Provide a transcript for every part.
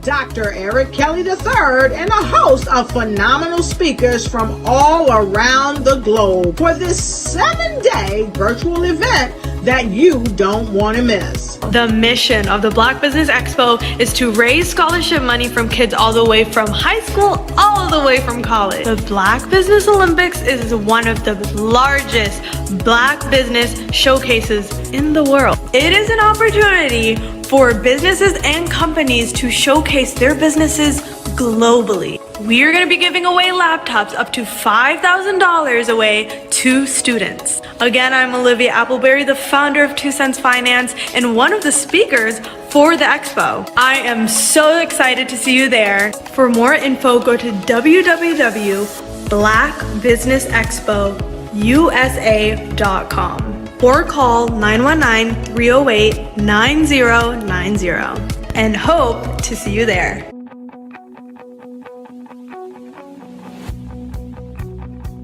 Dr. Eric Kelly III, and a host of phenomenal speakers from all around the globe for this 7-day virtual event that you don't want to miss. The mission of the Black Business Expo is to raise scholarship money from kids all the way from high school, all the way from college. The Black Business Olympics is one of the largest Black business showcases in the world. It is an opportunity for businesses and companies to showcase their businesses globally. We are going to be giving away laptops up to $5,000 away to students. Again, I'm Olivia Appleberry, the founder of 2 Cents Finance and one of the speakers for the expo. I am so excited to see you there. For more info, go to www.blackbusinessexpousa.com or call 919-308-9090 and hope to see you there.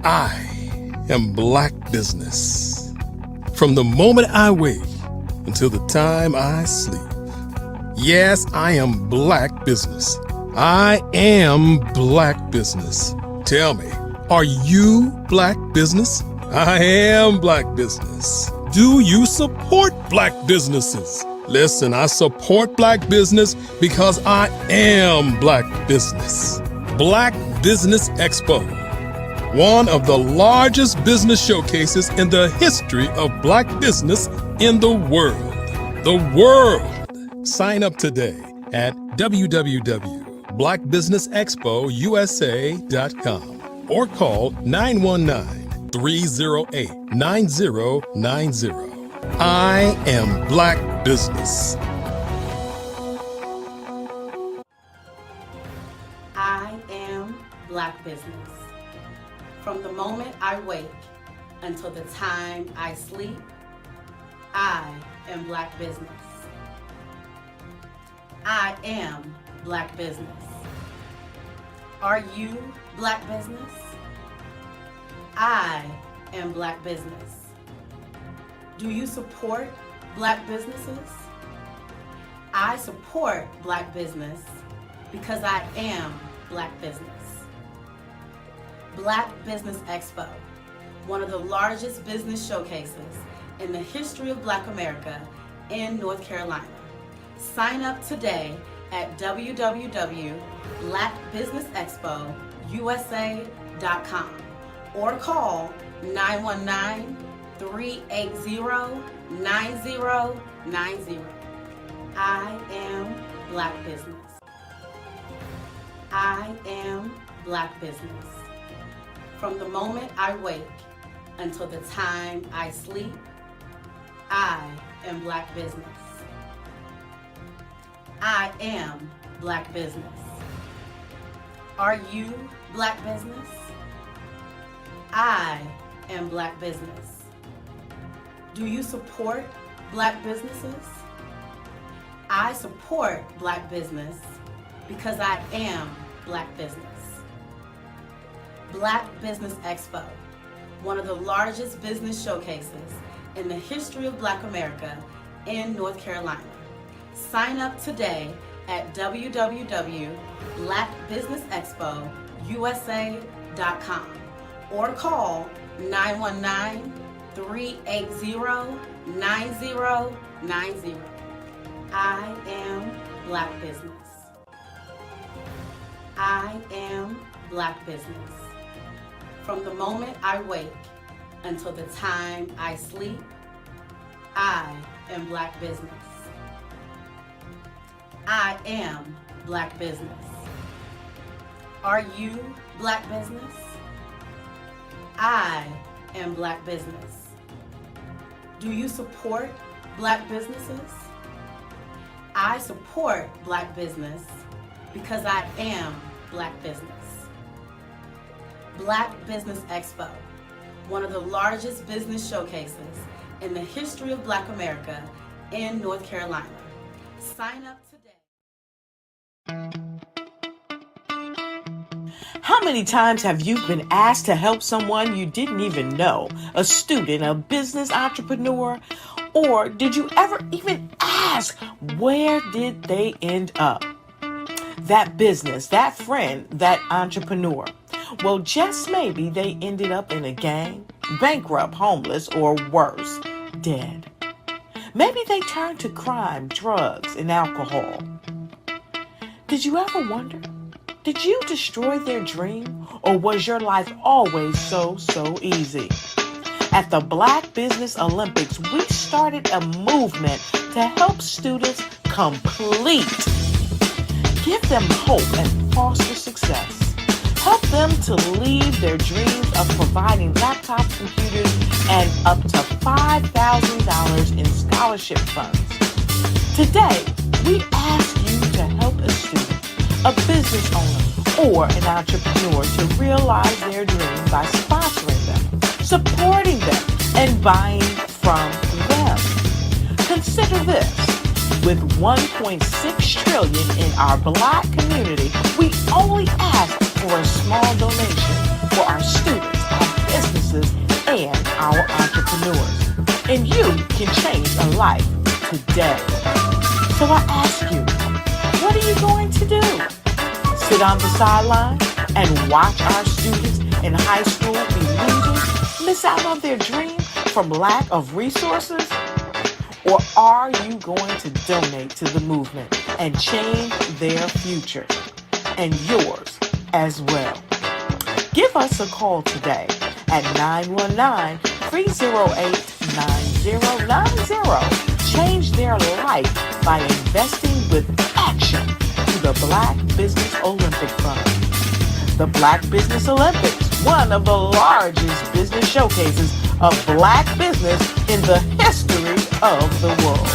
I am Black business. From the moment I wake until the time I sleep. Yes, I am Black business. I am Black business. Tell me, are you Black business? I am Black business. Do you support Black businesses? Listen, I support Black business because I am Black business. Black Business Expo, one of the largest business showcases in the history of Black business in the world. The world! Sign up today at www.blackbusinessexpousa.com or call 919-308-9090. I am Black business. I am Black business. From the moment I wake until the time I sleep, I am Black business. I am Black business. Are you Black business? I am Black business. Do you support Black businesses? I support Black business because I am Black business. Black Business Expo, one of the largest business showcases in the history of Black America in North Carolina. Sign up today at www.blackbusinessexpousa.com or call 919-380-9090. I am Black business. I am Black business. From the moment I wake until the time I sleep, I am Black business. I am Black business. Are you Black business? I am Black business. Do you support Black businesses? I support Black business because I am Black business. Black Business Expo, one of the largest business showcases in the history of Black America in North Carolina. Sign up today at www.blackbusinessexpousa.com or call 919-380-9090. I am Black business. I am Black business. From the moment I wake until the time I sleep, I am Black business. I am Black business. Are you Black business? I am Black business. Do you support Black businesses? I support Black business because I am Black business. Black Business Expo, one of the largest business showcases in the history of Black America in North Carolina. Sign up today. How many times have you been asked to help someone you didn't even know, a student, a business entrepreneur? Or did you ever even ask, where did they end up? that business, that friend, that entrepreneur. Well, just maybe they ended up in a gang, bankrupt, homeless, or worse, dead. Maybe they turned to crime, drugs, and alcohol. Did you ever wonder? Did you destroy their dream, or was your life always so easy? At the Black Business Olympics, we started a movement to help students complete. Give them hope and foster success. Help them to leave their dreams of providing laptops, computers, and up to $5,000 in scholarship funds. Today, we ask you to help a student, a business owner, or an entrepreneur to realize their dream by sponsoring them, supporting them, and buying from them. Consider this. With $1.6 trillion in our Black community, we only ask for a small donation for our students, our businesses, and our entrepreneurs. And you can change a life today. So I ask you, what are you going to do? Sit on the sideline and watch our students in high school be losers, miss out on their dream from lack of resources? Or are you going to donate to the movement and change their future and yours as well? Give us a call today at 919-308-9090. Change their life by investing with action to the Black Business Olympic Fund. The Black Business Olympics, one of the largest business showcases of Black business in the history of the world.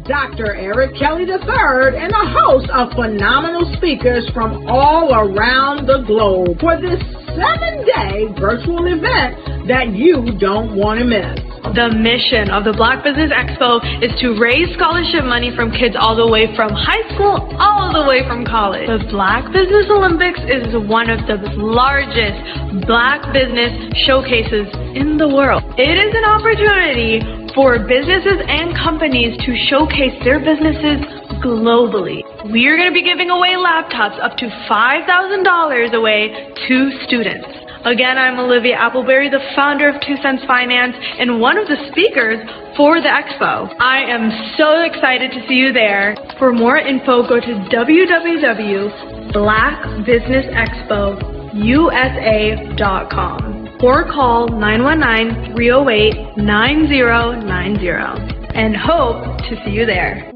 Dr. Eric Kelly III and a host of phenomenal speakers from all around the globe for this 7-day virtual event that you don't want to miss. The mission of the Black Business Expo is to raise scholarship money from kids all the way from high school, all the way from college. The Black Business Olympics is one of the largest Black business showcases in the world. It is an opportunity for businesses and companies to showcase their businesses globally. We are going to be giving away laptops up to $5,000 away to students. Again, I'm Olivia Appleberry, the founder of 2 Cents Finance and one of the speakers for the expo. I am so excited to see you there. For more info, go to www.blackbusinessexpousa.com or call 919-308-9090 and hope to see you there.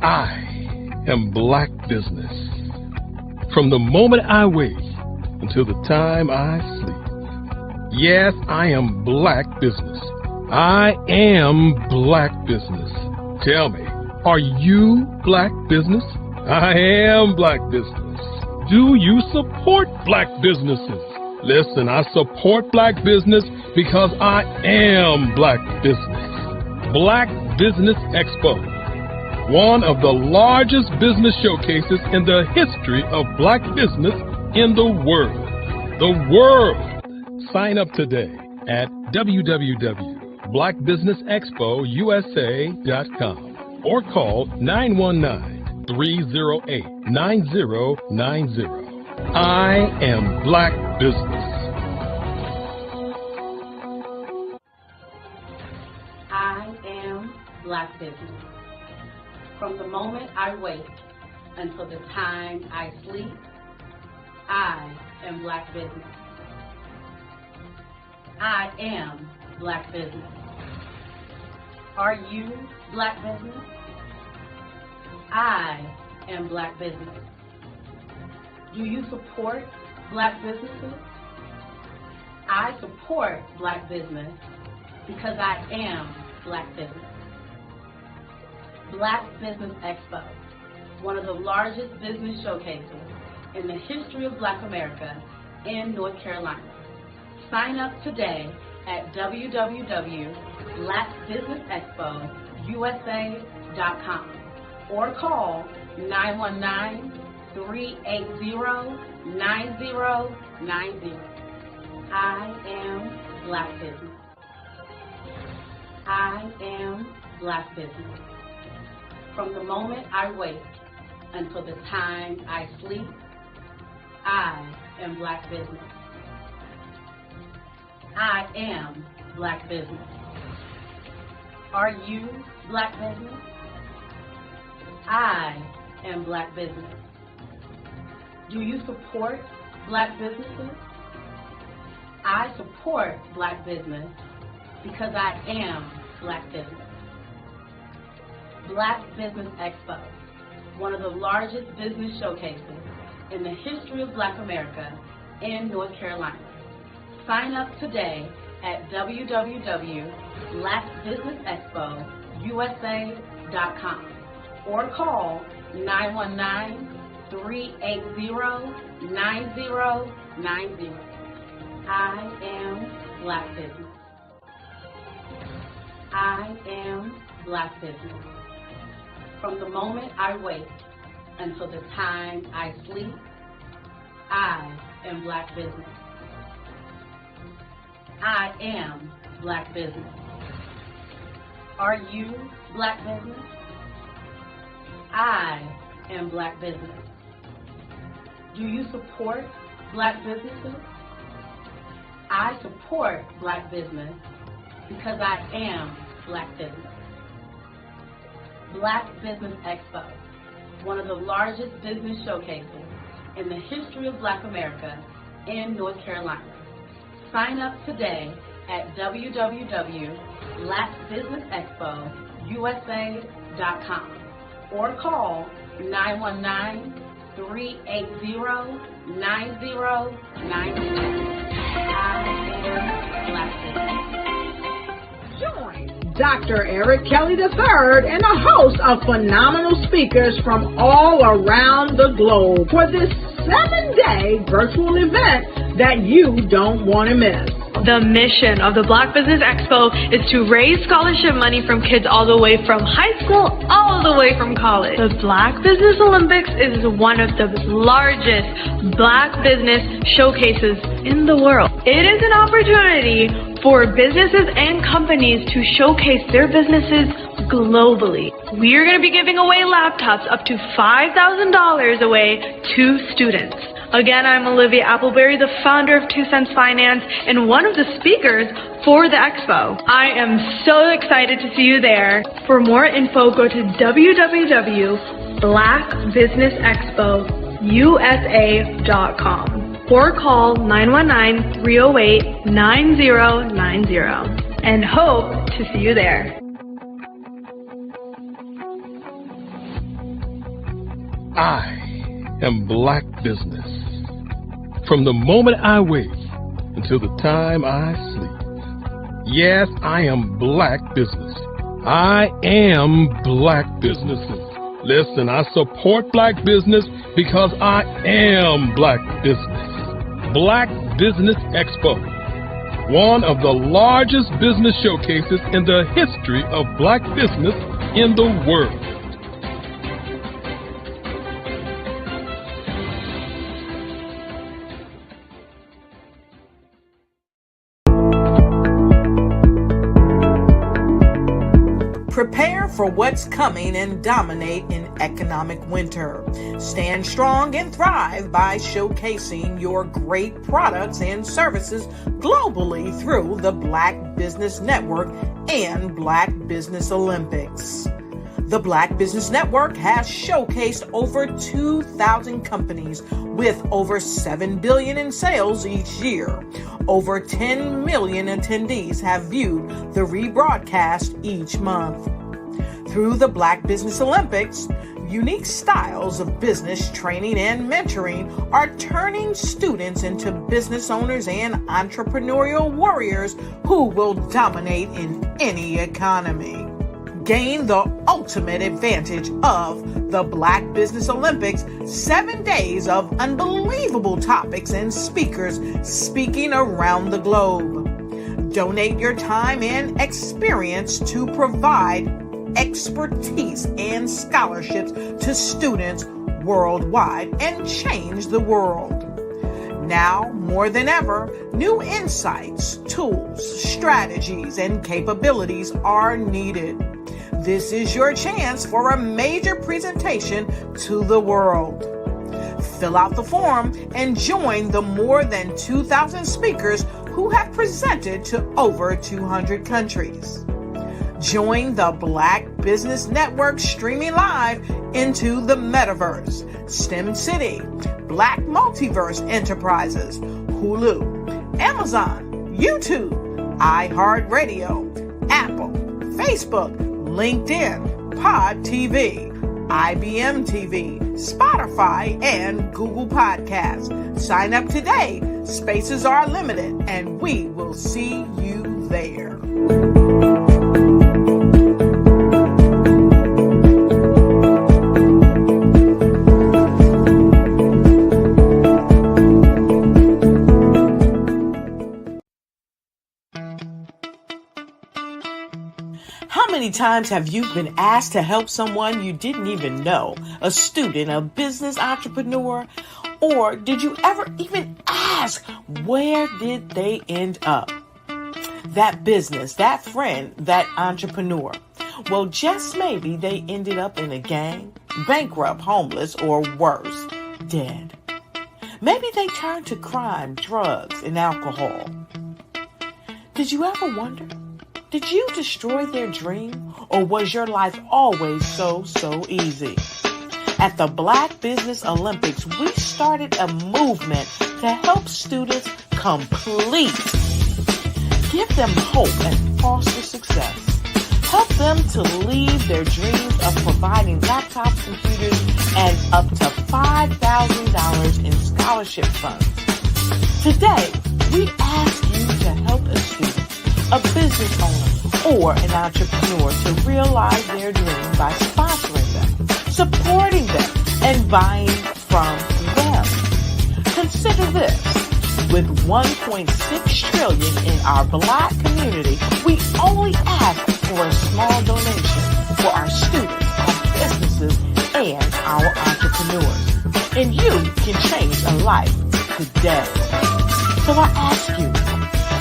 I am Black business. From the moment I wake until the time I sleep. Yes, I am Black business. I am Black business. Tell me, are you Black business? I am Black business. Do you support Black businesses? Listen, I support Black business because I am Black business. Black Business Expo, one of the largest business showcases in the history of Black business in the world. The world! Sign up today at www.blackbusinessexpo.com. blackbusinessexpousa.com or call 919-308-9090. I am Black Business. I am Black Business. From the moment I wake until the time I sleep, I am Black Business. I am Black Business. Are you Black Business? I am Black Business. Do you support Black businesses? I support Black business because I am Black Business. Black Business Expo, one of the largest business showcases in the history of Black America in North Carolina. Sign up today at www.blackbusinessexpousa.com or call 919-380-9090. I am Black Business. I am Black Business. From the moment I wake until the time I sleep, I am Black Business. I am Black Business. Are you Black Business? I am Black Business. Do you support Black businesses? I support Black business because I am Black Business. Black Business Expo, one of the largest business showcases in the history of Black America in North Carolina. Sign up today at www.blackbusinessexpousa.com or call 919-380-9090. I am Black Business. I am Black Business. From the moment I wake until the time I sleep, I am Black Business. I am Black Business. Are you Black Business? I am Black Business. Do you support Black businesses? I support Black business because I am Black Business. Black Business Expo, one of the largest business showcases in the history of Black America in North Carolina. Sign up today at www.blackbusinessexpousa.com or call 919-380-9090. I am Black Business. Join Dr. Eric Kelly III and a host of phenomenal speakers from all around the globe for this 7-day virtual event that you don't want to miss. The mission of the Black Business Expo is to raise scholarship money from kids all the way from high school, all the way from college. The Black Business Olympics is one of the largest Black business showcases in the world. It is an opportunity for businesses and companies to showcase their businesses globally. We are going to be giving away laptops up to $5,000 away to students. Again, I'm Olivia Appleberry, the founder of 2 Cents Finance and one of the speakers for the expo. I am so excited to see you there. For more info, go to www.blackbusinessexpousa.com or call 919-308-9090 and hope to see you there. I am Black Business. From the moment I wake until the time I sleep. Yes, I am Black Business. I am Black Businesses. Listen, I support Black business because I am Black Business. Black Business Expo, one of the largest business showcases in the history of Black business in the world. Prepare for what's coming and dominate in economic winter. Stand strong and thrive by showcasing your great products and services globally through the Black Business Network and Black Business Olympics. The Black Business Network has showcased over 2,000 companies with over $7 billion in sales each year. Over 10 million attendees have viewed the rebroadcast each month. Through the Black Business Olympics, unique styles of business training and mentoring are turning students into business owners and entrepreneurial warriors who will dominate in any economy. Gain the ultimate advantage of the Black Business Olympics, 7 days of unbelievable topics and speakers speaking around the globe. Donate your time and experience to provide expertise and scholarships to students worldwide and change the world. Now, more than ever, new insights, tools, strategies, and capabilities are needed. This is your chance for a major presentation to the world. Fill out the form and join the more than 2,000 speakers who have presented to over 200 countries. Join the Black Business Network streaming live into the Metaverse, STEM City, Black Multiverse Enterprises, Hulu, Amazon, YouTube, iHeartRadio, Apple, Facebook, LinkedIn, Pod TV, IBM TV, Spotify, and Google Podcasts. Sign up today. Spaces are limited, and we will see you there. How many times have you been asked to help someone you didn't even know, a student, a business entrepreneur, or did you ever even ask, where did they end up? That business, that friend, that entrepreneur. Well, just maybe they ended up in a gang, bankrupt, homeless, or worse, dead. Maybe they turned to crime, drugs, and alcohol. Did you ever wonder? Did you destroy their dream, or was your life always so easy? At the Black Business Olympics, we started a movement to help students complete. Give them hope and foster success. Help them to leave their dreams of providing laptops, computers, and up to $5,000 in scholarship funds. Today, we ask you to help a student, a business owner, or an entrepreneur to realize their dream by sponsoring them, supporting them, and buying from them. Consider this. With $1.6 trillion in our Black community, we only ask for a small donation for our students, our businesses, and our entrepreneurs. And you can change a life today. So I ask you,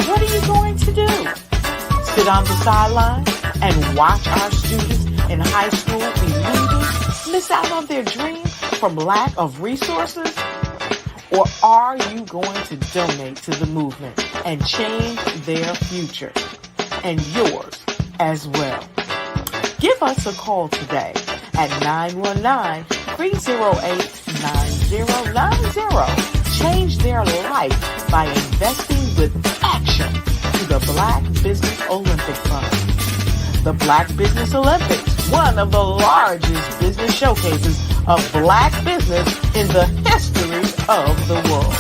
what are you going to do? Sit on the sideline and watch our students in high school be losers, miss out on their dream from lack of resources? Or are you going to donate to the movement and change their future and yours as well? Give us a call today at 919-308-9090. Change their life by investing with action to the Black Business Olympic Fund. The Black Business Olympics, one of the largest business showcases of Black business in the history of the world.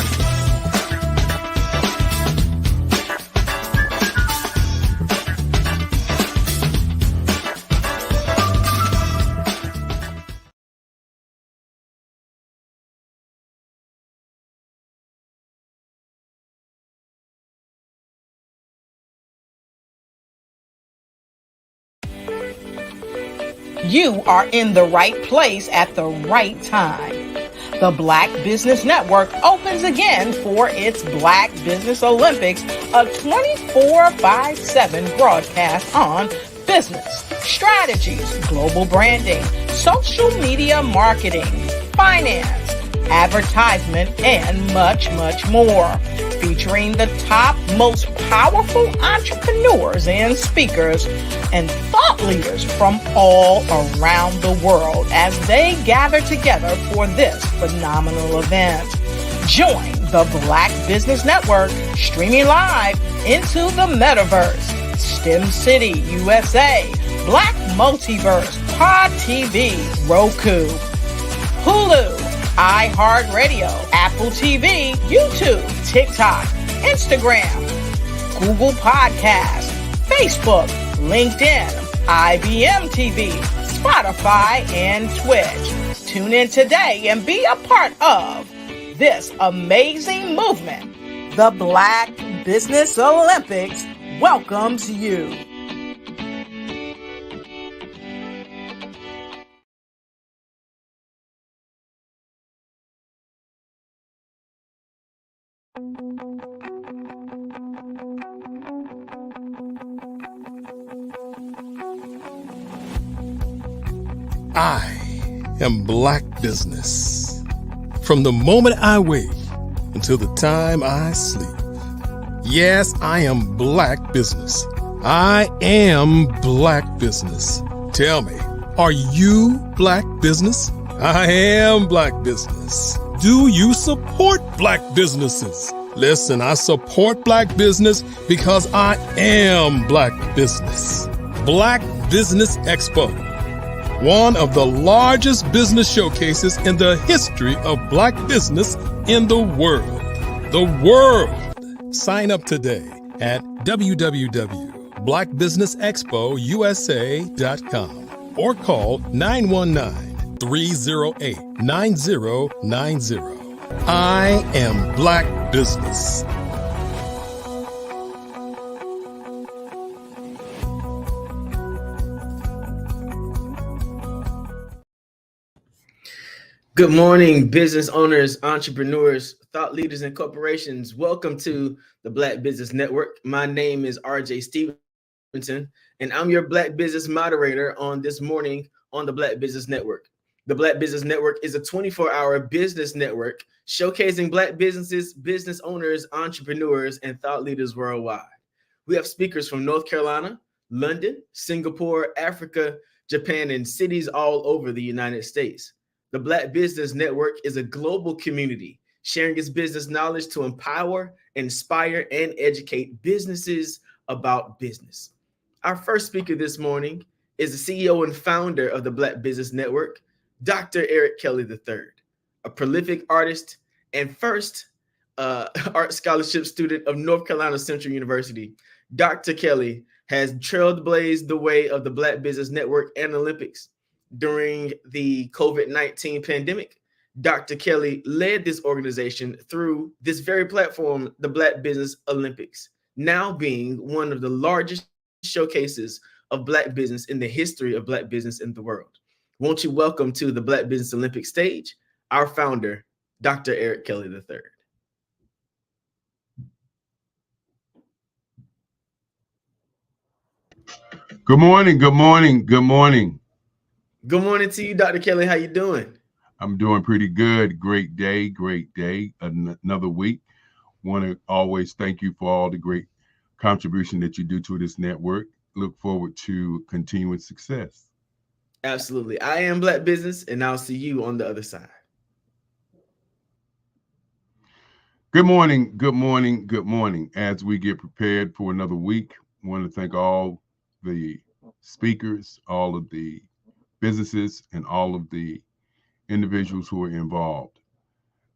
You are in the right place at the right time. The Black Business Network opens again for its Black Business Olympics, a 24/7 broadcast on business, strategies, global branding, social media marketing, finance, advertisement, and much, much more. Featuring the top, most powerful entrepreneurs and speakers and thought leaders from all around the world as they gather together for this phenomenal event. Join the Black Business Network streaming live into the metaverse, STEM City USA, Black Multiverse, Pod TV, Roku, Hulu, iHeartRadio, Apple TV, YouTube, TikTok, Instagram, Google Podcasts, Facebook, LinkedIn, IBM TV, Spotify, and Twitch. Tune in today and be a part of this amazing movement. The Black Business Olympics welcomes you. I am Black business. From the moment I wake until the time I sleep. Yes, I am Black business. I am Black business. Tell me, are you Black business? I am Black business. Do you support Black businesses? Listen, I support Black business because I am Black business. Black Business Expo, one of the largest business showcases in the history of Black business in the world. The world! Sign up today at www.blackbusinessexpousa.com or call 919-308-9090. I am Black business. Good morning, business owners, entrepreneurs, thought leaders, and corporations. Welcome to the Black Business Network. My name is RJ Stevenson, and I'm your Black Business moderator on this morning on the Black Business Network. The Black Business Network is a 24-hour business network showcasing Black businesses, business owners, entrepreneurs, and thought leaders worldwide. We have speakers from North Carolina, London, Singapore, Africa, Japan, and cities all over the United States. The Black Business Network is a global community sharing its business knowledge to empower, inspire, and educate businesses about business. Our first speaker this morning is the CEO and founder of the Black Business Network, Dr. Eric Kelly III, a prolific artist and first art scholarship student of North Carolina Central University. Dr. Kelly has trailblazed the way of the Black Business Network and Olympics. During the COVID-19 pandemic, Dr. Kelly led this organization through this very platform, the Black Business Olympics, now being one of the largest showcases of Black business in the history of Black business in the world. Won't you welcome to the Black Business Olympic stage, our founder, Dr. Eric Kelly III. Good morning, good morning, good morning. Good morning to you, Dr. Kelly. How you doing? I'm doing pretty good. Great day, another week. Want to always thank you for all the great contribution that you do to this network. Look forward to continuing success. Absolutely. I am Black business, and I'll see you on the other side. Good morning, good morning, good morning. As we get prepared for another week, I want to thank all the speakers, all of the businesses, and all of the individuals who are involved.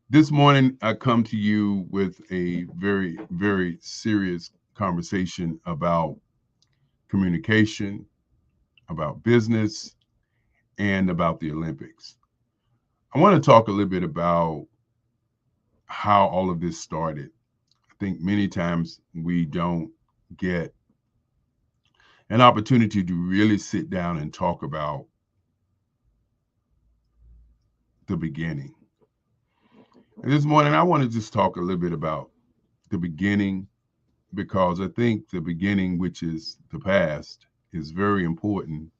This morning, I come to you with a very, very serious conversation about communication, about business, and about the Olympics. I want to talk a little bit about how all of this started. I think many times we don't get an opportunity to really sit down and talk about the beginning. And this morning, I want to just talk a little bit about the beginning, because I think the beginning, which is the past, is very important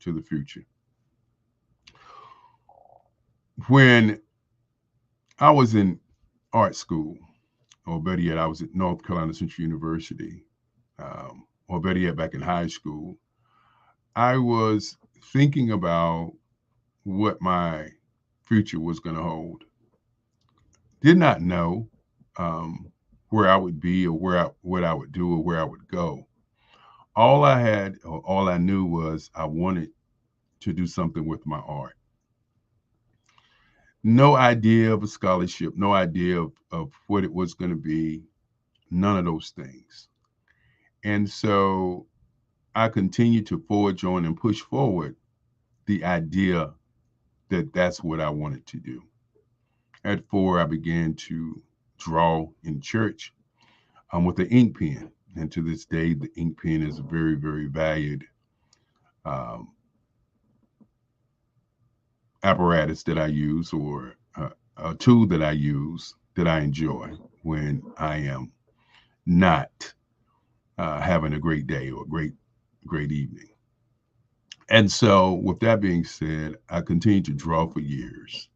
to the future. When I was in art school, or better yet, I was at North Carolina Central University, or better yet, back in high school, I was thinking about what my future was going to hold. Did not know where I would be or what I would do or where I would go. All I had, or all I knew, was I wanted to do something with my art. No idea of a scholarship, no idea of what it was going to be, none of those things. And so I continued to forge on and push forward the idea that that's what I wanted to do. At 4, I began to draw in church with the ink pen. And to this day, the ink pen is a very, very valued apparatus that I use, or a tool that I use that I enjoy when I am not having a great day or a great evening. And so with that being said, I continued to draw for years.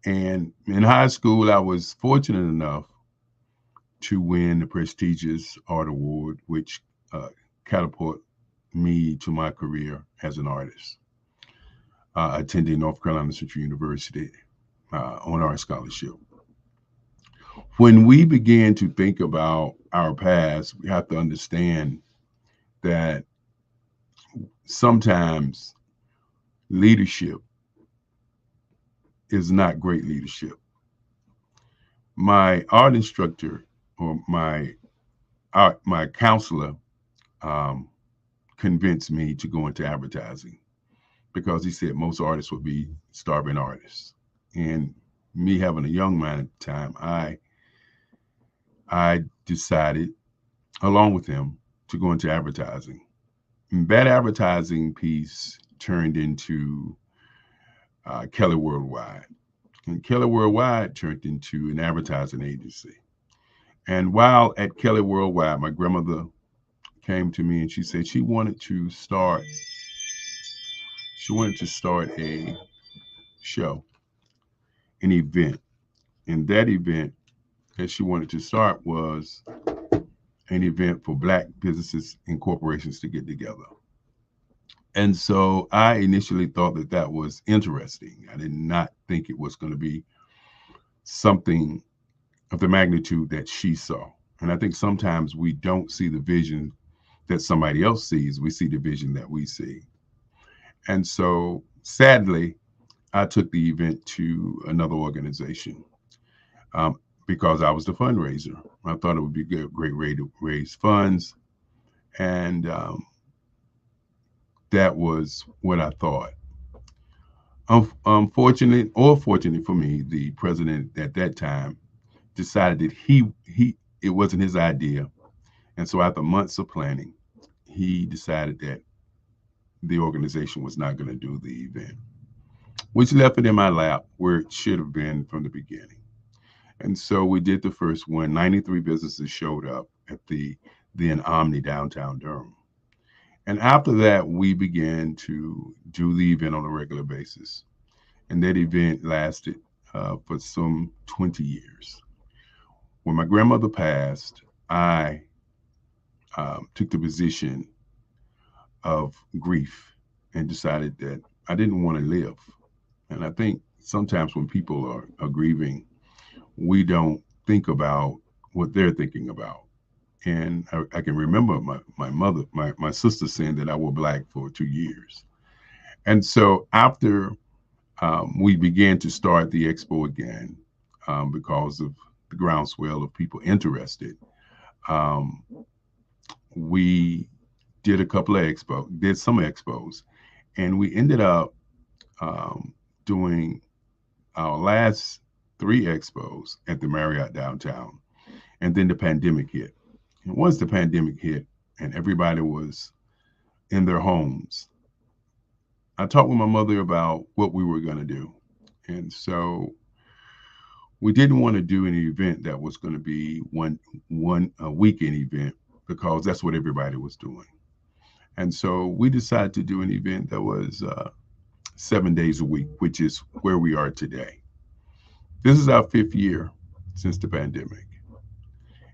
And in high school, I was fortunate enough to win the prestigious art award, which catapulted me to my career as an artist, attending North Carolina Central University on art scholarship. When we begin to think about our past, we have to understand that sometimes leadership is not great leadership. My art instructor, or my counselor, convinced me to go into advertising, because he said most artists would be starving artists. And me having a young mind at the time, I decided, along with him, to go into advertising. And that advertising piece turned into Kelly Worldwide. And Kelly Worldwide turned into an advertising agency. And while at Kelly Worldwide, my grandmother came to me and she said she wanted to start a show, an event. And that event that she wanted to start was an event for Black businesses and corporations to get together. And so I initially thought that that was interesting. I did not think it was going to be something of the magnitude that she saw. And I think sometimes we don't see the vision that somebody else sees. We see the vision that we see. And so sadly, I took the event to another organization because I was the fundraiser. I thought it would be a great way to raise funds. And that was what I thought. Unfortunately, or fortunately for me, the president at that time decided that it wasn't his idea. And so after months of planning, he decided that the organization was not going to do the event, which left it in my lap where it should have been from the beginning. And so we did the first one. 93 businesses showed up at the then Omni downtown Durham. And after that, we began to do the event on a regular basis. And that event lasted for some 20 years. When my grandmother passed, I took the position of grief and decided that I didn't want to live. And I think sometimes when people are grieving, we don't think about what they're thinking about. And I can remember my sister saying that I wore black for 2 years. And so after we began to start the expo again, because of the groundswell of people interested, we did some expos, and we ended up doing our last 3 expos at the Marriott downtown. And then the pandemic hit. And once the pandemic hit and everybody was in their homes, I talked with my mother about what we were going to do. And so we didn't want to do an event that was going to be a weekend event, because that's what everybody was doing. And so we decided to do an event that was 7 days a week, which is where we are today. This is our 5th year since the pandemic.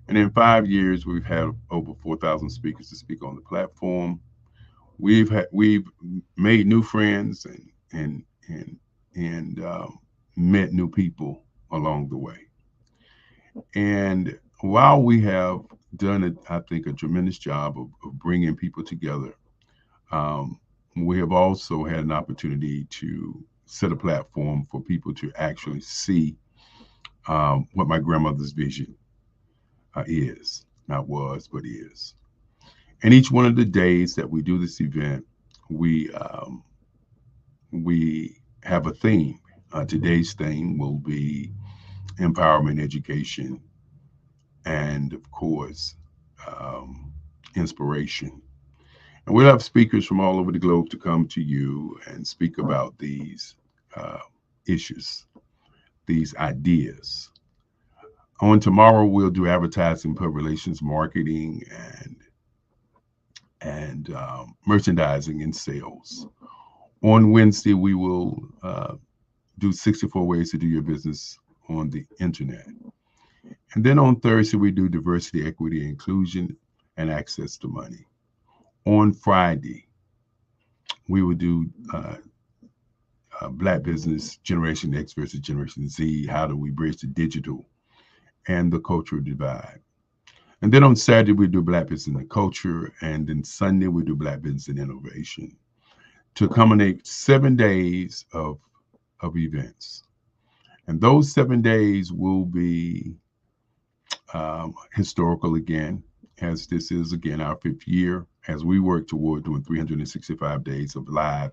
And in 5 years, we've had over 4,000 speakers to speak on the platform. We've made new friends and met new people along the way. And while we have done, I think, a tremendous job of bringing people together, we have also had an opportunity to set a platform for people to actually see what my grandmother's vision is, not was, but is. And each one of the days that we do this event, we have a theme. Today's theme will be empowerment, education, and of course, inspiration. And we'll have speakers from all over the globe to come to you and speak about these issues, these ideas. On tomorrow, we'll do advertising, public relations, marketing, and merchandising and sales. On Wednesday, we will do 64 ways to do your business on the internet. And then on Thursday, we do diversity, equity, inclusion, and access to money. On Friday, we will do Black business, Generation X versus Generation Z. How do we bridge the digital and the cultural divide? And then on Saturday, we do Black business and culture. And then Sunday, we do Black business and innovation to culminate 7 days of events. And those 7 days will be historical again, as this is again our 5th year, as we work toward doing 365 days of live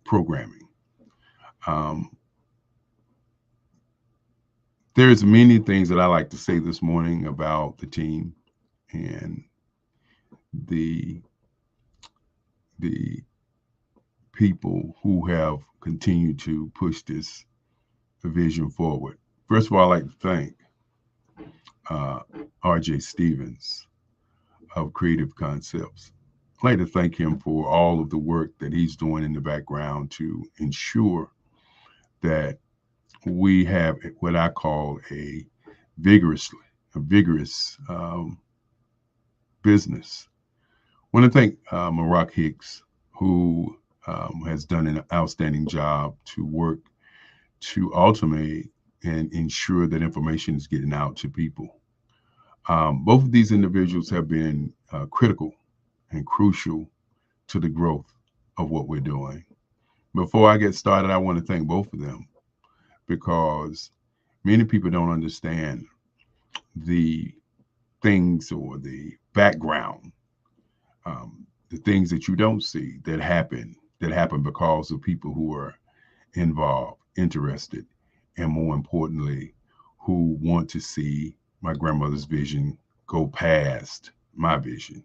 programming. There's many things that I like to say this morning about the team and the people who have continued to push this vision forward. First of all, I'd like to thank RJ Stevens of Creative Concepts. I'd like to thank him for all of the work that he's doing in the background to ensure that we have what I call a vigorous business. I want to thank Marak Hicks, who has done an outstanding job to work to automate and ensure that information is getting out to people. Both of these individuals have been critical and crucial to the growth of what we're doing. Before I get started, I want to thank both of them because many people don't understand the things or the background, the things that you don't see that happen because of people who are involved, interested, and more importantly, who want to see my grandmother's vision go past my vision.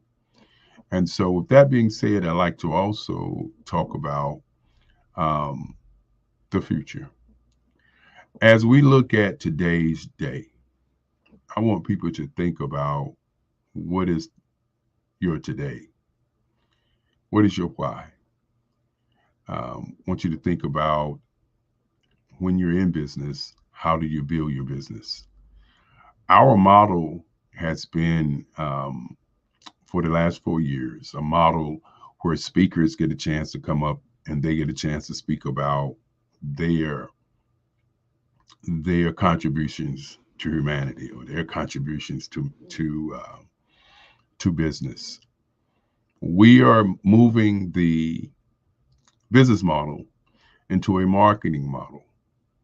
And so with that being said, I'd like to also talk about the future. As we look at today's day, I want people to think about what is your today? What is your why? I want you to think about when you're in business, how do you build your business? Our model has been, for the last 4 years, a model where speakers get a chance to come up and they get a chance to speak about their contributions to humanity or their contributions to business. We are moving the business model into a marketing model.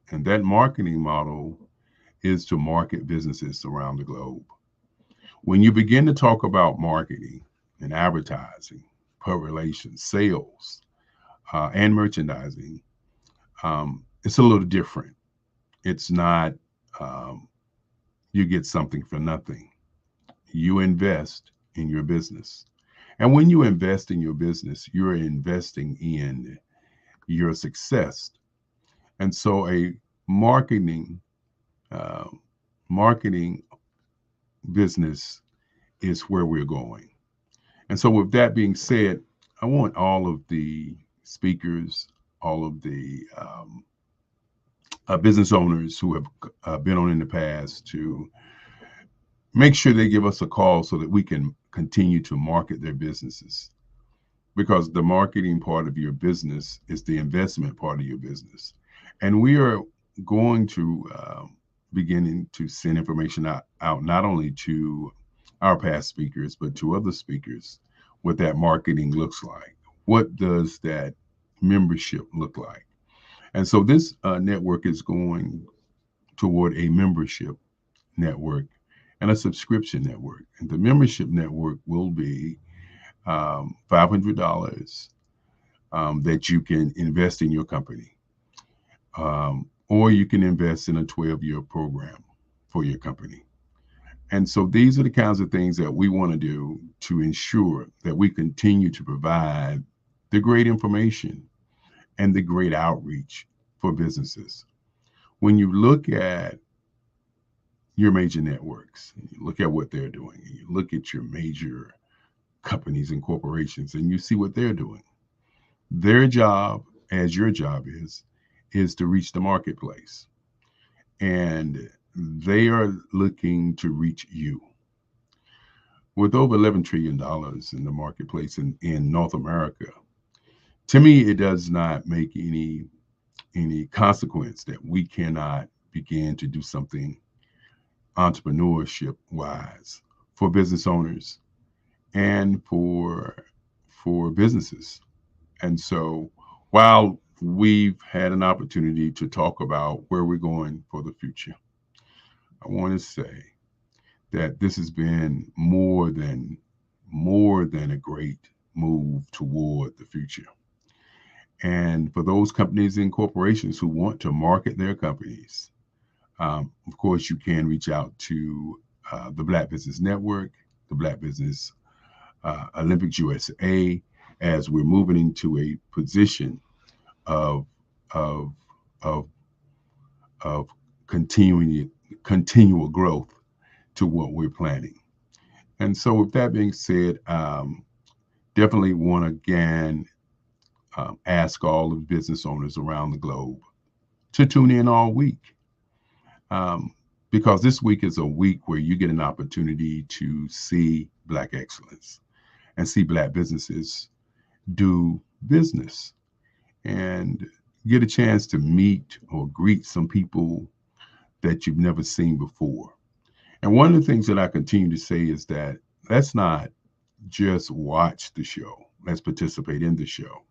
And that marketing model is to market businesses around the globe. When you begin to talk about marketing and advertising, public relations, sales, and merchandising, it's a little different. It's not you get something for nothing. You invest in your business. And when you invest in your business, you're investing in your success. And so a marketing business is where we're going. And so with that being said, I want all of the speakers, all of the business owners who have been on in the past to make sure they give us a call so that we can continue to market their businesses, because the marketing part of your business is the investment part of your business. And we are going to beginning to send information out not only to our past speakers, but to other speakers, what that marketing looks like. What does that membership look like? And so this network is going toward a membership network and a subscription network. And the membership network will be $500 that you can invest in your company. Or you can invest in a 12-year program for your company. And so these are the kinds of things that we want to do to ensure that we continue to provide the great information and the great outreach for businesses. When you look at your major networks, and you look at what they're doing, and you look at your major companies and corporations, and you see what they're doing, their job, as your job is to reach the marketplace. And they are looking to reach you. With over $11 trillion in the marketplace in North America, to me, it does not make any consequence that we cannot begin to do something entrepreneurship wise for business owners and for businesses. And so while we've had an opportunity to talk about where we're going for the future, I want to say that this has been more than a great move toward the future. And for those companies and corporations who want to market their companies, of course, you can reach out to the Black Business Network, the Black Business Olympics USA, as we're moving into a position of continual growth to what we're planning. And so with that being said, definitely want to again ask all the business owners around the globe to tune in all week, because this week is a week where you get an opportunity to see Black excellence and see Black businesses do business and get a chance to meet or greet some people that you've never seen before. And one of the things that I continue to say is that let's not just watch the show, let's participate in the show.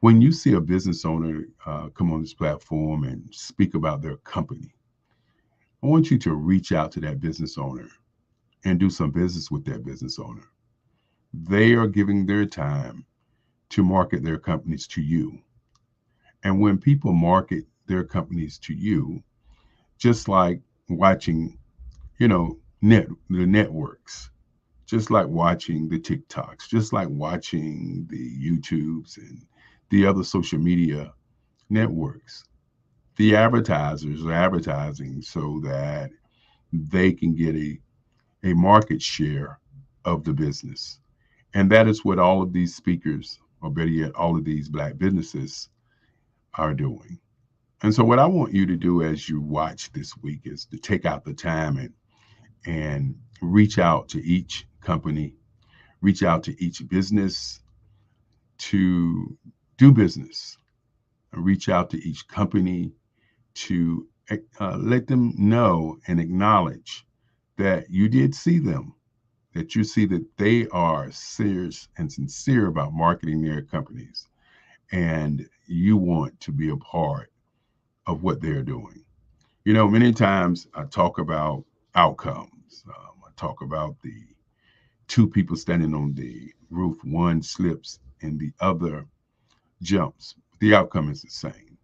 When you see a business owner come on this platform and speak about their company, I want you to reach out to that business owner and do some business with that business owner. They are giving their time to market their companies to you. And when people market their companies to you, just like watching, the networks, just like watching the TikToks, just like watching the YouTubes and the other social media networks, the advertisers are advertising so that they can get a market share of the business. And that is what all of these speakers, or better yet, all of these Black businesses are doing. And so what I want you to do as you watch this week is to take out the time and reach out to each company, reach out to each business to do business, and reach out to each company to let them know and acknowledge that you did see them, that you see that they are serious and sincere about marketing their companies, and you want to be a part of what they're doing. Many times I talk about outcomes. I talk about the two people standing on the roof, one slips and the other jumps. The outcome is the same.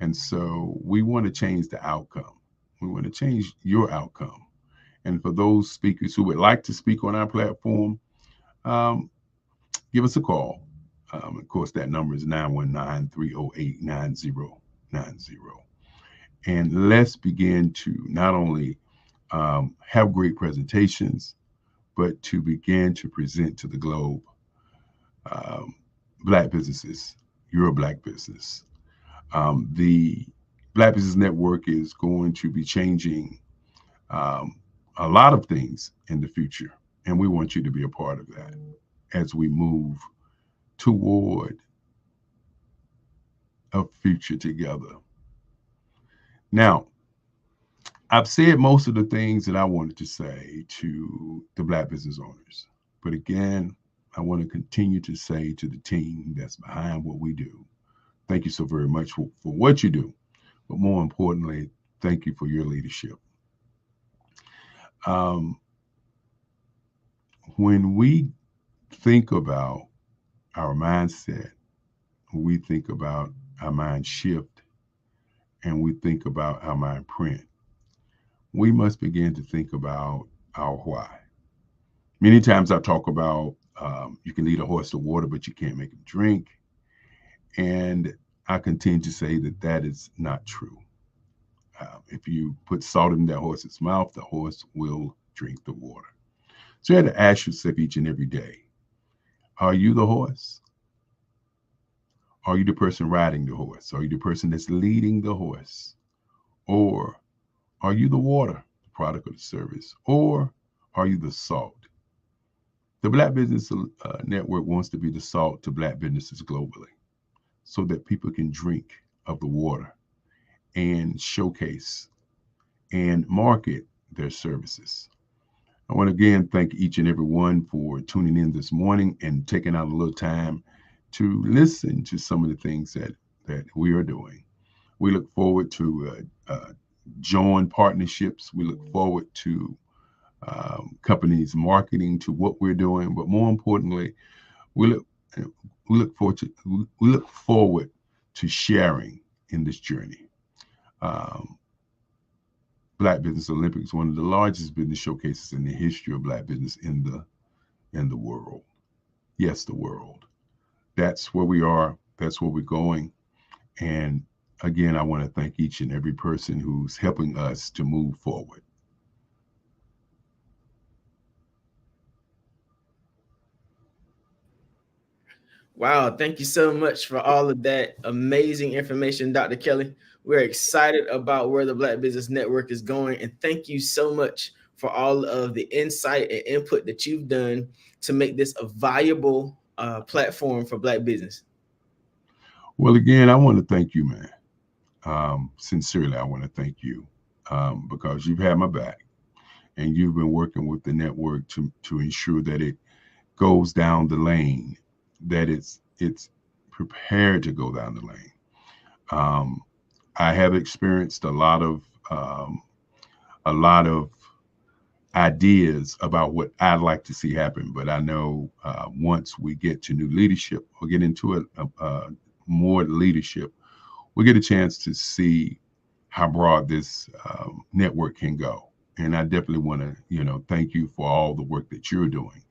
And so we want to change the outcome. We want to change your outcome. And for those speakers who would like to speak on our platform, give us a call. Of course, that number is 919-308-9090. And let's begin to not only have great presentations, but to begin to present to the globe Black businesses. You're a Black business. The Black Business Network is going to be changing a lot of things in the future, and we want you to be a part of that as we move toward a future together. Now, I've said most of the things that I wanted to say to the Black business owners, but again, I want to continue to say to the team that's behind what we do, thank you so very much for what you do, but more importantly, thank you for your leadership. When we think about our mindset, we think about our mind shift, and we think about our mind print, we must begin to think about our why. Many times I talk about you can lead a horse to water, but you can't make him drink. And I continue to say that that is not true. If you put salt in that horse's mouth, the horse will drink the water. So you have to ask yourself each and every day, are you the horse? Are you the person riding the horse? Are you the person that's leading the horse? Or are you the water, the product of the service? Or are you the salt? The Black Business Network wants to be the salt to Black businesses globally so that people can drink of the water and showcase and market their services. I want to again thank each and every one for tuning in this morning and taking out a little time to listen to some of the things that we are doing. We look forward to join partnerships. We look forward to companies marketing to what we're doing, but more importantly, we look forward to sharing in this journey. Black Business Olympics, one of the largest business showcases in the history of Black business in the world. Yes, the world. That's where we are. That's where we're going. And again, I want to thank each and every person who's helping us to move forward. Wow, thank you so much for all of that amazing information, Dr. Kelly. We're excited about where the Black Business Network is going, and thank you so much for all of the insight and input that you've done to make this a viable platform for Black business. Well, again, I want to thank you, man. Sincerely, I want to thank you because you've had my back, and you've been working with the network to ensure that it goes down the lane, that it's prepared to go down the lane. I have experienced a lot of ideas about what I'd like to see happen, but I know once we get to new leadership or get into more leadership, we get a chance to see how broad this network can go. And I definitely want to, thank you for all the work that you're doing,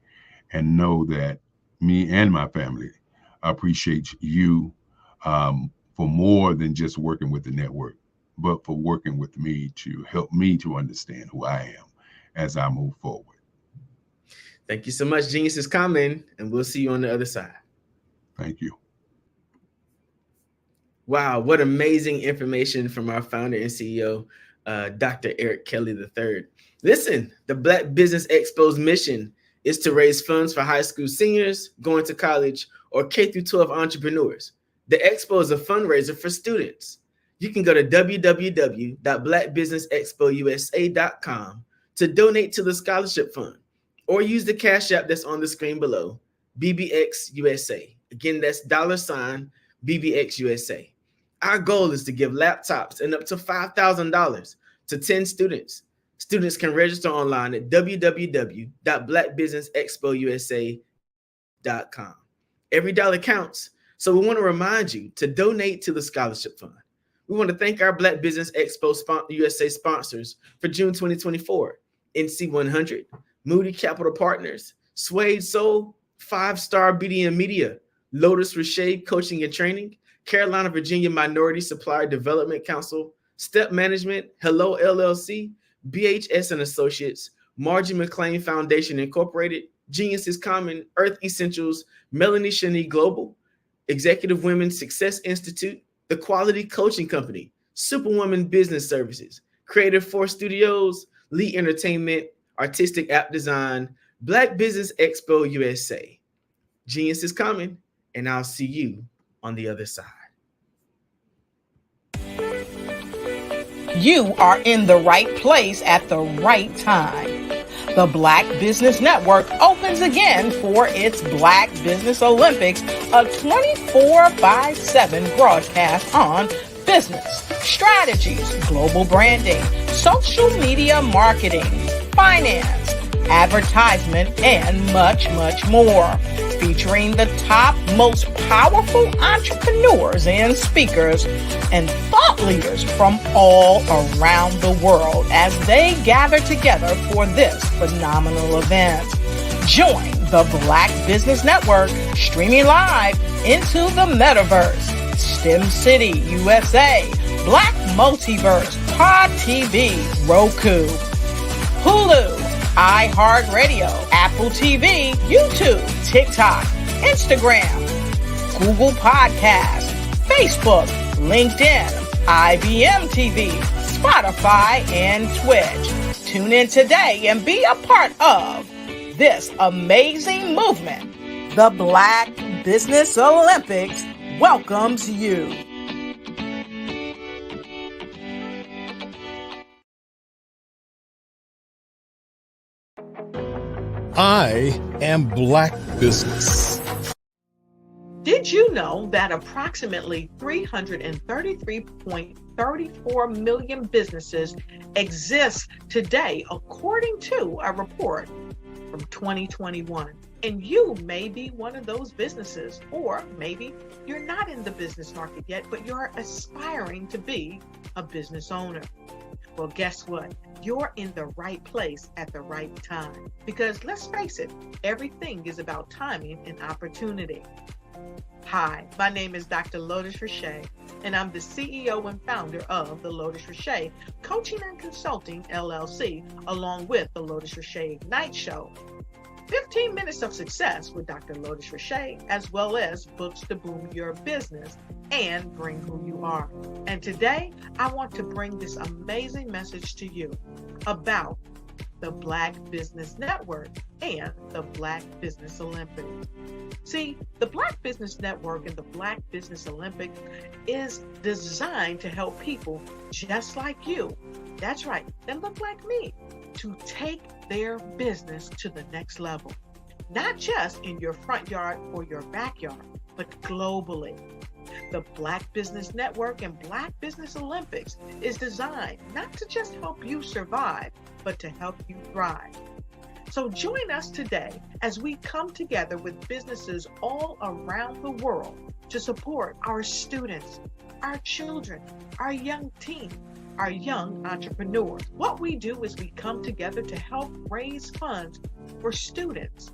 and know that me and my family appreciate you for more than just working with the network, but for working with me to help me to understand who I am as I move forward. Thank you so much. Genius is coming, and we'll see you on the other side. Thank you. Wow, what amazing information from our founder and CEO, Dr. Eric Kelly III. Listen, the Black Business Expo's mission is to raise funds for high school seniors, going to college, or K-12 entrepreneurs. The Expo is a fundraiser for students. You can go to www.blackbusinessexpousa.com to donate to the scholarship fund, or use the Cash App that's on the screen below, BBXUSA. Again, that's $BBXUSA. Our goal is to give laptops and up to $5,000 to 10 students. Students can register online at www.blackbusinessexpousa.com. Every dollar counts, so we want to remind you to donate to the scholarship fund. We want to thank our Black Business Expo USA sponsors for June 2024, NC100, Moody Capital Partners, Suede Soul, 5-Star BDM Media, Lotus Reshade Coaching and Training, Carolina, Virginia Minority Supplier Development Council, Step Management, Hello LLC, BHS and Associates, Margie McLean Foundation Incorporated, Genius is Common, Earth Essentials, Melanie Shani Global, Executive Women's Success Institute, The Quality Coaching Company, Superwoman Business Services, Creative Force Studios, Lee Entertainment, Artistic App Design, Black Business Expo USA. Genius is coming, and I'll see you on the other side. You are in the right place at the right time. The Black Business Network opens again for its Black Business Olympics, a 24/7 broadcast on business, strategies, global branding, social media marketing, finance, advertisement, and much, much more. Featuring the top, most powerful entrepreneurs and speakers and thought leaders from all around the world as they gather together for this phenomenal event. Join the Black Business Network streaming live into the metaverse, STEM City USA, Black Multiverse, Pod TV, Roku, Hulu, iHeartRadio, Apple TV, YouTube, TikTok, Instagram, Google Podcasts, Facebook, LinkedIn, IBM TV, Spotify, and Twitch. Tune in today and be a part of this amazing movement. The Black Business Olympics welcomes you. I am Black Business. Did you know that approximately 333.34 million businesses exist today, according to a report from 2021? And you may be one of those businesses, or maybe you're not in the business market yet, but you're aspiring to be a business owner. Well, guess what? You're in the right place at the right time. Because let's face it, everything is about timing and opportunity. Hi, my name is Dr. Lotus Richer, and I'm the CEO and founder of the Lotus Richer Coaching and Consulting LLC, along with the Lotus Richer Ignite Show. 15 minutes of success with Dr. Lotus Richer, as well as books to boom your business and bring who you are. And today, I want to bring this amazing message to you about the Black Business Network and the Black Business Olympics. See, the Black Business Network and the Black Business Olympics is designed to help people just like you, that's right, that look like me, to take their business to the next level. Not just in your front yard or your backyard, but globally. The Black Business Network and Black Business Olympics is designed not to just help you survive, but to help you thrive. So join us today as we come together with businesses all around the world to support our students, our children, our young teens, our young entrepreneurs. What we do is we come together to help raise funds for students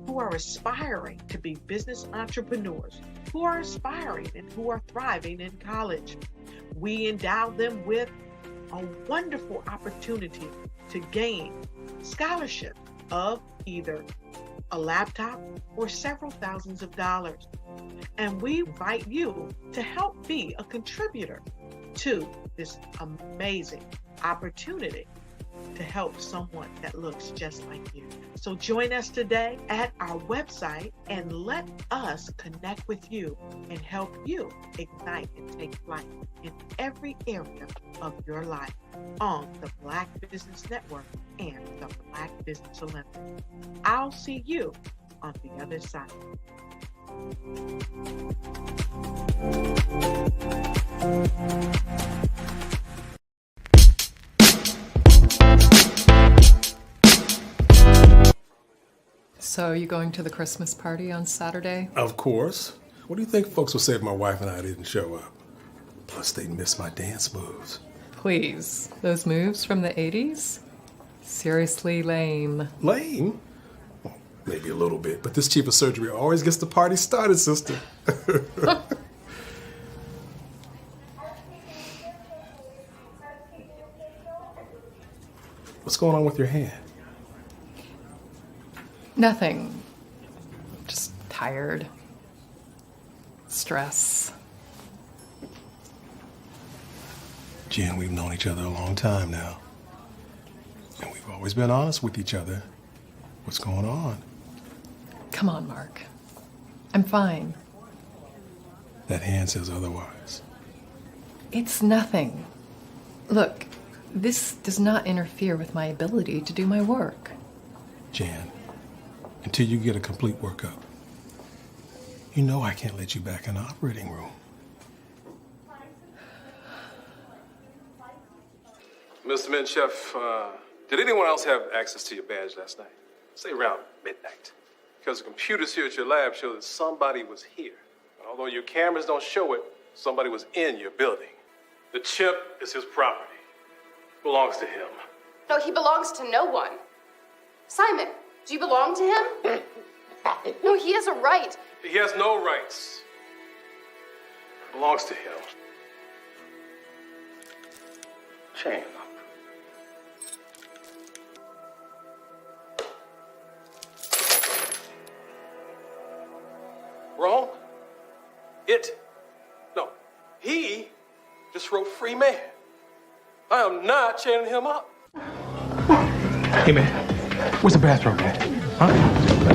who are aspiring to be business entrepreneurs, who are aspiring and who are thriving in college. We endow them with a wonderful opportunity to gain scholarship of either a laptop or several thousands of dollars. And we invite you to help be a contributor to this amazing opportunity to help someone that looks just like you. So join us today at our website and let us connect with you and help you ignite and take flight in every area of your life on the Black Business Network and the Black Business Olympics. I'll see you on the other side. So are you going to the Christmas party on Saturday? Of course. What do you think folks will say if my wife and I didn't show up? Plus, they'd miss my dance moves. Please, those moves from the 80s? Seriously lame. Lame? Well, maybe a little bit, but this chief of surgery always gets the party started, sister. What's going on with your hand? Nothing. Just tired. Stress. Jen, we've known each other a long time now. And we've always been honest with each other. What's going on? Come on, Mark. I'm fine. That hand says otherwise. It's nothing. Look, this does not interfere with my ability to do my work. Jan, until you get a complete workup, you know I can't let you back in the operating room. Mr. Menchef, did anyone else have access to your badge last night? Say around midnight. Because the computers here at your lab show that somebody was here. And although your cameras don't show it, somebody was in your building. The chip is his property. Belongs to him. No, he belongs to no one. Simon, do you belong to him? No, he has a right. He has no rights. Belongs to him. Chain up. Wrong? He just wrote free man. I am not chaining him up. Hey man, where's the bathroom at? Huh?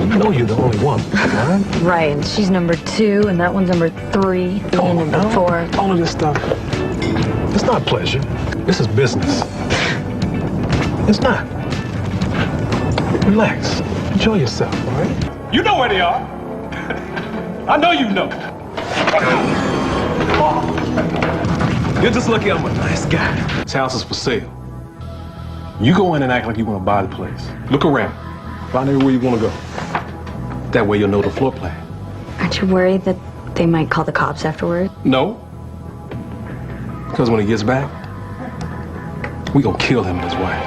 You know you're the only one, right? Right, and she's number 2, and that one's number 3, Come on and number now. 4. All of this stuff, it's not pleasure. This is business. It's not. Relax. Enjoy yourself, all right? You know where they are. I know you know. You're just lucky I'm a nice guy. This house is for sale. You go in and act like you want to buy the place. Look around. Find everywhere you want to go. That way you'll know the floor plan. Aren't you worried that they might call the cops afterward? No. Because when he gets back, we gonna kill him and his wife.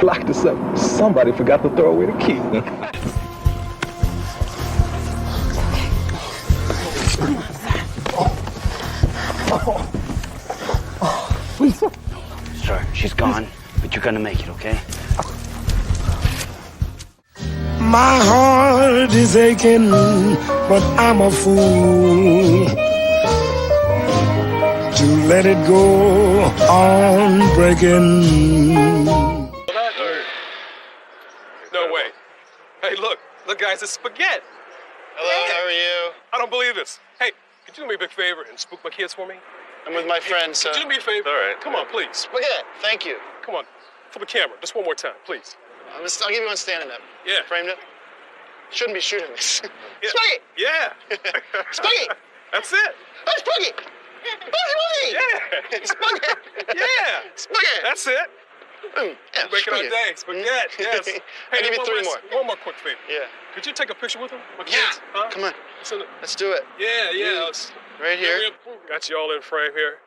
Locked us up. Somebody forgot to throw away the key. Sorry, she's gone, but you're gonna make it, okay? My heart is aching, but I'm a fool to let it go on breaking. No way. Hey, look, guys, it's spaghetti. Hello, how are you? I don't believe this. Hey, could you do me a big favor and spook my kids for me? I'm with my friends, so... Could you do me a favor? All right. Come on, please. Spaghetti, thank you. Come on, for the camera, just one more time, please. I'll give you one standing up. Yeah. Framed it. Shouldn't be shooting this. Yeah. Spaghetti! Yeah. Spaghetti! That's it. Oh, spaghetti! Boogie woogie! Yeah. Spaghetti! Yeah. Spaghetti! That's it. Yeah, Making our day. Spaghetti, yes. I'll give you 3 more. One more quick favor. Yeah. Could you take a picture with them? My Yeah. kids? Huh? Come on. Let's do it. Yeah. Right here. Got you all in frame here.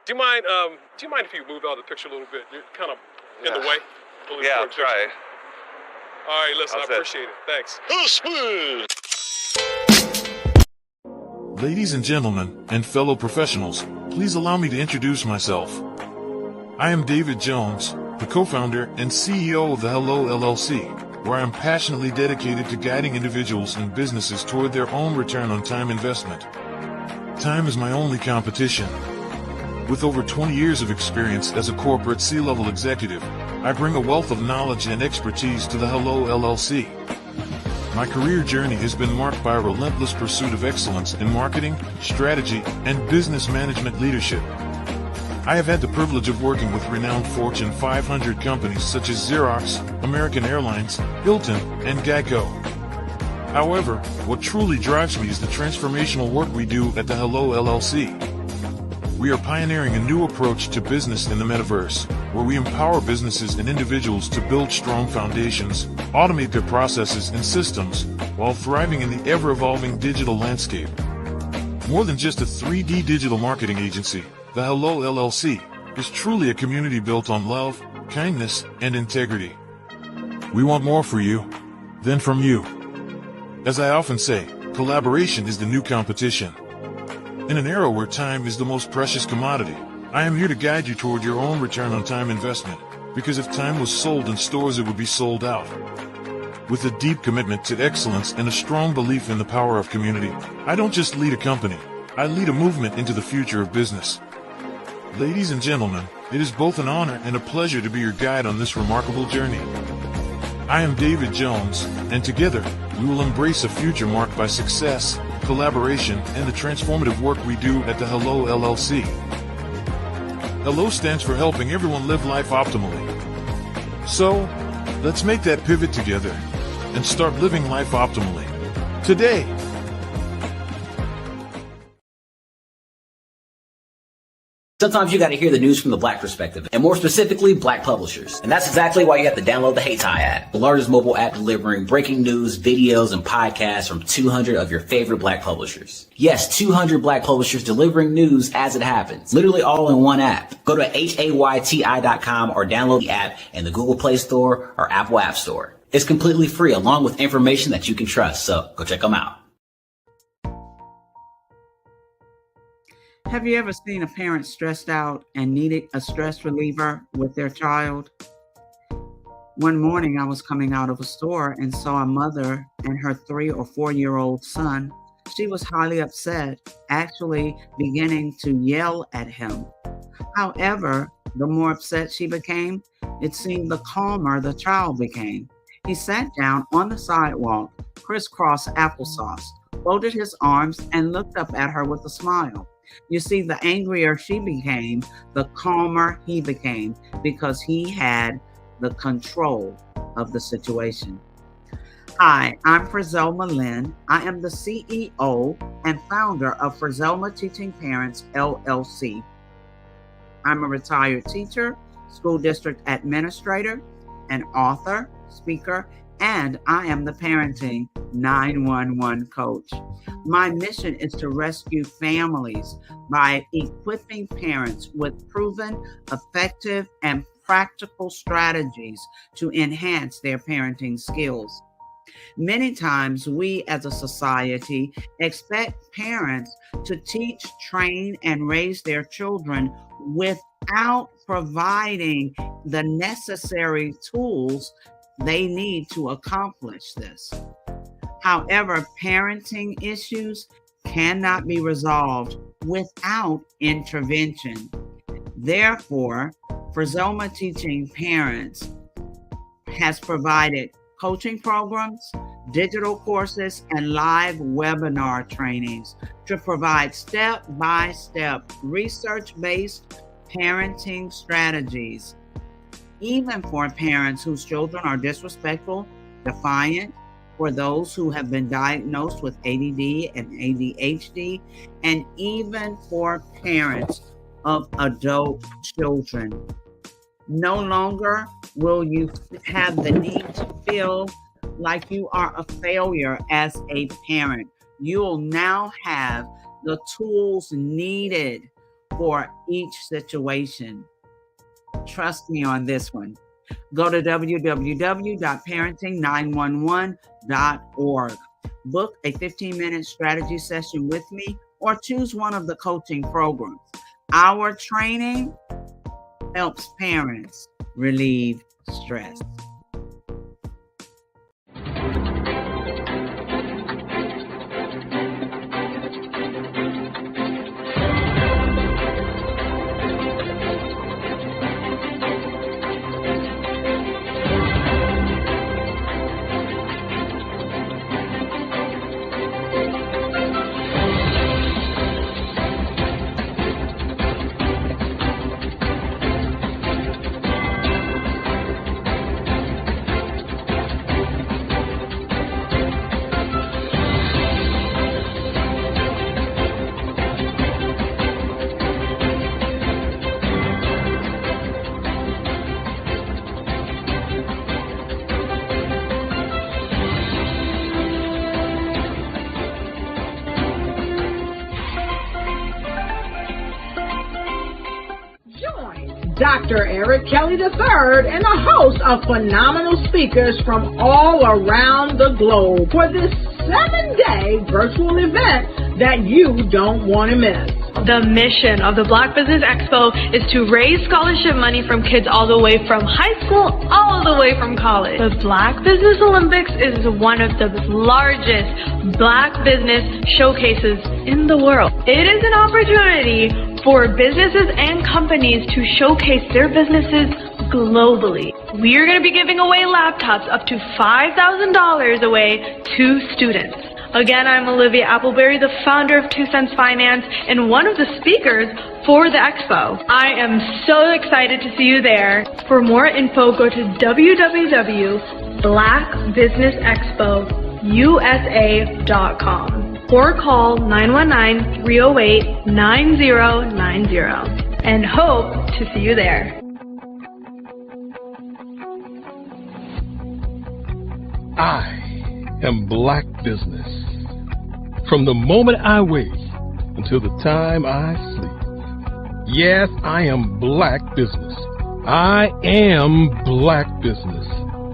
Do you mind if you move out of the picture a little bit? You're kind of in the way. Yeah, I'll try. All right, listen, I appreciate it. Thanks. Oh, smooth! Ladies and gentlemen, and fellow professionals, please allow me to introduce myself. I am David Jones, the co-founder and CEO of the Hello LLC, where I am passionately dedicated to guiding individuals and businesses toward their own return on time investment. Time is my only competition. With over 20 years of experience as a corporate C-level executive, I bring a wealth of knowledge and expertise to the Hello LLC. My career journey has been marked by a relentless pursuit of excellence in marketing, strategy, and business management leadership. I have had the privilege of working with renowned Fortune 500 companies such as Xerox, American Airlines, Hilton, and Geico. However, what truly drives me is the transformational work we do at the Hello LLC. We are pioneering a new approach to business in the metaverse, where we empower businesses and individuals to build strong foundations, automate their processes and systems, while thriving in the ever-evolving digital landscape. More than just a 3D digital marketing agency, the Hello LLC is truly a community built on love, kindness, and integrity. We want more for you than from you. As I often say, collaboration is the new competition. In an era where time is the most precious commodity, I am here to guide you toward your own return on time investment, because if time was sold in stores, it would be sold out. with a deep commitment to excellence and a strong belief in the power of community. I don't just lead a company, I lead a movement into the future of business. Ladies and gentlemen, it is both an honor and a pleasure to be your guide on this remarkable journey. I am David Jones, and together, we will embrace a future marked by success, collaboration, and the transformative work we do at the Hello LLC. Hello stands for helping everyone live life optimally. So, let's make that pivot together and start living life optimally today. Sometimes you got to hear the news from the Black perspective, and more specifically, Black publishers. And that's exactly why you have to download the HeyTie app, the largest mobile app delivering breaking news, videos, and podcasts from 200 of your favorite Black publishers. Yes, 200 Black publishers delivering news as it happens, literally all in one app. Go to HAYTI.com or download the app in the Google Play Store or Apple App Store. It's completely free, along with information that you can trust, so go check them out. Have you ever seen a parent stressed out and needed a stress reliever with their child? One morning I was coming out of a store and saw a mother and her 3 or 4-year-old son. She was highly upset, actually beginning to yell at him. However, the more upset she became, it seemed the calmer the child became. He sat down on the sidewalk, crisscross applesauce, folded his arms, and looked up at her with a smile. You see, the angrier she became, the calmer he became, because he had the control of the situation. Hi, I'm Frizelma Lynn. I am the CEO and founder of Frizelma Teaching Parents, LLC. I'm a retired teacher, school district administrator, an author, speaker, and I am the Parenting 911 coach. My mission is to rescue families by equipping parents with proven, effective, and practical strategies to enhance their parenting skills. Many times we as a society expect parents to teach, train, and raise their children without providing the necessary tools they need to accomplish this. However, parenting issues cannot be resolved without intervention. Therefore, Frizelma Teaching Parents has provided coaching programs, digital courses, and live webinar trainings to provide step-by-step research-based parenting strategies, even for parents whose children are disrespectful, defiant, for those who have been diagnosed with ADD and ADHD, and even for parents of adult children. No longer will you have the need to feel like you are a failure as a parent. You'll now have the tools needed for each situation. Trust me on this one. Go to www.parenting911.org. Book a 15-minute strategy session with me or choose one of the coaching programs. Our training helps parents relieve stress. Dr. Eric Kelly III and a host of phenomenal speakers from all around the globe for this 7-day virtual event that you don't want to miss. The mission of the Black Business Expo is to raise scholarship money from kids all the way from high school, all the way from college. The Black Business Olympics is one of the largest Black business showcases in the world. It is an opportunity for businesses and companies to showcase their businesses globally. We are going to be giving away laptops up to $5,000 away to students. Again, I'm Olivia Appleberry, the founder of 2 Cents Finance and one of the speakers for the expo. I am so excited to see you there. For more info, go to www.blackbusinessexpousa.com or call 919-308-9090 and hope to see you there. I am Black business. From the moment I wake until the time I sleep. Yes, I am Black business. I am Black business.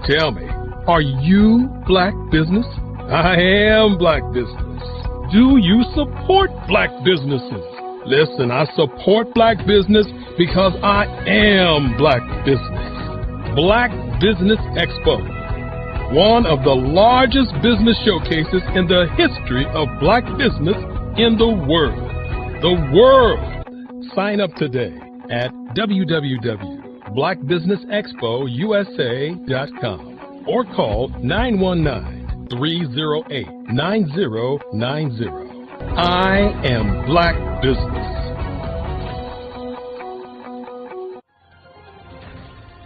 Tell me, are you Black business? I am Black business. Do you support Black businesses? Listen, I support Black business because I am Black business. Black Business Expo, one of the largest business showcases in the history of Black business in the world. The world! Sign up today at www.blackbusinessexpousa.com or call 919-308-9090. I am Black business.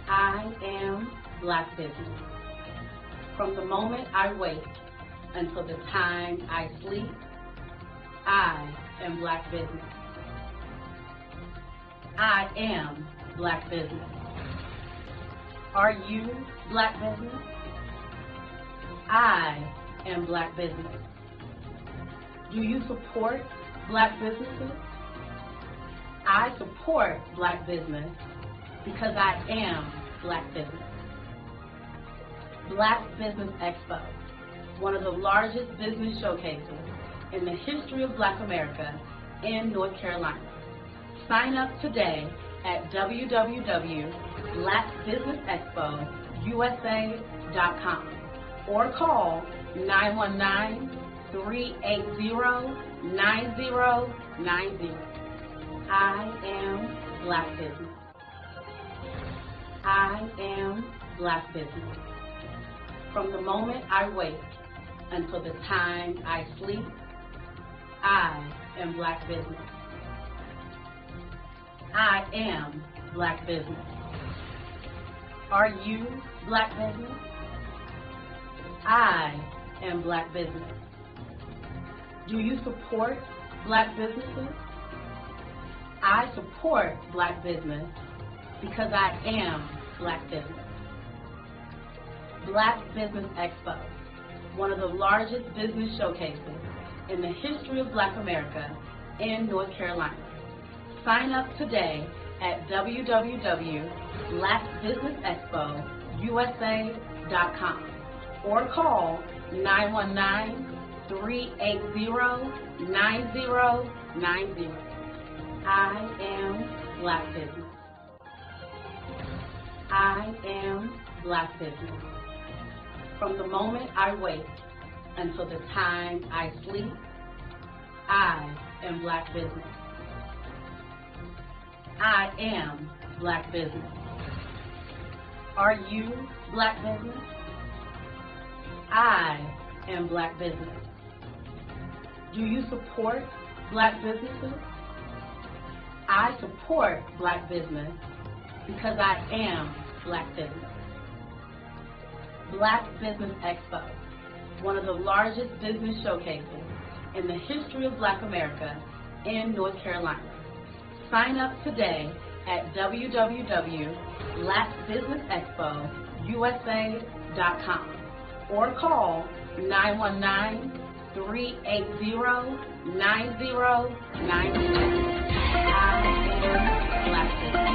I am Black business. From the moment I wake until the time I sleep, I am Black business. I am Black business. Are you Black business? I am Black business. Do you support Black businesses? I support Black business because I am Black business. Black Business Expo, one of the largest business showcases in the history of Black America in North Carolina. Sign up today at www.blackbusinessexpousa.com or call 919-380-9090. I am Black business. I am Black business. From the moment I wake until the time I sleep, I am Black business. I am Black business. Are you Black business? I am Black business. Do you support Black businesses? I support Black business because I am Black business. Black Business Expo, one of the largest business showcases in the history of Black America in North Carolina. Sign up today at www.blackbusinessexpousa.com or call 919-380-9090. I am Black business. I am Black business. From the moment I wake until the time I sleep, I am Black business. I am Black business. Are you Black business? I am Black business. Do you support Black businesses? I support Black business because I am Black business. Black Business Expo, one of the largest business showcases in the history of Black America in North Carolina. Sign up today at www.blackbusinessexpousa.com or call 919-380-9090. I am Black business.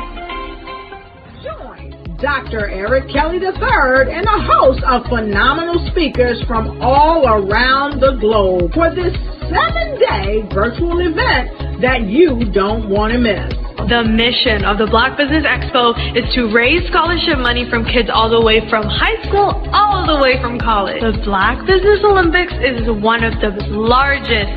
Join Dr. Eric Kelly III and a host of phenomenal speakers from all around the globe for this 7-day virtual event that you don't want to miss. The mission of the Black Business Expo is to raise scholarship money from kids all the way from high school, all the way from college. The Black Business Olympics is one of the largest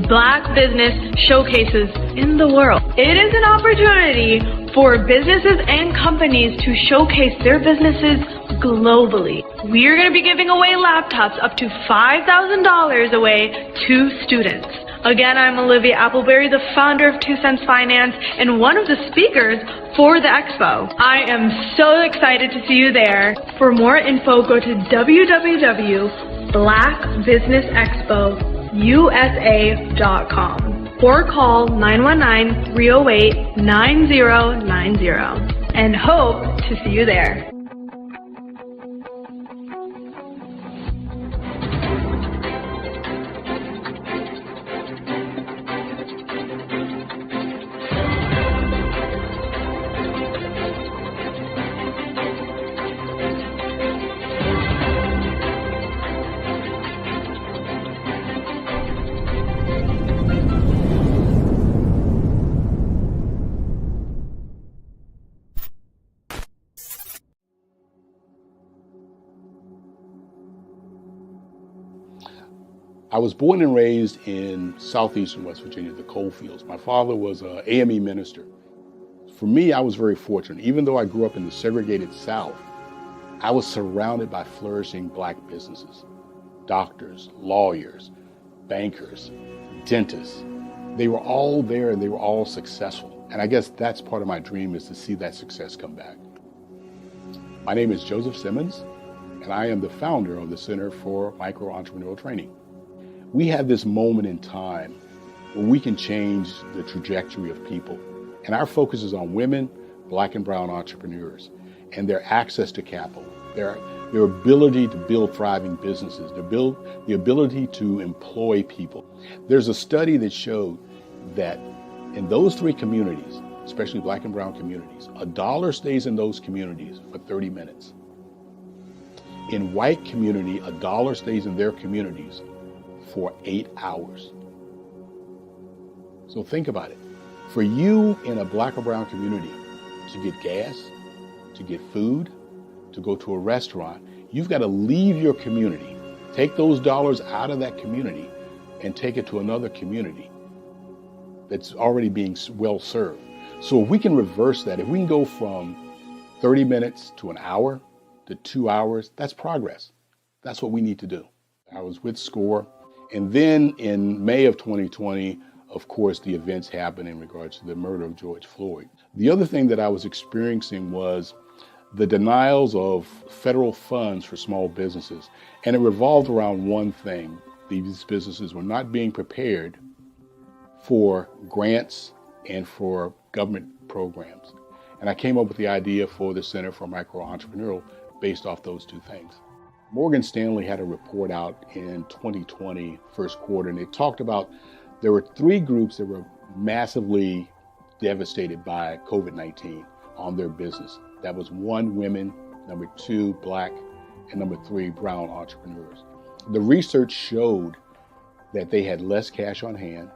Black business showcases in the world. It is an opportunity for businesses and companies to showcase their businesses globally. We are going to be giving away laptops up to $5,000 away to students. Again, I'm Olivia Appleberry, the founder of 2 Cents Finance and one of the speakers for the expo. I am so excited to see you there. For more info, go to www.blackbusinessexpousa.com or call 919-308-9090 and hope to see you there. I was born and raised in southeastern West Virginia, the coal fields. My father was an AME minister. For me, I was very fortunate. Even though I grew up in the segregated South, I was surrounded by flourishing Black businesses, doctors, lawyers, bankers, dentists. They were all there and they were all successful. And I guess that's part of my dream, is to see that success come back. My name is Joseph Simmons, and I am the founder of the Center for Micro-Entrepreneurial Training. We have this moment in time where we can change the trajectory of people. And our focus is on women, Black and brown entrepreneurs, and their access to capital, their ability to build thriving businesses, the ability to employ people. There's a study that showed that in those 3 communities, especially Black and brown communities, $1 stays in those communities for 30 minutes. In white community, $1 stays in their communities for 8 hours. So think about it. For you in a Black or brown community to get gas, to get food, to go to a restaurant, you've got to leave your community, take those dollars out of that community and take it to another community that's already being well served. So if we can reverse that, if we can go from 30 minutes to an hour to 2 hours, that's progress. That's what we need to do. I was with SCORE. And then in May of 2020, of course, the events happened in regards to the murder of George Floyd. The other thing that I was experiencing was the denials of federal funds for small businesses. And it revolved around one thing. These businesses were not being prepared for grants and for government programs. And I came up with the idea for the Center for Micro-Entrepreneurial based off those 2 things. Morgan Stanley had a report out in 2020, first quarter, and it talked about there were 3 groups that were massively devastated by COVID-19 on their business. That was 1, women, number 2, Black, and number 3, brown entrepreneurs. The research showed that they had less cash on hand,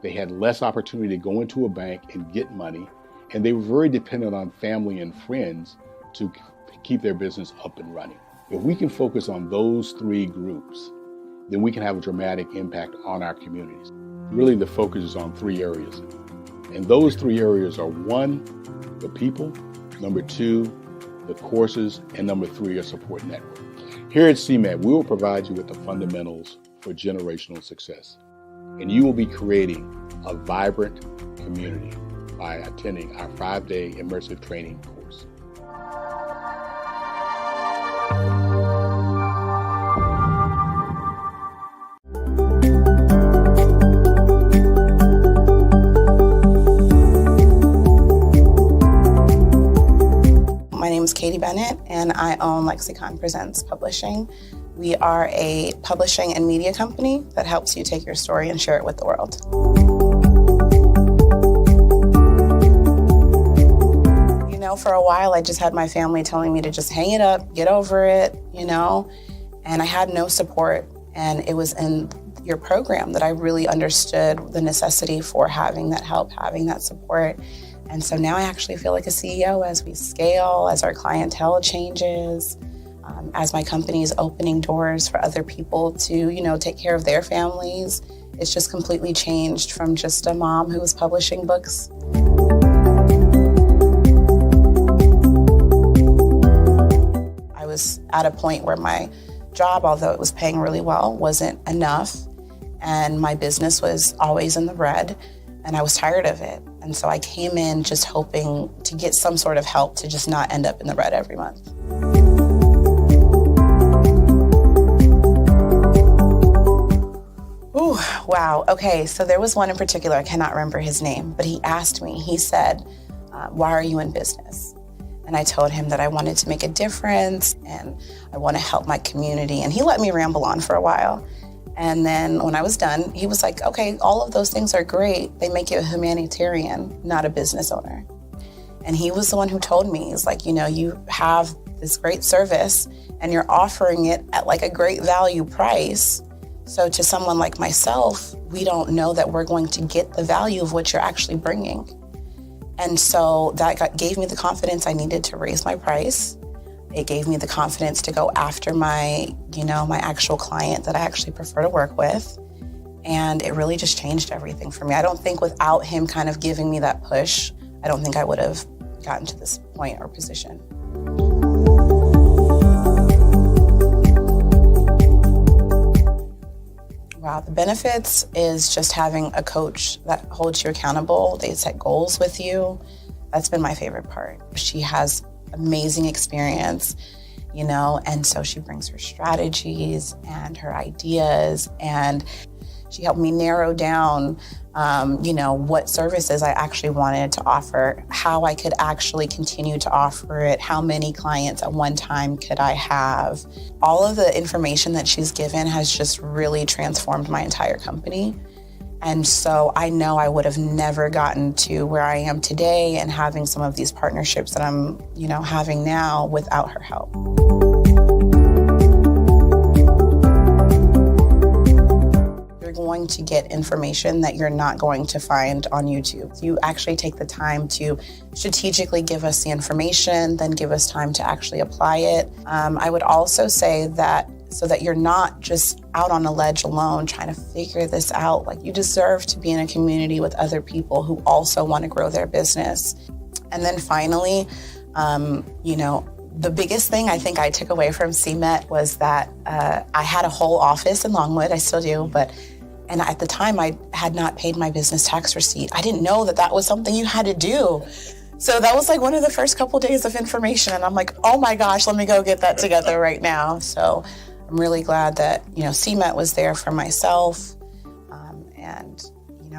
they had less opportunity to go into a bank and get money, and they were very dependent on family and friends to keep their business up and running. If we can focus on those 3 groups, then we can have a dramatic impact on our communities. Really, the focus is on 3 areas. And those 3 areas are 1, the people, number 2, the courses, and number 3, a support network. Here at CMAT, we will provide you with the fundamentals for generational success. And you will be creating a vibrant community by attending our 5-day immersive training course. My name is Katie Bennett, and I own Lexicon Presents Publishing. We are a publishing and media company that helps you take your story and share it with the world. You know, for a while, I just had my family telling me to just hang it up, get over it, you know, and I had no support And it was in your program that I really understood the necessity for having that help, having that support. And so now I actually feel like a CEO as we scale, as our clientele changes, as my company is opening doors for other people to, take care of their families. It's just completely changed from just a mom who was publishing books. I was at a point where my job, although it was paying really well, wasn't enough. And my business was always in the red, and I was tired of it. And so I came in just hoping to get some sort of help to just not end up in the red every month. Ooh, wow. Okay, so there was one in particular, I cannot remember his name, but he asked me, he said, why are you in business? And I told him that I wanted to make a difference and I want to help my community. And he let me ramble on for a while. And then when I was done, he was like, okay, all of those things are great. They make you a humanitarian, not a business owner. And he was the one who told me, he's like, you have this great service and you're offering it at like a great value price. So to someone like myself, we don't know that we're going to get the value of what you're actually bringing. And so that gave me the confidence I needed to raise my price. It gave me the confidence to go after my actual client that I actually prefer to work with. And it really just changed everything for me. I don't think without him kind of giving me that push, I don't think I would have gotten to this point or position. Wow, the benefits is just having a coach that holds you accountable. They set goals with you. That's been my favorite part. She has amazing experience, and so she brings her strategies and her ideas, and she helped me narrow down, what services I actually wanted to offer, how I could actually continue to offer it, how many clients at one time could I have. All of the information that she's given has just really transformed my entire company. And so I know I would have never gotten to where I am today and having some of these partnerships that I'm, having now without her help. You're going to get information that you're not going to find on YouTube. You actually take the time to strategically give us the information, then give us time to actually apply it. I would also say that so that you're not just out on a ledge alone trying to figure this out. Like, you deserve to be in a community with other people who also want to grow their business. And then finally, the biggest thing I think I took away from CMET was that I had a whole office in Longwood, I still do, and at the time I had not paid my business tax receipt. I didn't know that was something you had to do. So that was like one of the first couple days of information, and I'm like, oh my gosh, let me go get that together right now. So I'm really glad that, CMET was there for myself, and,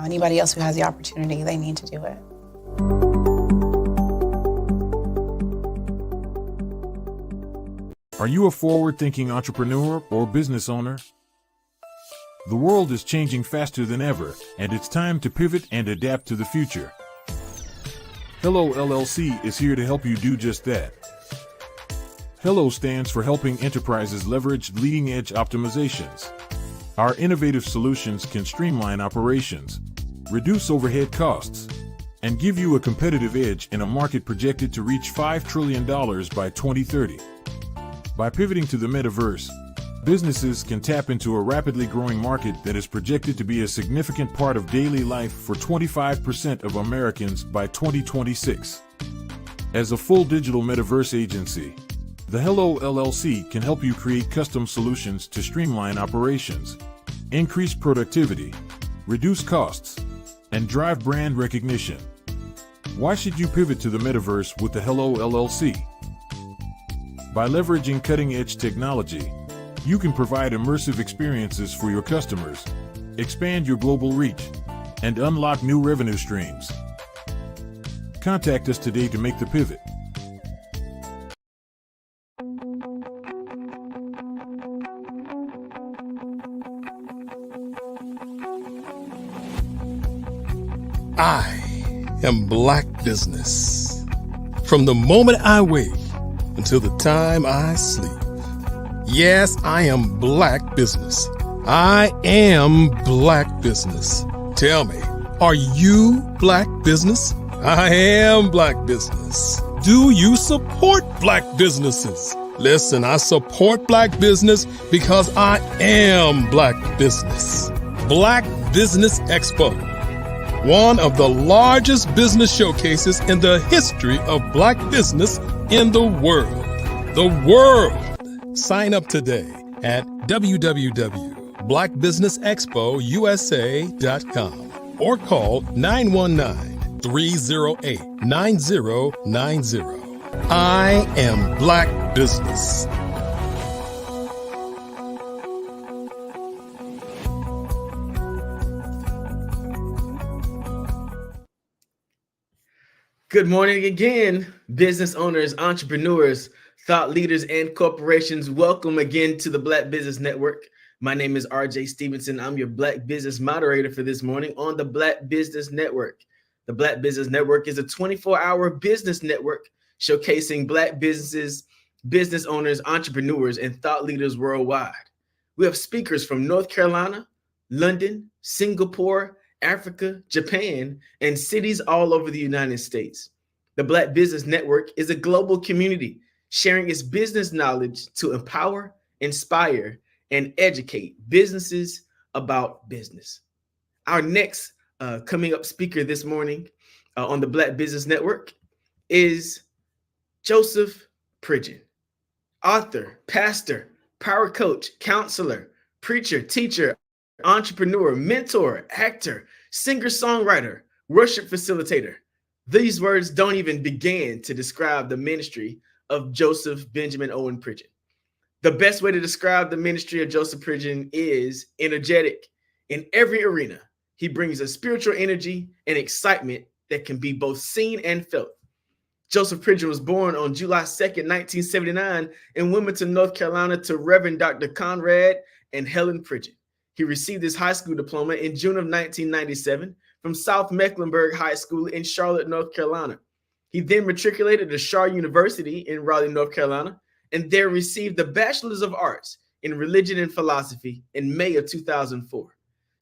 anybody else who has the opportunity, they need to do it. Are you a forward-thinking entrepreneur or business owner? The world is changing faster than ever, and it's time to pivot and adapt to the future. Hello LLC is here to help you do just that. Hello stands for helping enterprises leverage leading-edge optimizations. Our innovative solutions can streamline operations, reduce overhead costs, and give you a competitive edge in a market projected to reach $5 trillion by 2030. By pivoting to the metaverse, businesses can tap into a rapidly growing market that is projected to be a significant part of daily life for 25% of Americans by 2026. As a full digital metaverse agency, the Hello LLC can help you create custom solutions to streamline operations, increase productivity, reduce costs, and drive brand recognition. Why should you pivot to the metaverse with the Hello LLC? By leveraging cutting-edge technology, you can provide immersive experiences for your customers, expand your global reach, and unlock new revenue streams. Contact us today to make the pivot. I am Black Business. From the moment I wake until the time I sleep. Yes, I am Black Business. I am black business. Tell me, are you black business? I am black business. Do you support black businesses? Listen, I support black business because I am black business. Black Business Expo, one of the largest business showcases in the history of black business in the world. The world! Sign up today at www.blackbusinessexpousa.com or call 919-308-9090. I am black business. Good morning again, business owners, entrepreneurs, thought leaders, and corporations. Welcome again to the Black Business Network. My name is RJ Stevenson. I'm your Black Business moderator for this morning on the Black Business Network. The Black Business Network is a 24-hour business network showcasing Black businesses, business owners, entrepreneurs, and thought leaders worldwide. We have speakers from North Carolina, London, Singapore, Africa, Japan, and cities all over the United States. The Black Business Network is a global community sharing its business knowledge to empower, inspire, and educate businesses about business. Our next coming up speaker this morning on the Black Business Network is Joseph Pridgeon, author, pastor, power coach, counselor, preacher, teacher, entrepreneur, mentor, actor, singer-songwriter, worship facilitator. These words don't even begin to describe the ministry of Joseph Benjamin Owen Pridgeon. The best way to describe the ministry of Joseph Pridgeon is energetic. In every arena, he brings a spiritual energy and excitement that can be both seen and felt. Joseph Pridgeon was born on July 2nd, 1979 in Wilmington, North Carolina to Reverend Dr. Conrad and Helen Pridgeon. He received his high school diploma in June of 1997 from South Mecklenburg High School in Charlotte, North Carolina. He then matriculated to Shaw University in Raleigh, North Carolina, and there received the Bachelor's of Arts in Religion and Philosophy in May of 2004.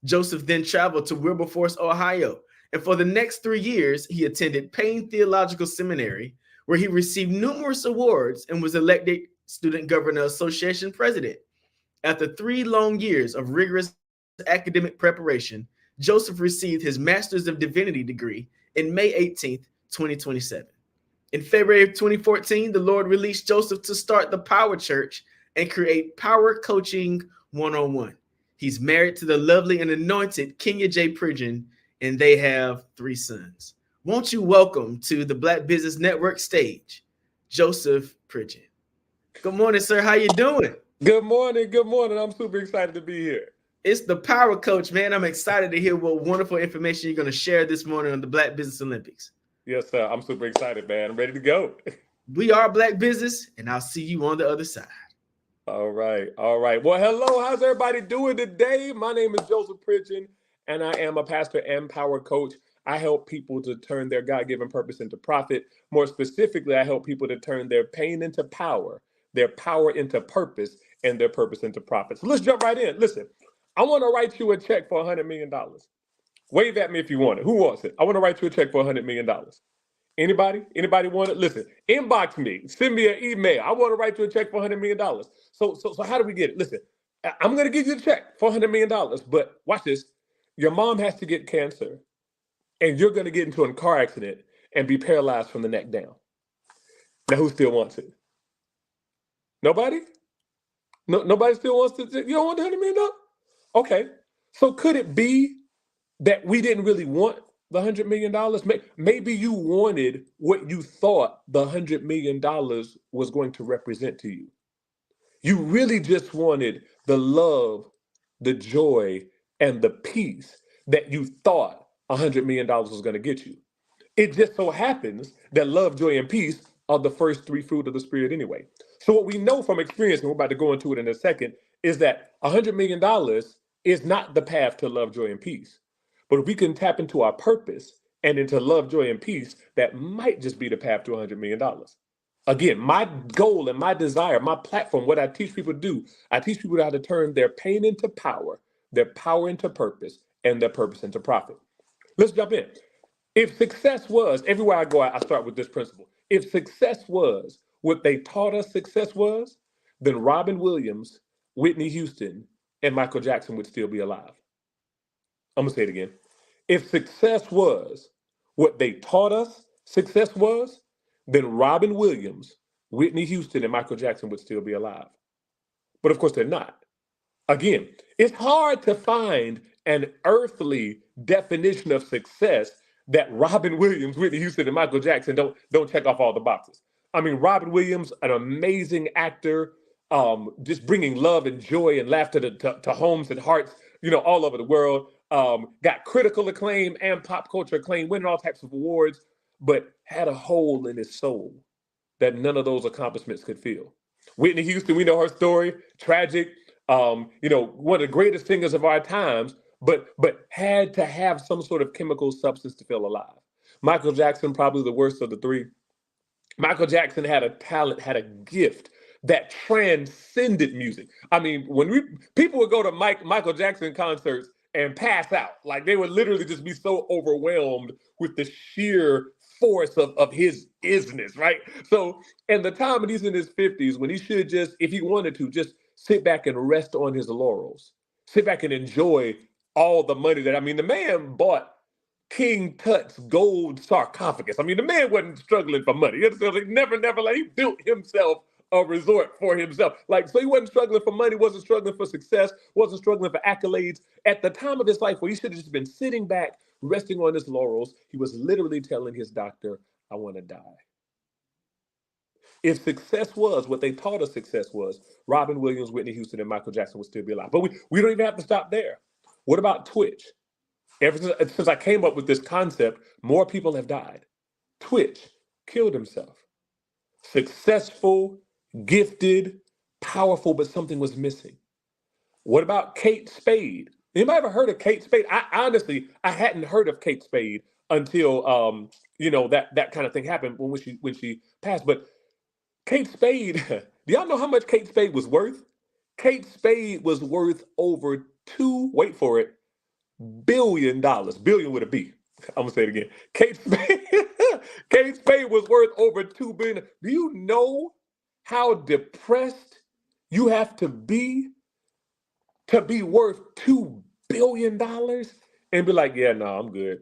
Joseph then traveled to Wilberforce, Ohio, and for the next 3 years, he attended Payne Theological Seminary, where he received numerous awards and was elected Student Governor Association president. After 3 long years of rigorous academic preparation, Joseph received his Master's of Divinity degree in May 18th, 2027. In February of 2014, the Lord released Joseph to start the Power Church and create Power Coaching 101. He's married to the lovely and anointed Kenya J. Pridgeon, and they have 3 sons. Won't you welcome to the Black Business Network stage, Joseph Pridgeon. Good morning, sir. How you doing? Good morning. Good morning. I'm super excited to be here. It's the Power Coach, man. I'm excited to hear what wonderful information you're going to share this morning on the Black Business Olympics. Yes, sir. I'm super excited, man. I'm ready to go. We are Black Business, and I'll see you on the other side. All right. All right. Well, hello. How's everybody doing today? My name is Joseph Pridgeon, and I am a pastor and power coach. I help people to turn their God-given purpose into profit. More specifically, I help people to turn their pain into power, their power into purpose, and their purpose into profit. So let's jump right in. Listen, I want to write you a check for $100 million. Wave at me if you want it. Who wants it? I want to write you a check for $100 million. Anybody? Anybody want it? Listen, inbox me. Send me an email. I want to write you a check for $100 million. So how do we get it? Listen, I'm going to give you a check for $100 million. But watch this. Your mom has to get cancer, and you're going to get into a car accident and be paralyzed from the neck down. Now, who still wants it? Nobody? No, nobody still wants to? You don't want the $100 million? Okay. So could it be that we didn't really want the $100 million? Maybe you wanted what you thought the $100 million was going to represent to you. You really just wanted the love, the joy, and the peace that you thought $100 million was going to get you. It just so happens that love, joy, and peace are the first 3 fruit of the Spirit anyway. So what we know from experience, and we're about to go into it in a second, is that $100 million is not the path to love, joy, and peace. But if we can tap into our purpose and into love, joy, and peace, that might just be the path to $100 million. Again, my goal and my desire, my platform, what I teach people to do, I teach people how to turn their pain into power, their power into purpose, and their purpose into profit. Let's jump in. If success was, everywhere I go, I start with this principle. If success was what they taught us success was, then Robin Williams, Whitney Houston, and Michael Jackson would still be alive. I'm gonna say it again. If success was what they taught us success was, then Robin Williams, Whitney Houston, and Michael Jackson would still be alive. But of course, they're not. Again, it's hard to find an earthly definition of success that Robin Williams, Whitney Houston, and Michael Jackson don't check off all the boxes. I mean, Robin Williams, an amazing actor, just bringing love and joy and laughter to homes and hearts, all over the world. Got critical acclaim and pop culture acclaim, winning all types of awards, but had a hole in his soul that none of those accomplishments could fill. Whitney Houston, we know her story, tragic, one of the greatest singers of our times, but had to have some sort of chemical substance to feel alive. Michael Jackson, probably the worst of the three. Michael Jackson had a talent, had a gift that transcended music. I mean, when people would go to Michael Jackson concerts and pass out, like they would literally just be so overwhelmed with the sheer force of his isness, right? So, and the time when he's in his 50s, when he should just, if he wanted to, just sit back and rest on his laurels, sit back and enjoy all the money the man bought King Tut's gold sarcophagus. I mean, the man wasn't struggling for money. Never, like he built himself a resort for himself. So he wasn't struggling for money, wasn't struggling for success, wasn't struggling for accolades. At the time of his life where he should have just been sitting back, resting on his laurels, he was literally telling his doctor, I want to die. If success was what they taught us success was, Robin Williams, Whitney Houston, and Michael Jackson would still be alive. But we don't even have to stop there. What about Twitch? Ever since I came up with this concept, more people have died. Twitch killed himself. Successful, gifted, powerful, but something was missing. What about Kate Spade? Anybody ever heard of Kate Spade? I honestly hadn't heard of Kate Spade until that kind of thing happened when she passed. But Kate Spade, do y'all know how much Kate Spade was worth? Kate Spade was worth over wait for it, $2 billion. Billion with a B. I'm gonna say it again. Kate Spade was worth over $2 billion. Do you know how depressed you have to be worth $2 billion and be like, yeah, no, I'm good.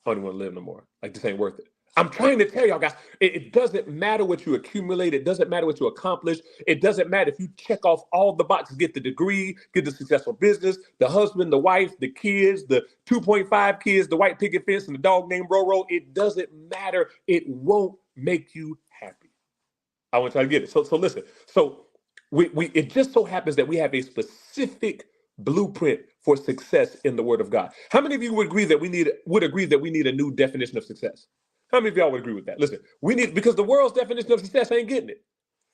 I don't even want to live no more. Like, this ain't worth it. I'm trying to tell y'all guys, it doesn't matter what you accumulate. It doesn't matter what you accomplish. It doesn't matter if you check off all the boxes, get the degree, get the successful business, the husband, the wife, the kids, the 2.5 kids, the white picket fence, and the dog named Roro. It doesn't matter. It won't make you happy. I want y'all to get it. So listen. So it just so happens that we have a specific blueprint for success in the Word of God. How many of you would agree that we need a new definition of success? How many of y'all would agree with that? Listen, because the world's definition of success ain't getting it.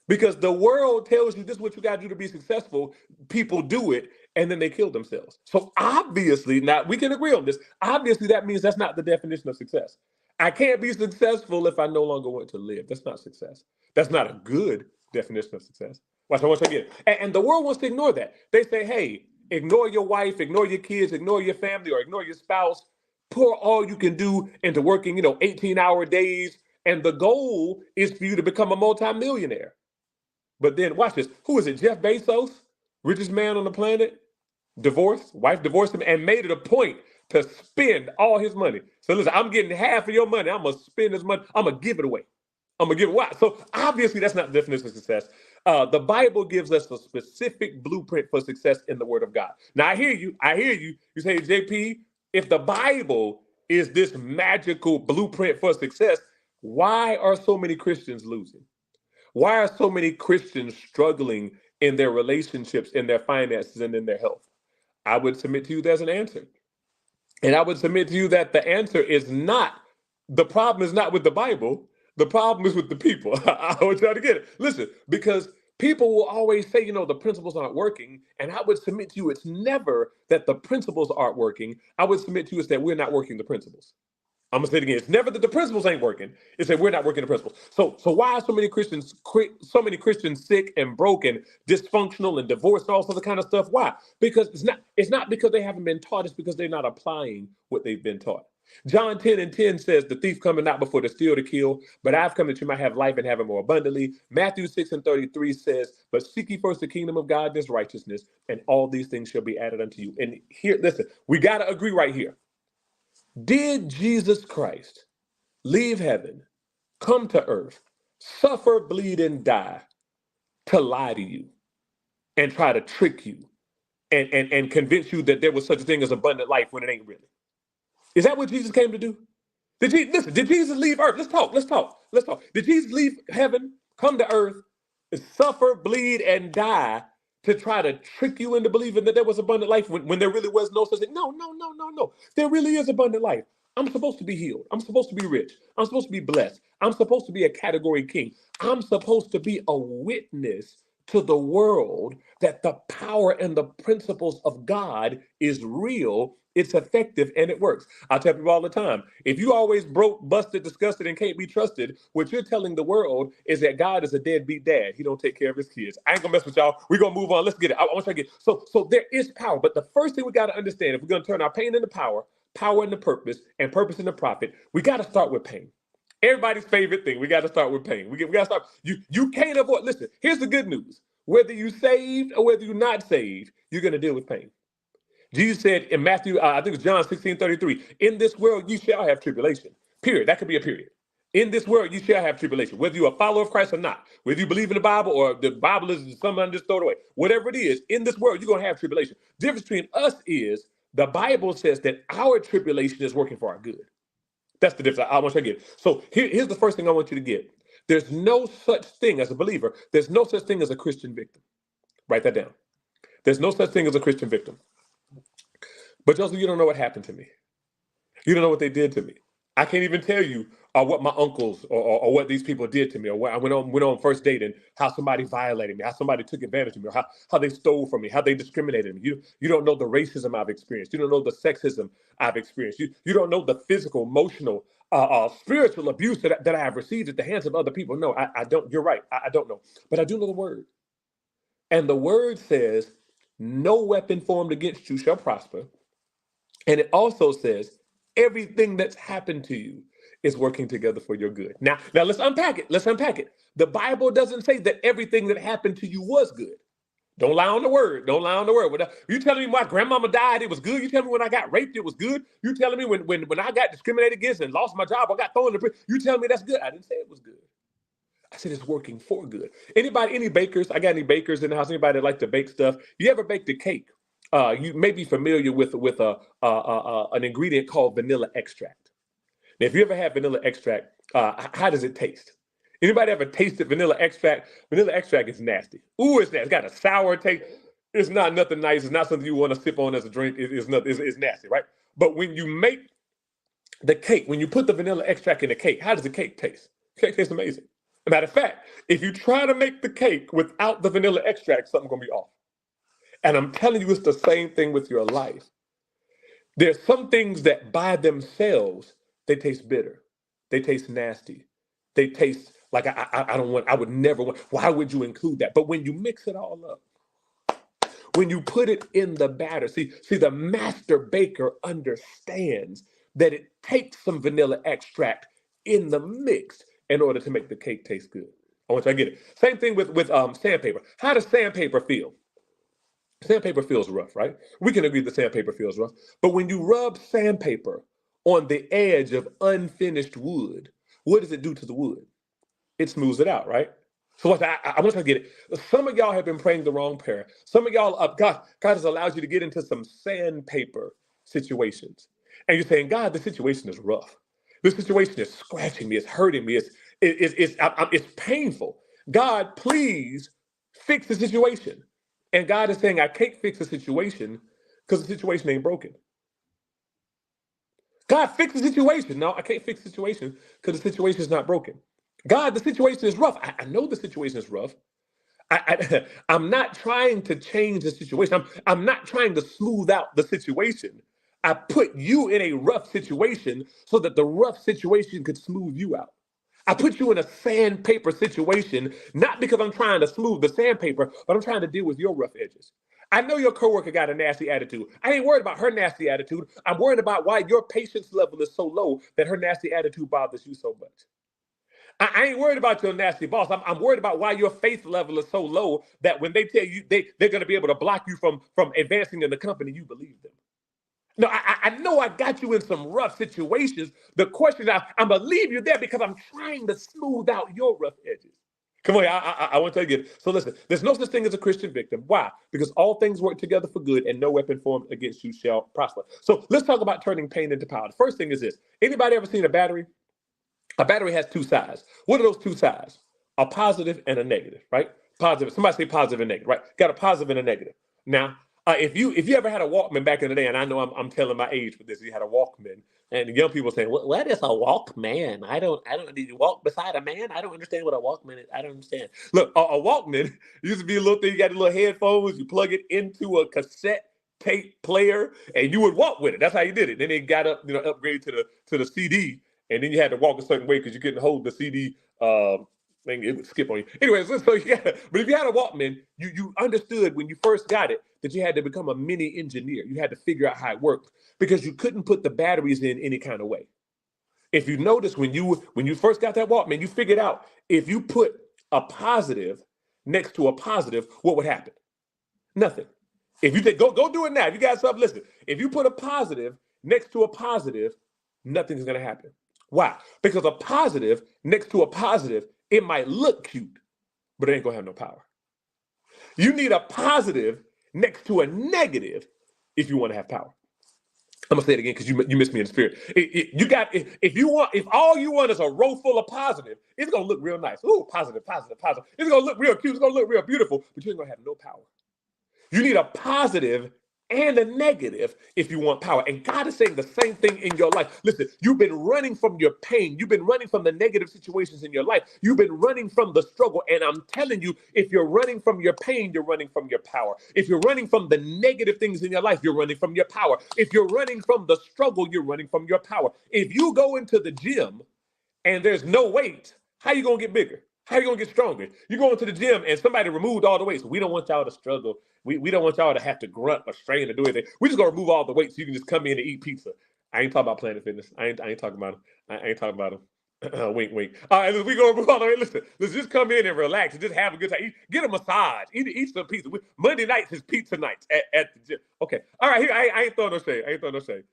Because the world tells you this is what you got to do to be successful. People do it, and then they kill themselves. So obviously, now we can agree on this. Obviously, that means that's not the definition of success. I can't be successful if I no longer want to live. That's not success. That's not a good definition of success. Watch again. And the world wants to ignore that. They say, hey, ignore your wife, ignore your kids, ignore your family, or ignore your spouse. Pour all you can do into working, 18-hour days. And the goal is for you to become a multimillionaire. But then watch this. Who is it? Jeff Bezos, richest man on the planet, divorced, wife divorced him and made it a point to spend all his money. So listen, I'm getting half of your money. I'm going to spend this money. I'm going to give it away. I'm going to give it away. So obviously that's not the definition of success. The Bible gives us a specific blueprint for success in the Word of God. Now I hear you. You say, JP, if the Bible is this magical blueprint for success, why are so many Christians losing? Why are so many Christians struggling in their relationships, in their finances, and in their health? I would submit to you there's an answer. And I would submit to you that the answer is not, the problem is not with the Bible. The problem is with the people. I want y'all to get it. Listen, because people will always say, the principles aren't working. And I would submit to you, it's never that the principles aren't working. I would submit to you, it's that we're not working the principles. I'm gonna say it again. It's never that the principles ain't working. It's that we're not working the principles. So why are so many Christians sick and broken, dysfunctional and divorced and all sorts of kind of stuff? Why? Because it's not because they haven't been taught. It's because they're not applying what they've been taught. John 10:10 says, the thief cometh not before to steal, to kill, but I've come that you might have life and have it more abundantly. Matthew 6:33 says, but seek ye first the kingdom of God and his righteousness, and all these things shall be added unto you. And here, listen, we got to agree right here. Did Jesus Christ leave heaven, come to earth, suffer, bleed, and die to lie to you and try to trick you and convince you that there was such a thing as abundant life when it ain't really? Is that what Jesus came to do? Did Jesus leave earth? Let's talk. Did Jesus leave heaven, come to earth, suffer, bleed, and die to try to trick you into believing that there was abundant life when there really was no such thing? No. There really is abundant life. I'm supposed to be healed. I'm supposed to be rich. I'm supposed to be blessed. I'm supposed to be a category king. I'm supposed to be a witness to the world that the power and the principles of God is real, it's effective, and it works. I tell people all the time, if you always broke, busted, disgusted, and can't be trusted, what you're telling the world is that God is a deadbeat dad. He don't take care of his kids. I ain't gonna mess with y'all. We're gonna move on. Let's get it. I want you to get so there is power. But the first thing we got to understand, if we're gonna turn our pain into power, power into purpose, and purpose into profit, we got to start with pain. Everybody's favorite thing. We got to start with pain. We got to start. You can't avoid. Listen, here's the good news. Whether you saved or whether you're not saved, you're going to deal with pain. Jesus said in Matthew, I think it's John 16:33, in this world you shall have tribulation. Period. That could be a period. In this world you shall have tribulation. Whether you're a follower of Christ or not, whether you believe in the Bible or the Bible is someone just throw it away, whatever it is, in this world you're going to have tribulation. The difference between us is the Bible says that our tribulation is working for our good. That's the difference. I want you to get. So here's the first thing I want you to get. There's no such thing as a believer. There's no such thing as a Christian victim. Write that down. There's no such thing as a Christian victim. But Joseph, you don't know what happened to me. You don't know what they did to me. I can't even tell you what my uncles or what these people did to me, or what I went on first date and how somebody violated me, how somebody took advantage of me, or how they stole from me, how they discriminated me. You don't know the racism I've experienced. You don't know the sexism I've experienced. You don't know the physical, emotional, spiritual abuse that I have received at the hands of other people. No, I don't. You're right. I don't know. But I do know the word. And the word says, no weapon formed against you shall prosper. And it also says, everything that's happened to you is working together for your good. Now let's unpack it. The Bible doesn't say that everything that happened to you was good. Don't lie on the word. You telling me my grandmama died, it was good? You telling me when I got raped, it was good? You telling me when I got discriminated against and lost my job, I got thrown in the prison? You telling me that's good? I didn't say it was good. I said it's working for good. Any bakers? I got any bakers in the house? Anybody that like to bake stuff? You ever baked a cake? You may be familiar with an ingredient called vanilla extract. Now, if you ever had vanilla extract, how does it taste? Anybody ever tasted vanilla extract? Vanilla extract is nasty. Ooh, it's nasty. It's got a sour taste. It's not nothing nice. It's not something you want to sip on as a drink. It's nasty, right? But when you make the cake, when you put the vanilla extract in the cake, how does the cake taste? The cake tastes amazing. As a matter of fact, if you try to make the cake without the vanilla extract, something's going to be off. And I'm telling you, it's the same thing with your life. There's some things that by themselves, they taste bitter. They taste nasty. They taste like I would never want. Why would you include that? But when you mix it all up, when you put it in the batter, see, the master baker understands that it takes some vanilla extract in the mix in order to make the cake taste good. I want you to get it. Same thing with sandpaper. How does sandpaper feel? Sandpaper feels rough, right? We can agree that sandpaper feels rough. But when you rub sandpaper on the edge of unfinished wood, what does it do to the wood? It smooths it out, right? So I want you to get it. Some of y'all have been praying the wrong prayer. Some of y'all, God has allowed you to get into some sandpaper situations. And you're saying, God, the situation is rough. This situation is scratching me. It's hurting me. It's painful. God, please fix the situation. And God is saying, I can't fix the situation because the situation ain't broken. God, fix the situation. No, I can't fix the situation because the situation is not broken. God, the situation is rough. I know the situation is rough. I'm not trying to change the situation. I'm not trying to smooth out the situation. I put you in a rough situation so that the rough situation could smooth you out. I put you in a sandpaper situation, not because I'm trying to smooth the sandpaper, but I'm trying to deal with your rough edges. I know your coworker got a nasty attitude. I ain't worried about her nasty attitude. I'm worried about why your patience level is so low that her nasty attitude bothers you so much. I ain't worried about your nasty boss. I'm worried about why your faith level is so low that when they tell you they're going to be able to block you from advancing in the company, you believe them. No, I know I got you in some rough situations. The question I'm going to leave you there because I'm trying to smooth out your rough edges. Come on, I want to tell you again. So listen, there's no such thing as a Christian victim. Why? Because all things work together for good and no weapon formed against you shall prosper. So let's talk about turning pain into power. The first thing is this. Anybody ever seen a battery? A battery has two sides. What are those two sides? A positive and a negative, right? Positive. Somebody say positive and negative, right? Got a positive and a negative. Now, if you ever had a Walkman back in the day, and I know I'm telling my age with this, you had a Walkman, and young people saying, "What is a Walkman? I don't need to walk beside a man. I don't understand what a Walkman is. I don't understand." Look, a Walkman used to be a little thing. You got the little headphones. You plug it into a cassette tape player, and you would walk with it. That's how you did it. Then it got up, upgraded to the CD, and then you had to walk a certain way because you couldn't hold the CD. Thing, it would skip on you. Anyways, so but if you had a Walkman, you understood when you first got it that you had to become a mini engineer. You had to figure out how it worked because you couldn't put the batteries in any kind of way. If you notice when you first got that Walkman, you figured out if you put a positive next to a positive, what would happen? Nothing. If you think, go do it now. If you got something, listen. If you put a positive next to a positive, nothing's going to happen. Why? Because a positive next to a positive, it might look cute, but it ain't going to have no power. You need a positive next to a negative if you want to have power. I'm going to say it again because you missed me in the spirit. If all you want is a row full of positive, it's going to look real nice. Ooh, positive, positive, positive. It's going to look real cute. It's going to look real beautiful, but you ain't going to have no power. You need a positive and a negative if you want power. And God is saying the same thing in your life. Listen, you've been running from your pain. You've been running from the negative situations in your life. You've been running from the struggle. And I'm telling you, if you're running from your pain, you're running from your power. If you're running from the negative things in your life, you're running from your power. If you're running from the struggle, you're running from your power. If you go into the gym and there's no weight, how you going to get bigger? How you going to get stronger? You go into the gym and somebody removed all the weights. We don't want y'all to struggle. We don't want y'all to have to grunt or strain or do anything. We just going to remove all the weights so you can just come in and eat pizza. I ain't talking about Planet Fitness. I ain't talking about them. I ain't talking about them. Wink, wink. All right, we going to remove all the way. Listen, let's just come in and relax and just have a good time. Get a massage. Eat some pizza. Monday nights is pizza nights at the gym. Okay. All right, here, I ain't throwing no shade. I ain't throwing no shade.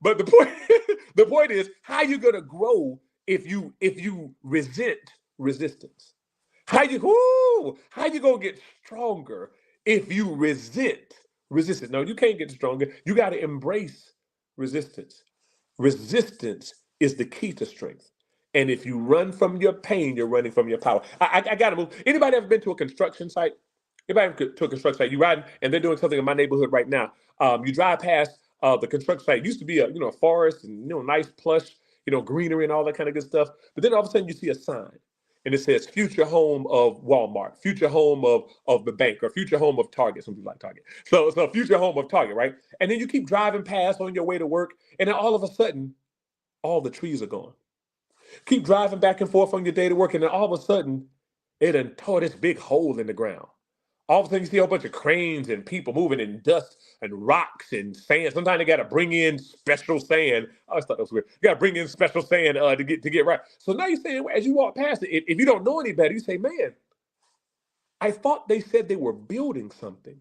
But the point is, how you going to grow if you resent resistance? How you gonna get stronger if you resent resistance? No, you can't get stronger. You got to embrace resistance. Resistance is the key to strength. And if you run from your pain, you're running from your power. I gotta move. Anybody ever been to a construction site? Anybody ever to a construction site? You riding and they're doing something in my neighborhood right now. You drive past the construction site. It used to be a forest and nice plush, greenery and all that kind of good stuff. But then all of a sudden you see a sign. And it says future home of Walmart, future home of the bank, or future home of Target. Some people like Target. So future home of Target, right? And then you keep driving past on your way to work, and then all of a sudden, all the trees are gone. Keep driving back and forth on your day to work, and then all of a sudden, it done tore this big hole in the ground. All of a sudden, you see a whole bunch of cranes and people moving in dust and rocks and sand. Sometimes they got to bring in special sand. I always thought that was weird. You got to bring in special sand to get right. So now you're saying, as you walk past it, if you don't know any better, you say, man, I thought they said they were building something.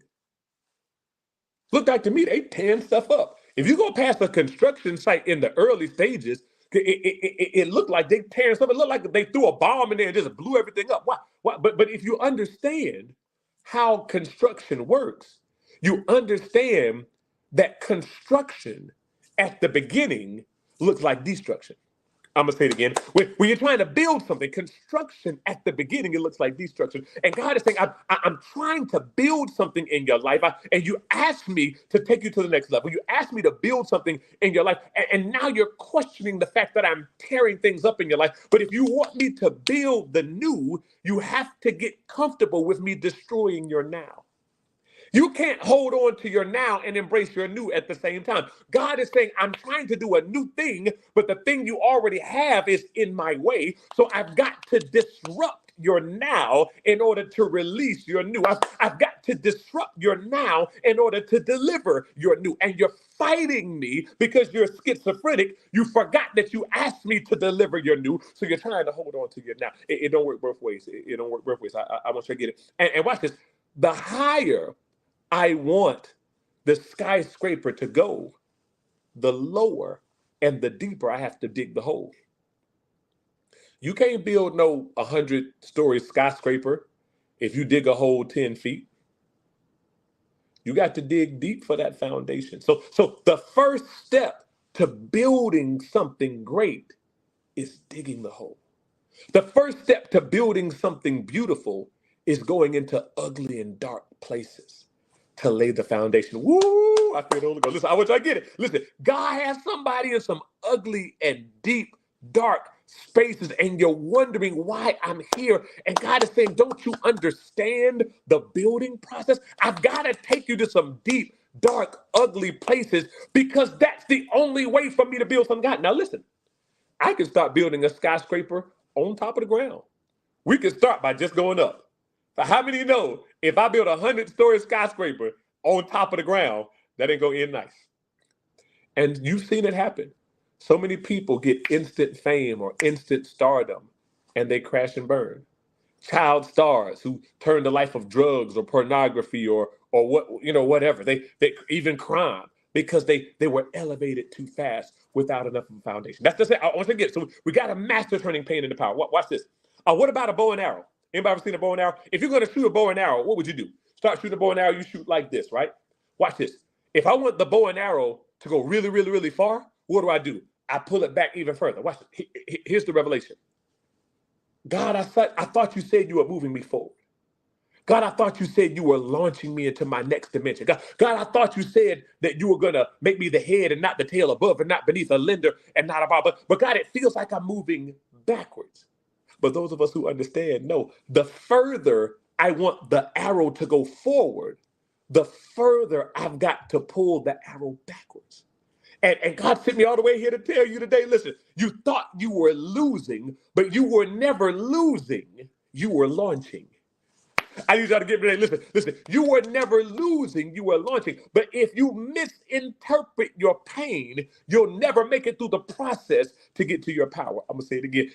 Looked like to me, they tearing stuff up. If you go past a construction site in the early stages, it looked like they tearing stuff. It looked like they threw a bomb in there and just blew everything up. Why? But if you understand how construction works, you understand that construction at the beginning looks like destruction. I'm going to say it again. When you're trying to build something, construction at the beginning, it looks like destruction. And God is saying, I'm trying to build something in your life. And you asked me to take you to the next level. You asked me to build something in your life. And now you're questioning the fact that I'm tearing things up in your life. But if you want me to build the new, you have to get comfortable with me destroying your now. You can't hold on to your now and embrace your new at the same time. God is saying, I'm trying to do a new thing, but the thing you already have is in my way. So I've got to disrupt your now in order to release your new. I've got to disrupt your now in order to deliver your new. And you're fighting me because you're schizophrenic. You forgot that you asked me to deliver your new. So you're trying to hold on to your now. It don't work both ways. It don't work both ways. I want you to get it. And watch this. The higher I want the skyscraper to go, the lower and the deeper I have to dig the hole. You can't build no 100-story skyscraper if you dig a hole 10 feet. You got to dig deep for that foundation. So the first step to building something great is digging the hole. The first step to building something beautiful is going into ugly and dark places to lay the foundation. Woo! I feel the Holy Ghost. Listen, I want you to get it. Listen, God has somebody in some ugly and deep, dark spaces, and you're wondering why I'm here. And God is saying, don't you understand the building process? I've got to take you to some deep, dark, ugly places because that's the only way for me to build something. God, now listen, I can start building a skyscraper on top of the ground. We can start by just going up. But how many know if I build a 100-story skyscraper on top of the ground, that ain't gonna end nice? And you've seen it happen. So many people get instant fame or instant stardom and they crash and burn. Child stars who turn the life of drugs or pornography or what, whatever. They even crime because they were elevated too fast without enough of a foundation. That's just it. I want to get. So we got to master turning pain into power. Watch this. What about a bow and arrow? Anybody ever seen a bow and arrow? If you're going to shoot a bow and arrow, what would you do? Start shooting a bow and arrow, you shoot like this, right? Watch this. If I want the bow and arrow to go really, really, really far, what do? I pull it back even further. Watch this. Here's the revelation. God, I thought you said you were moving me forward. God, I thought you said you were launching me into my next dimension. God, I thought you said that you were going to make me the head and not the tail, above and not beneath, a lender and not above. But God, it feels like I'm moving backwards. But those of us who understand know the further I want the arrow to go forward, the further I've got to pull the arrow backwards. And God sent me all the way here to tell you today, listen, you thought you were losing, but you were never losing. You were launching. I need y'all to get ready. Listen, you were never losing, you were launching. But if you misinterpret your pain, you'll never make it through the process to get to your power. I'm going to say it again.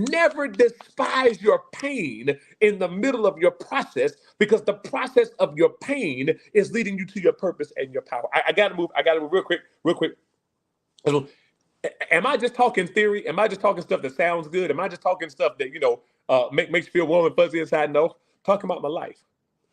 Never despise your pain in the middle of your process because the process of your pain is leading you to your purpose and your power. I got to move real quick. Am I just talking theory? Am I just talking stuff that sounds good? Am I just talking stuff that, makes you feel warm and fuzzy inside? No. Talking about my life.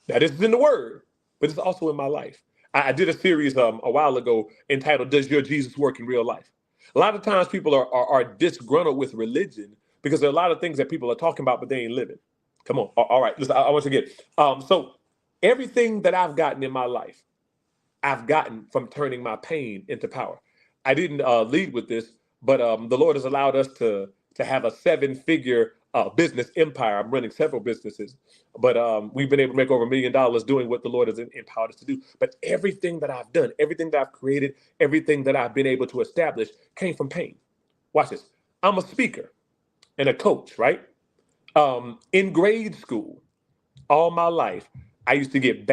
Now, this is in the Word, but it's also in my life. I did a series a while ago entitled, Does Your Jesus Work in Real Life? A lot of times people are disgruntled with religion because there are a lot of things that people are talking about, but they ain't living. Come on. All right. Listen, I want you to get so everything that I've gotten in my life, I've gotten from turning my pain into power. I didn't lead with this, but the Lord has allowed us to have a 7-figure business empire. I'm running several businesses, but we've been able to make over $1 million doing what the Lord has empowered us to do. But everything that I've done, everything that I've created, everything that I've been able to establish came from pain. Watch this. I'm a speaker and a coach, right? In grade school, all my life, I used to get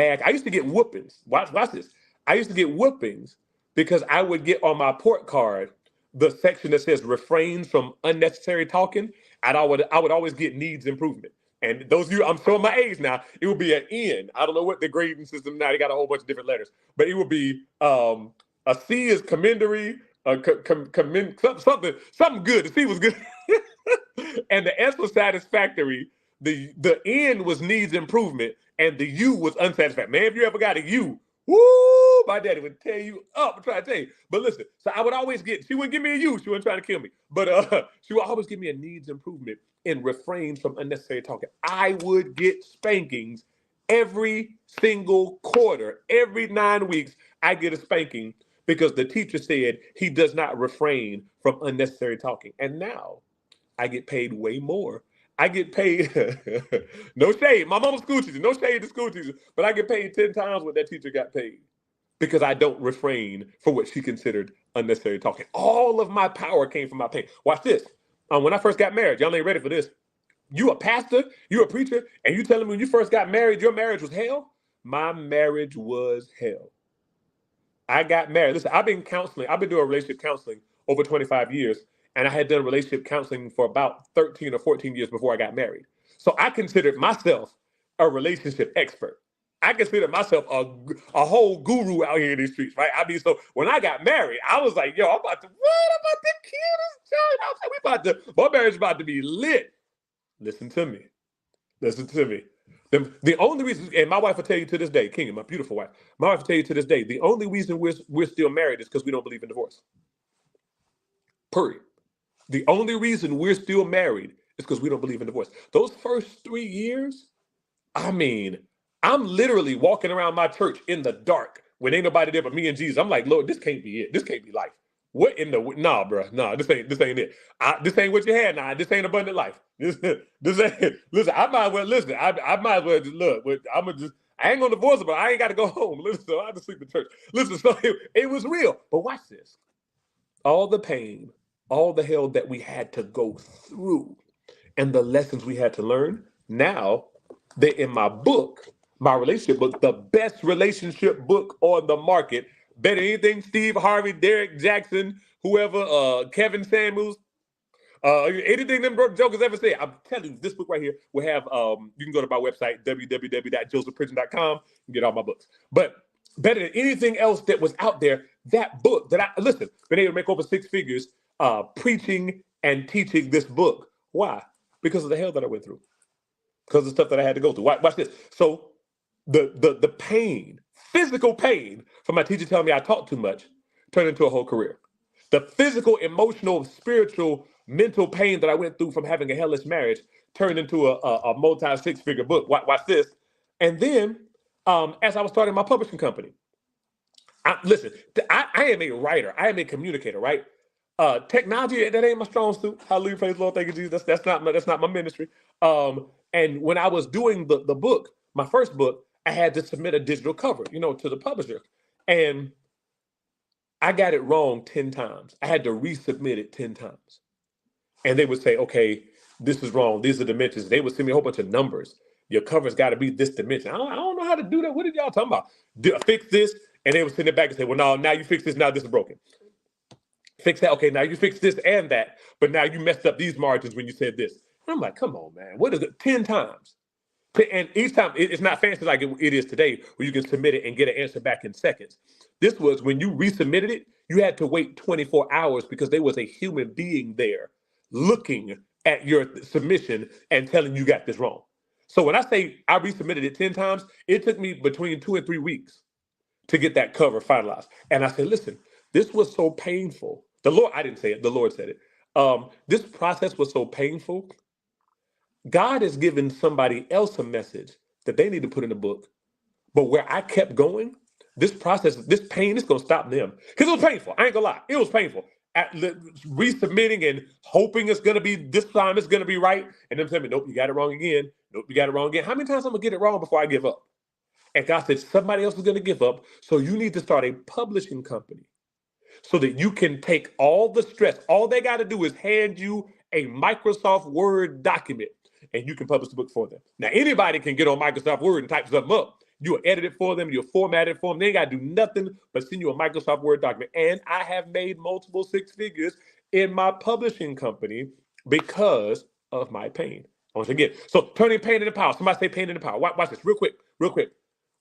whoopings. Watch this. I used to get whoopings because I would get on my report card the section that says refrain from unnecessary talking, and I would always get needs improvement. And those of you, I'm showing my age now, it would be an N. I don't know what the grading system now, they got a whole bunch of different letters, but it would be a C is commendatory, something good. The C was good. And the S was satisfactory. The N was needs improvement, and the U was unsatisfactory. Man, if you ever got a U, woo, my daddy would tear you up. I'm trying to tell you. But listen, so I would always she wouldn't give me a U. She wasn't trying to kill me. But she would always give me a needs improvement and refrain from unnecessary talking. I would get spankings every single quarter. Every 9 weeks, I get a spanking because the teacher said he does not refrain from unnecessary talking. And now I get paid way more I get paid. No shade. My mama's school teacher. No shade to school teachers. But I get paid 10 times what that teacher got paid because I don't refrain for what she considered unnecessary talking. All of my power came from my pain. Watch this. When I first got married, y'all ain't ready for this. You a pastor, you a preacher, and you telling me when you first got married, your marriage was hell? My marriage was hell. I got married. Listen, I've been doing relationship counseling over 25 years, and I had done relationship counseling for about 13 or 14 years before I got married. So I considered myself a relationship expert. I consider myself a whole guru out here in these streets, right? I mean, so when I got married, I was like, yo, I'm about to kill this joint. I was like, my marriage is about to be lit. Listen to me. The only reason, and my wife will tell you to this day, King, my beautiful wife, my wife will tell you to this day, the only reason we're still married is because we don't believe in divorce. Period. The only reason we're still married is because we don't believe in divorce. Those first 3 years, I mean, I'm literally walking around my church in the dark when ain't nobody there but me and Jesus. I'm like, Lord, this can't be it. This can't be life. What in the nah, bro? Nah, this ain't it. This ain't what you had. Nah, this ain't abundant life. This ain't. Listen, I might as well listen. I might as well just look. I ain't gonna divorce her, but I ain't got to go home. Listen, so I have to sleep in church. Listen, so it was real. But watch this. All the pain, all the hell that we had to go through, and the lessons we had to learn. Now they're in my book, my relationship book, the best relationship book on the market. Better than anything Steve Harvey, Derek Jackson, whoever, Kevin Samuels, anything them jokers ever said. I'm telling you, this book right here will have, you can go to my website, www.josephpridgeon.com, and get all my books. But better than anything else that was out there, that book that been able to make over 6 figures preaching and teaching this book. Why? Because of the hell that I went through. Because of the stuff that I had to go through. Watch this. So the pain, physical pain from my teacher telling me I talk too much turned into a whole career. The physical, emotional, spiritual, mental pain that I went through from having a hellish marriage turned into a multi-6-figure book. Watch this. And then, as I was starting my publishing company, I am a writer. I am a communicator, right? Technology, that ain't my strong suit. Hallelujah, praise the Lord, thank you, Jesus. That's not my ministry. And when I was doing the book, my first book, I had to submit a digital cover, to the publisher. And I got it wrong 10 times. I had to resubmit it 10 times. And they would say, okay, this is wrong. These are dimensions. They would send me a whole bunch of numbers. Your cover's got to be this dimension. I don't know how to do that. What are y'all talking about? Fix this. And they would send it back and say, well, no, now you fix this. Now this is broken. Fix that. Okay, now you fix this and that. But now you messed up these margins when you said this. And I'm like, come on, man. What is it? 10 times. And each time, it's not fancy like it is today, where you can submit it and get an answer back in seconds. This was when you resubmitted it, you had to wait 24 hours because there was a human being there looking at your submission and telling you got this wrong. So when I say I resubmitted it 10 times, it took me between 2 and 3 weeks to get that cover finalized. And I said, listen, this was so painful. I didn't say it, the Lord said it. This process was so painful. God has given somebody else a message that they need to put in the book. But where I kept going, this process, this pain is going to stop them. Because it was painful. I ain't going to lie. It was painful. Resubmitting and hoping it's going to be, this time it's going to be right. And them telling me, nope, you got it wrong again. Nope, you got it wrong again. How many times I'm going to get it wrong before I give up? And God said, somebody else is going to give up. So you need to start a publishing company so that you can take all the stress. All they got to do is hand you a Microsoft Word document and you can publish the book for them. Now, anybody can get on Microsoft Word and type something up. You'll edit it for them. You'll format it for them. They ain't got to do nothing but send you a Microsoft Word document. And I have made multiple 6 figures in my publishing company because of my pain. Once again, so turning pain into power. Somebody say pain into power. Watch this real quick.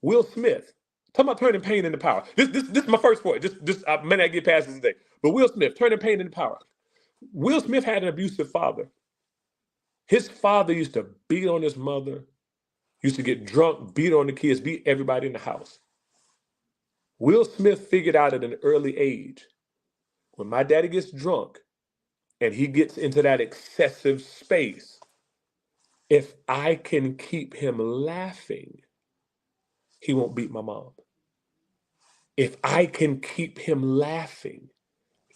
Will Smith, talking about turning pain into power. This is my first point. I may not get past this today. But Will Smith, turning pain into power. Will Smith had an abusive father. His father used to beat on his mother, used to get drunk, beat on the kids, beat everybody in the house. Will Smith figured out at an early age, when my daddy gets drunk and he gets into that excessive space, if I can keep him laughing, he won't beat my mom. If I can keep him laughing,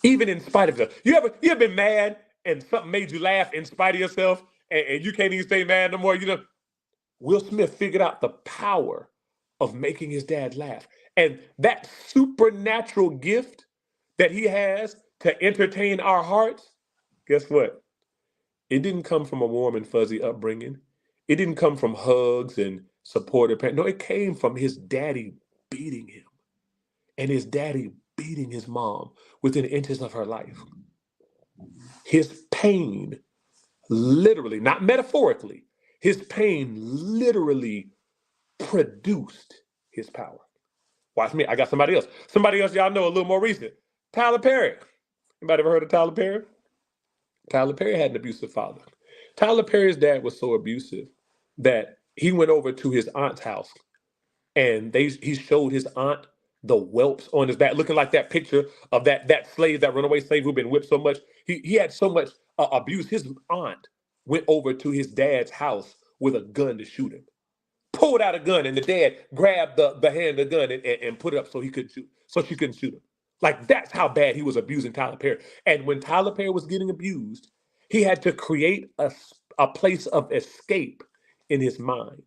even in spite of the, you ever been mad and something made you laugh in spite of yourself? and you can't even stay mad no more. You know, Will Smith figured out the power of making his dad laugh. And that supernatural gift that he has to entertain our hearts, guess what? It didn't come from a warm and fuzzy upbringing. It didn't come from hugs and supportive parents. No, it came from his daddy beating him and his daddy beating his mom within inches of her life. His pain, literally, not metaphorically, his pain literally produced his power. Watch me. I got somebody else. Somebody else y'all know a little more recent. Tyler Perry. Anybody ever heard of Tyler Perry? Tyler Perry had an abusive father. Tyler Perry's dad was so abusive that he went over to his aunt's house and he showed his aunt the whelps on his back, looking like that picture of that slave, that runaway slave who'd been whipped so much. He had so much abuse. His aunt went over to his dad's house with a gun to shoot him. Pulled out a gun, and the dad grabbed the hand of the gun and put it up so he couldn't shoot, so she couldn't shoot him. Like, that's how bad he was abusing Tyler Perry. And when Tyler Perry was getting abused, he had to create a place of escape in his mind.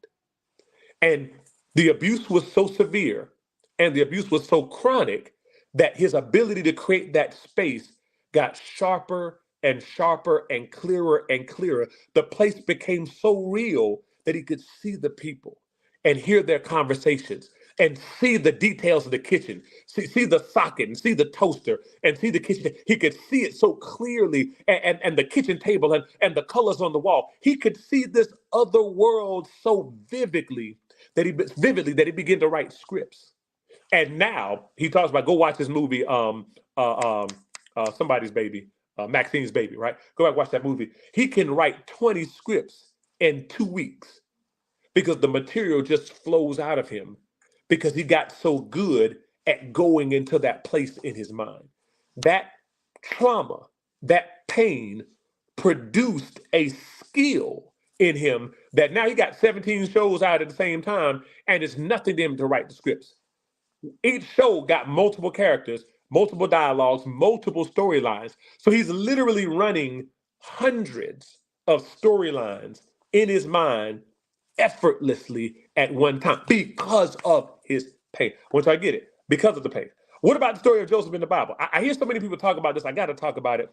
And the abuse was so severe and the abuse was so chronic that his ability to create that space got sharper and sharper and clearer and clearer. The place became so real that he could see the people and hear their conversations and see the details of the kitchen, see the socket and see the toaster and see the kitchen. He could see it so clearly, and the kitchen table and the colors on the wall. He could see this other world so vividly that he began to write scripts. And now he talks about, go watch this movie, Somebody's Baby, Maxine's Baby, right? Go back and watch that movie. He can write 20 scripts in 2 weeks because the material just flows out of him because he got so good at going into that place in his mind. That trauma, that pain produced a skill in him that now he got 17 shows out at the same time, and it's nothing to him to write the scripts. Each show got multiple characters, multiple dialogues, multiple storylines. So he's literally running hundreds of storylines in his mind effortlessly at one time because of his pain. Once I get it, because of the pain. What about the story of Joseph in the Bible? I hear so many people talk about this. I got to talk about it.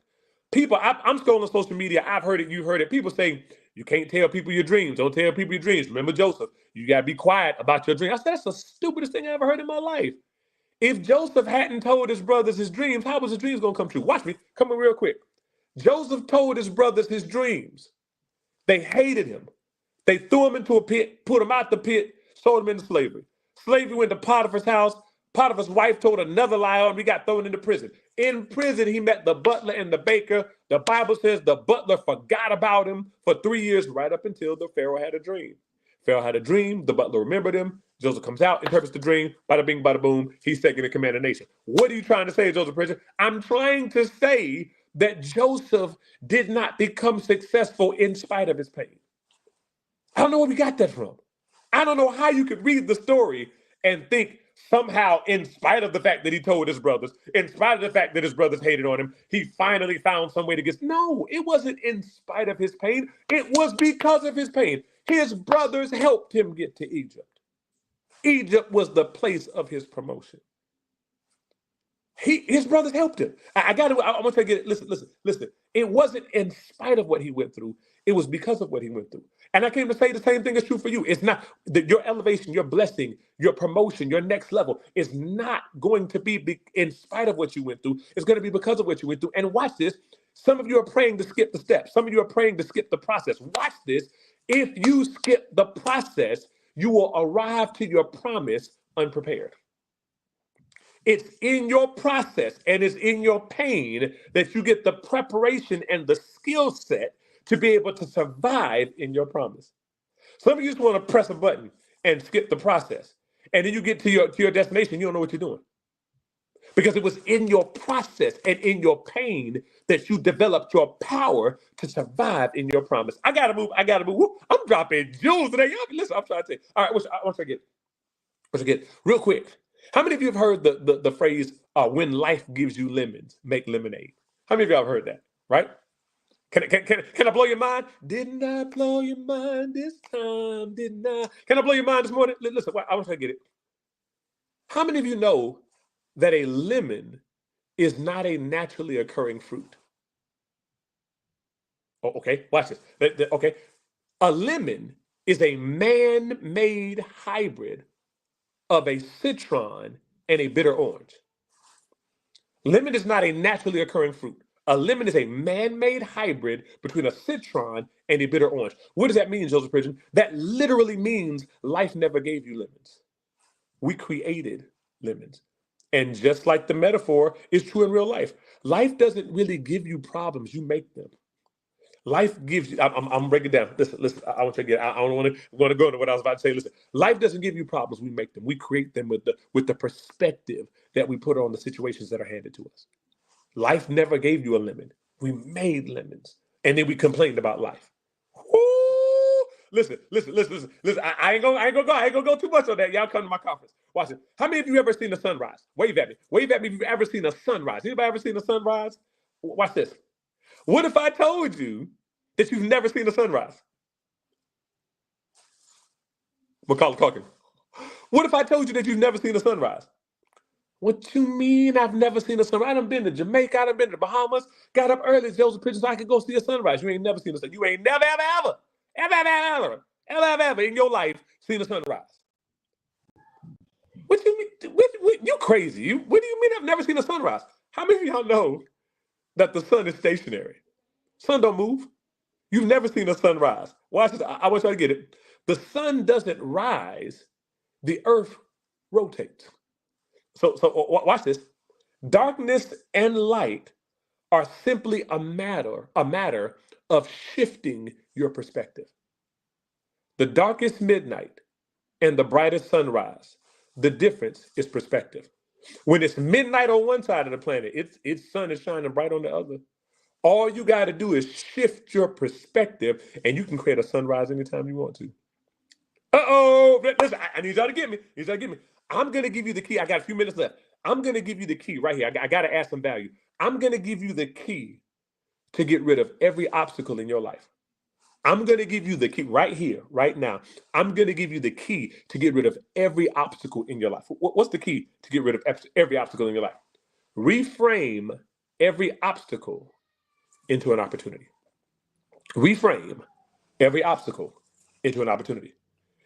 People, I'm scrolling on social media. I've heard it. You've heard it. People saying, you can't tell people your dreams. Don't tell people your dreams. Remember Joseph. You got to be quiet about your dreams. I said, that's the stupidest thing I ever heard in my life. If Joseph hadn't told his brothers his dreams, how was his dreams going to come true? Watch me. Come in real quick. Joseph told his brothers his dreams. They hated him. They threw him into a pit, put him out the pit, sold him into slavery. Slavery went to Potiphar's house. Potiphar's wife told another lie on him. He got thrown into prison. In prison, he met the butler and the baker. The Bible says the butler forgot about him for 3 years, right up until the Pharaoh had a dream. Pharaoh had a dream. The butler remembered him. Joseph comes out, interprets the dream. Bada bing, bada boom. He's second in command of the nation. What are you trying to say, Joseph Pritchard? I'm trying to say that Joseph did not become successful in spite of his pain. I don't know where we got that from. I don't know how you could read the story and think somehow, in spite of the fact that he told his brothers, in spite of the fact that his brothers hated on him, he finally found some way to get. No, it wasn't in spite of his pain. It was because of his pain. His brothers helped him get to Egypt. Egypt was the place of his promotion. His brothers helped him. I want to get it. Listen. It wasn't in spite of what he went through. It was because of what he went through. And I came to say the same thing is true for you. It's not that your elevation, your blessing, your promotion, your next level is not going to be in spite of what you went through. It's going to be because of what you went through. And watch this. Some of you are praying to skip the steps. Some of you are praying to skip the process. Watch this. If you skip the process, you will arrive to your promise unprepared. It's in your process and it's in your pain that you get the preparation and the skill set to be able to survive in your promise. Some of you just want to press a button and skip the process. And then you get to your destination, you don't know what you're doing. Because it was in your process and in your pain that you developed your power to survive in your promise. I gotta move. Woo, I'm dropping jewels today. Y'all, listen, I'm trying to say. All right, once I get real quick. How many of you have heard the phrase, when life gives you lemons, make lemonade? How many of y'all have heard that, right? Can I blow your mind? Didn't I blow your mind this time? Didn't I? Can I blow your mind this morning? Listen, I want you to get it. How many of you know that a lemon is not a naturally occurring fruit? Oh, okay, watch this. Okay, a lemon is a man-made hybrid of a citron and a bitter orange. Lemon is not a naturally occurring fruit. A lemon is a man-made hybrid between a citron and a bitter orange. What does that mean, Joseph Pridgeon? That literally means life never gave you lemons. We created lemons. And just like the metaphor is true in real life, life doesn't really give you problems, you make them. Life gives you, I'm breaking it down. Listen, I want to get, I don't want to go into what I was about to say. Listen, life doesn't give you problems, we make them. We create them with the perspective that we put on the situations that are handed to us. Life never gave you a lemon. We made lemons. And then we complained about life. Woo! Listen. I ain't gonna go too much on that. Y'all come to my conference. Watch it. How many of you ever seen a sunrise? Wave at me. Wave at me if you've ever seen a sunrise. Anybody ever seen a sunrise? Watch this. What if I told you that you've never seen a sunrise? Macaulay Culkin. What if I told you that you've never seen a sunrise? What you mean I've never seen a sunrise? I done been to Jamaica, I done been to the Bahamas, got up early, Joseph Pridgeon, so I could go see a sunrise. You ain't never seen a sunrise. You ain't never, ever in your life seen a sunrise. What you mean? You crazy. What do you mean I've never seen a sunrise? How many of y'all know that the sun is stationary? Sun don't move. You've never seen a sunrise. Watch this. I want you to get it. The sun doesn't rise. The earth rotates. So watch this. Darkness and light are simply a matter of shifting your perspective. The darkest midnight and the brightest sunrise, the difference is perspective. When it's midnight on one side of the planet, its sun is shining bright on the other. All you got to do is shift your perspective, and you can create a sunrise anytime you want to. Listen, I need y'all to get me. I'm going to give you the key. I got a few minutes left. I'm going to give you the key right here. I got to add some value. I'm going to give you the key to get rid of every obstacle in your life. I'm going to give you the key right here, right now. I'm going to give you the key to get rid of every obstacle in your life. What's the key to get rid of every obstacle in your life? Reframe every obstacle into an opportunity. Reframe every obstacle into an opportunity.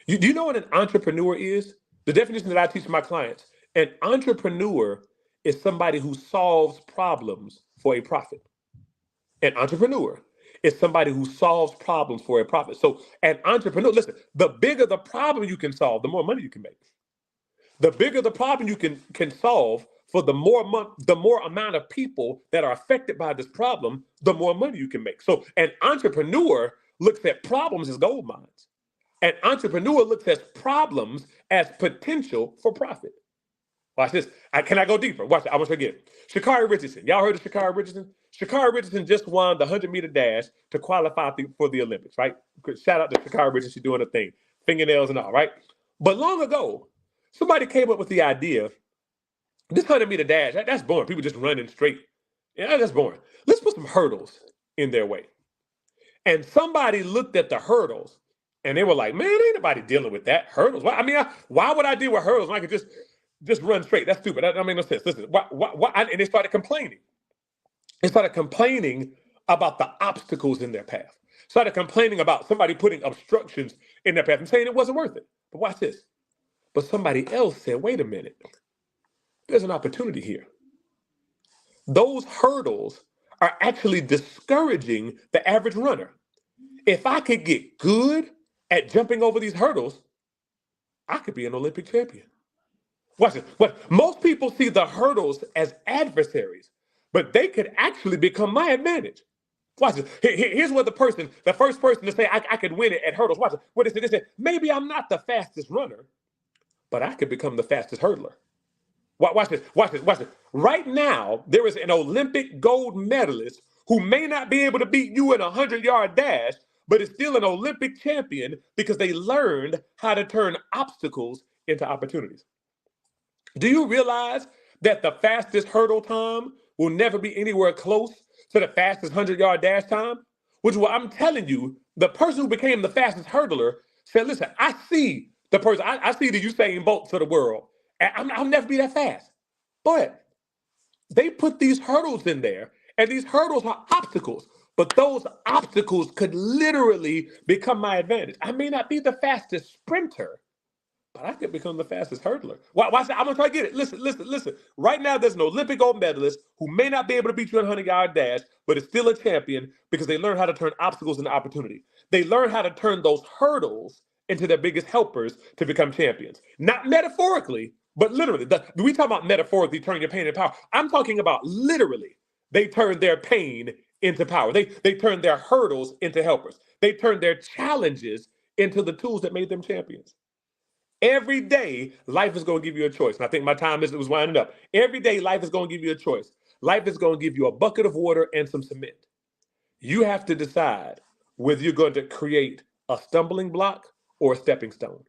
Do you know what an entrepreneur is? The definition that I teach my clients, an entrepreneur is somebody who solves problems for a profit. An entrepreneur is somebody who solves problems for a profit. So an entrepreneur, listen, the bigger the problem you can solve, the more money you can make. The bigger the problem you can solve, for the more amount of people that are affected by this problem, the more money you can make. So an entrepreneur looks at problems as gold mines. An entrepreneur looks at problems as potential for profit. Watch this. Can I go deeper? Watch it. I want you to get it. Sha'Carri Richardson. Y'all heard of Sha'Carri Richardson? Sha'Carri Richardson just won the 100-meter dash to qualify for the Olympics, right? Shout out to Sha'Carri Richardson. She's doing her thing. Fingernails and all, right? But long ago, somebody came up with the idea, this 100-meter dash, that's boring. People just running straight. Yeah, that's boring. Let's put some hurdles in their way. And somebody looked at the hurdles and they were like, man, ain't nobody dealing with that. Hurdles. Why would I deal with hurdles when I could just run straight? That's stupid. That don't make no sense. Listen, and they started complaining. They started complaining about the obstacles in their path. Started complaining about somebody putting obstructions in their path and saying it wasn't worth it. But watch this. But somebody else said, wait a minute. There's an opportunity here. Those hurdles are actually discouraging the average runner. If I could get good at jumping over these hurdles, I could be an Olympic champion. Watch this. Most people see the hurdles as adversaries, but they could actually become my advantage. Watch this. Here's what the first person to say I could win it at hurdles. Watch it. What is it? They say, maybe I'm not the fastest runner, but I could become the fastest hurdler. Watch this. Right now, there is an Olympic gold medalist who may not be able to beat you in a 100-yard dash, but is still an Olympic champion because they learned how to turn obstacles into opportunities. Do you realize that the fastest hurdle time will never be anywhere close to the fastest 100-yard dash time? which is what I'm telling you, the person who became the fastest hurdler said, listen, I see the person, I see the Usain Bolts of the world, and I'll never be that fast. But they put these hurdles in there, and these hurdles are obstacles, but those obstacles could literally become my advantage. I may not be the fastest sprinter, but I could become the fastest hurdler. Watch that. I'm going to try to get it. Listen. Right now, there's an Olympic gold medalist who may not be able to beat you in a 100-yard dash, but is still a champion because they learn how to turn obstacles into opportunity. They learn how to turn those hurdles into their biggest helpers to become champions. Not metaphorically, but literally. We talk about metaphorically turning your pain into power. I'm talking about literally. They turn their pain into power. They turn their hurdles into helpers. They turn their challenges into the tools that made them champions. Every day, life is going to give you a choice. And I think my time was winding up. Every day, life is going to give you a choice. Life is going to give you a bucket of water and some cement. You have to decide whether you're going to create a stumbling block or a stepping stone.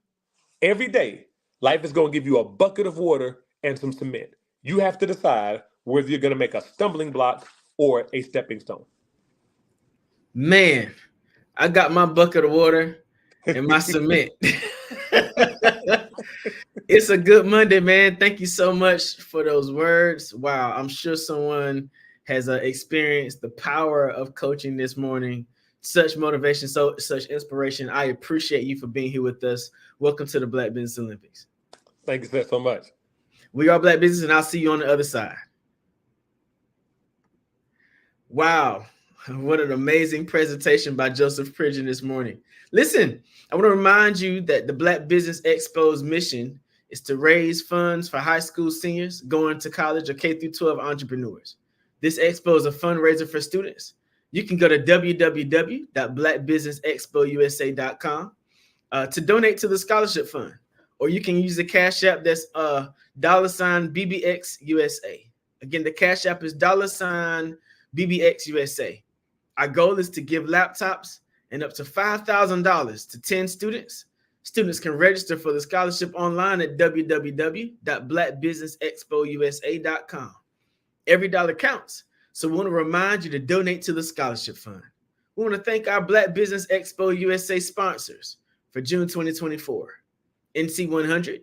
Every day, life is going to give you a bucket of water and some cement. You have to decide whether you're going to make a stumbling block or a stepping stone. Man, I got my bucket of water and my cement. It's a good Monday, man. Thank you so much for those words. Wow, I'm sure someone has experienced the power of coaching this morning. Such motivation, such inspiration. I appreciate you for being here with us. Welcome to the Black Business Olympics. Thank you so much. We are Black Business, and I'll see you on the other side. Wow, what an amazing presentation by Joseph Pridgeon this morning. Listen, I want to remind you that the Black Business Expo's mission is to raise funds for high school seniors going to college or K-12 entrepreneurs. This expo is a fundraiser for students. You can go to www.blackbusinessexpousa.com to donate to the scholarship fund, or you can use the Cash App that's $BBXUSA. Again, the Cash App is $BBXUSA. Our goal is to give laptops and up to $5,000 to 10 students. Students can register for the scholarship online at www.blackbusinessexpousa.com. Every dollar counts, so we want to remind you to donate to the scholarship fund. We want to thank our Black Business Expo USA sponsors for June 2024. NC100,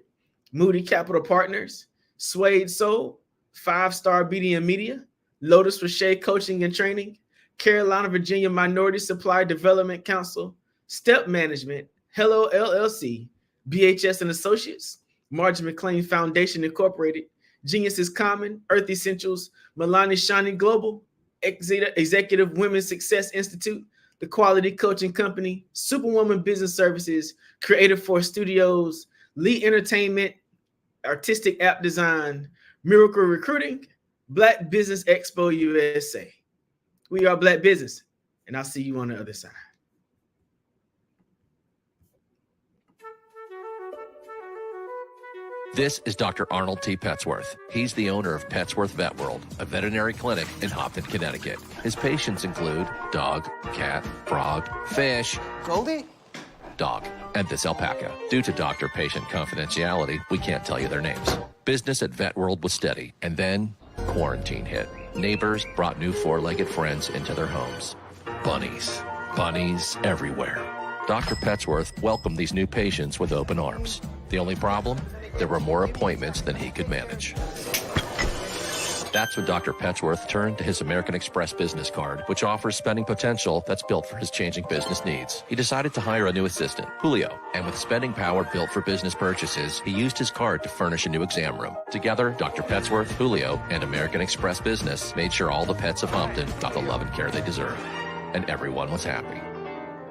Moody Capital Partners, Suede Soul, 5-Star BDM Media, Lotus Rocher Coaching and Training, Carolina, Virginia Minority Supply Development Council, Step Management, Hello LLC, BHS and Associates, Margin McLean Foundation Incorporated, Genius is Common, Earth Essentials, Milani Shani Global, Executive Women's Success Institute, The Quality Coaching Company, Superwoman Business Services, Creative Force Studios, Lee Entertainment, Artistic App Design, Miracle Recruiting, Black Business Expo USA. We are Black Business, and I'll see you on the other side. This is Dr. Arnold T. Petsworth. He's the owner of Petsworth Vet World, a veterinary clinic in Hopton, Connecticut. His patients include dog, cat, frog, fish, Goldie, dog, and this alpaca. Due to doctor-patient confidentiality, we can't tell you their names. Business at Vet World was steady, and then quarantine hit. Neighbors brought new four-legged friends into their homes. Bunnies. Bunnies everywhere. Dr. Petsworth welcomed these new patients with open arms. The only problem? There were more appointments than he could manage. That's when Dr. Petsworth turned to his American Express business card, which offers spending potential that's built for his changing business needs. He decided to hire a new assistant, Julio, and with spending power built for business purchases, he used his card to furnish a new exam room. Together, Dr. Petsworth, Julio, and American Express Business made sure all the pets of Hopton got the love and care they deserve. And everyone was happy.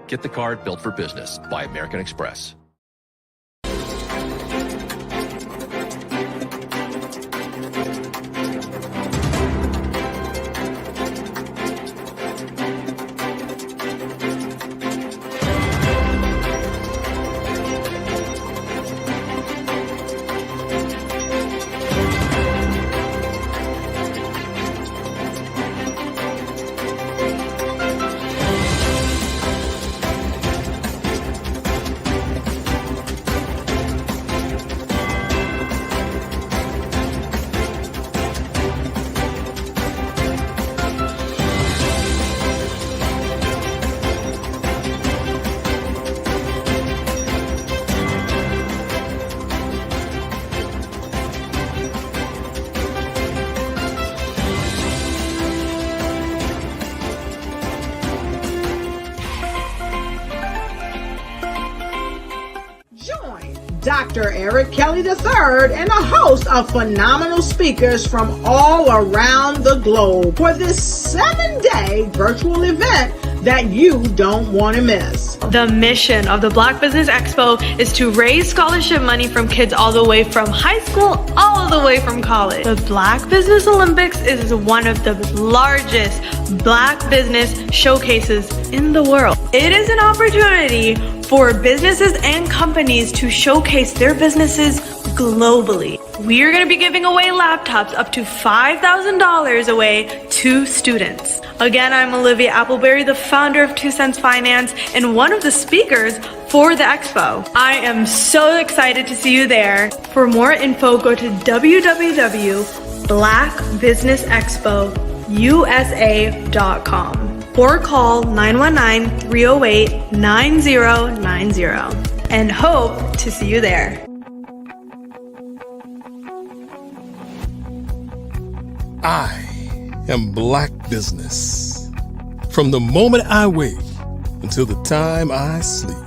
Get the card built for business by American Express. Dr. Eric Kelly III and a host of phenomenal speakers from all around the globe for this 7-day virtual event that you don't want to miss. The mission of the Black Business Expo is to raise scholarship money from kids all the way from high school, all the way from college. The Black Business Olympics is one of the largest Black business showcases in the world. It is an opportunity for businesses and companies to showcase their businesses globally. We are going to be giving away laptops up to $5,000 away to students. Again, I'm Olivia Appleberry, the founder of 2 Cents Finance and one of the speakers for the expo. I am so excited to see you there. For more info, go to www.blackbusinessexpousa.com or call 919-308-9090 and hope to see you there. I am Black business. From the moment I wake until the time I sleep.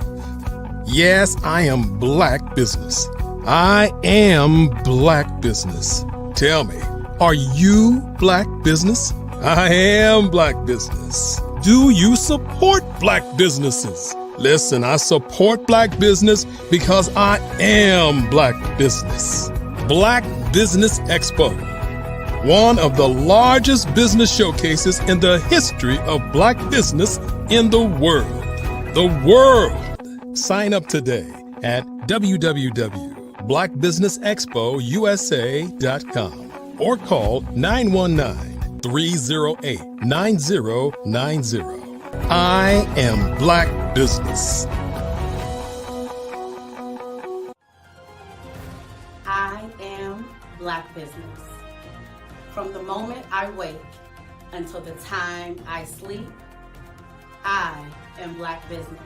Yes, I am Black business. I am Black business. Tell me, are you Black business? I am Black business. Do you support Black businesses? Listen, I support Black business because I am Black business. Black Business Expo, one of the largest business showcases in the history of Black business in the world. The world. Sign up today at www.blackbusinessexpousa.com or call 919-308-9090. I am Black business. I am Black business. From the moment I wake until the time I sleep, I am Black business.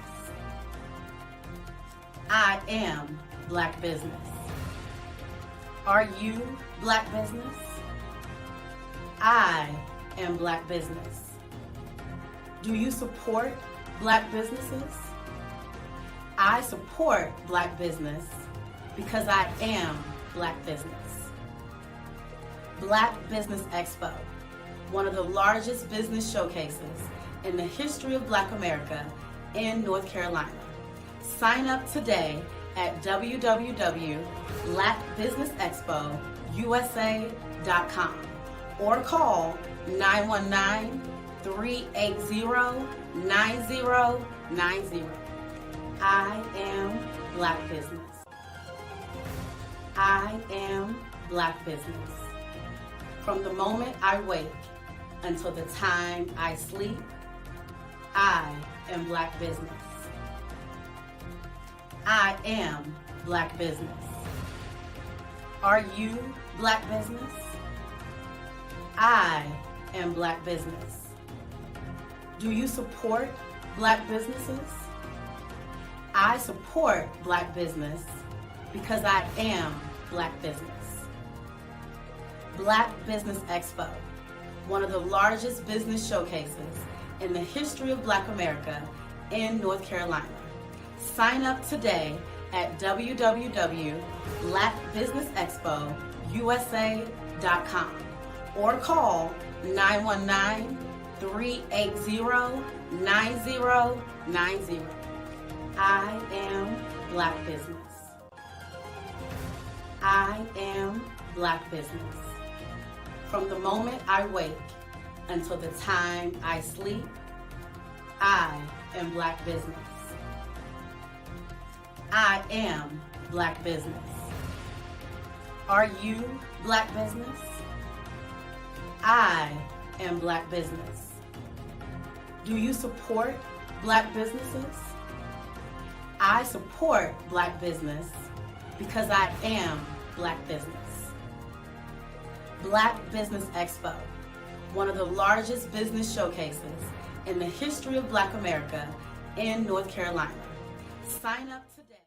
I am Black business. Are you Black business? I am Black business. Do you support Black businesses? I support Black business because I am Black business. Black Business Expo, one of the largest business showcases in the history of Black America in North Carolina. Sign up today at www.blackbusinessexpousa.com or call 919-380-9090. I am Black business. I am Black business. From the moment I wake until the time I sleep, I am Black business. I am Black business. Are you Black business? I am Black business. Do you support Black businesses? I support Black business because I am Black business. Black Business Expo, one of the largest business showcases in the history of Black America in North Carolina. Sign up today at www.blackbusinessexpousa.com or call 919-380-9090. I am Black business. I am Black business. From the moment I wake until the time I sleep, I am Black business. I am Black business. Are you Black business? I am Black business. Do you support Black businesses? I support Black business because I am Black business. Black Business Expo, one of the largest business showcases in the history of Black America in North Carolina. Sign up today.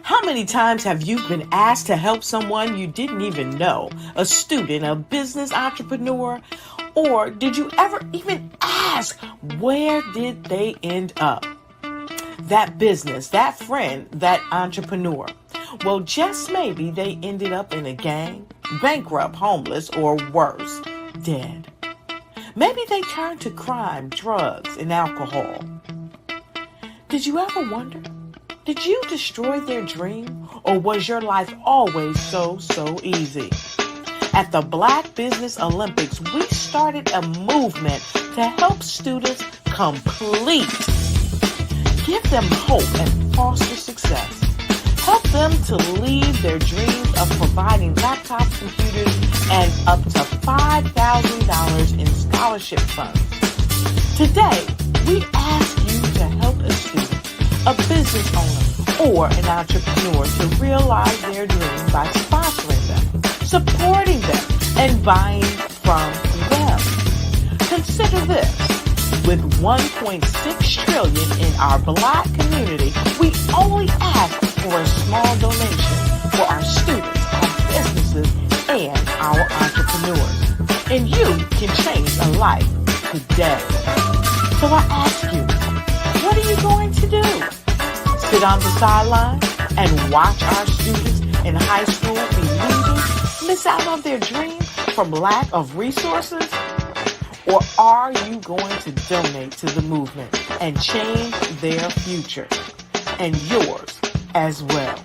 How many times have you been asked to help someone you didn't even know, a student, a business entrepreneur, or did you ever even ask, where did they end up? that business, that friend, that entrepreneur. Well, just maybe they ended up in a gang, bankrupt, homeless, or worse, dead. Maybe they turned to crime, drugs, and alcohol. Did you ever wonder? Did you destroy their dream, or was your life always so easy? At the Black Business Olympics, we started a movement to help students complete. Give them hope and foster success. Help them to leave their dreams of providing laptops, computers, and up to $5,000 in scholarship funds. Today, we ask you to help a student, a business owner, or an entrepreneur to realize their dreams by sponsoring them, supporting them, and buying from them. Consider this. With $1.6 trillion in our Black community, we only ask for a small donation for our students, our businesses, and our entrepreneurs. And you can change a life today. So I ask you, what are you going to do? Sit on the sideline and watch our students in high school be losers, miss out on their dreams from lack of resources? Or are you going to donate to the movement and change their future and yours as well?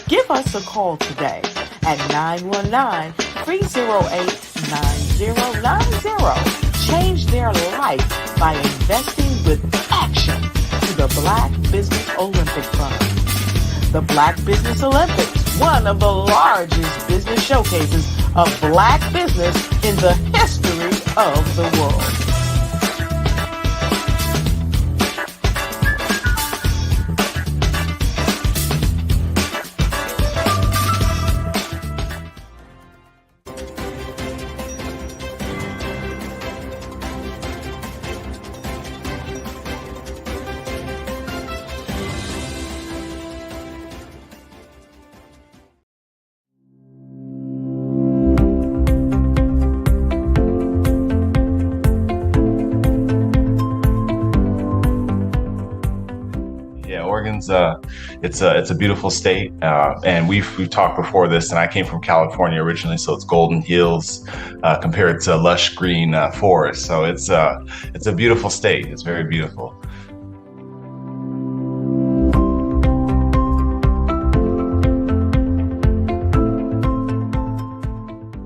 Give us a call today at 919-308-9090. Change their life by investing with action to the Black Business Olympic Fund. The Black Business Olympics, one of the largest business showcases of Black business in the history of the world. Oregon's it's a beautiful state, and we've talked before this. And I came from California originally, so it's golden hills compared to lush green forest. So it's a beautiful state. It's very beautiful.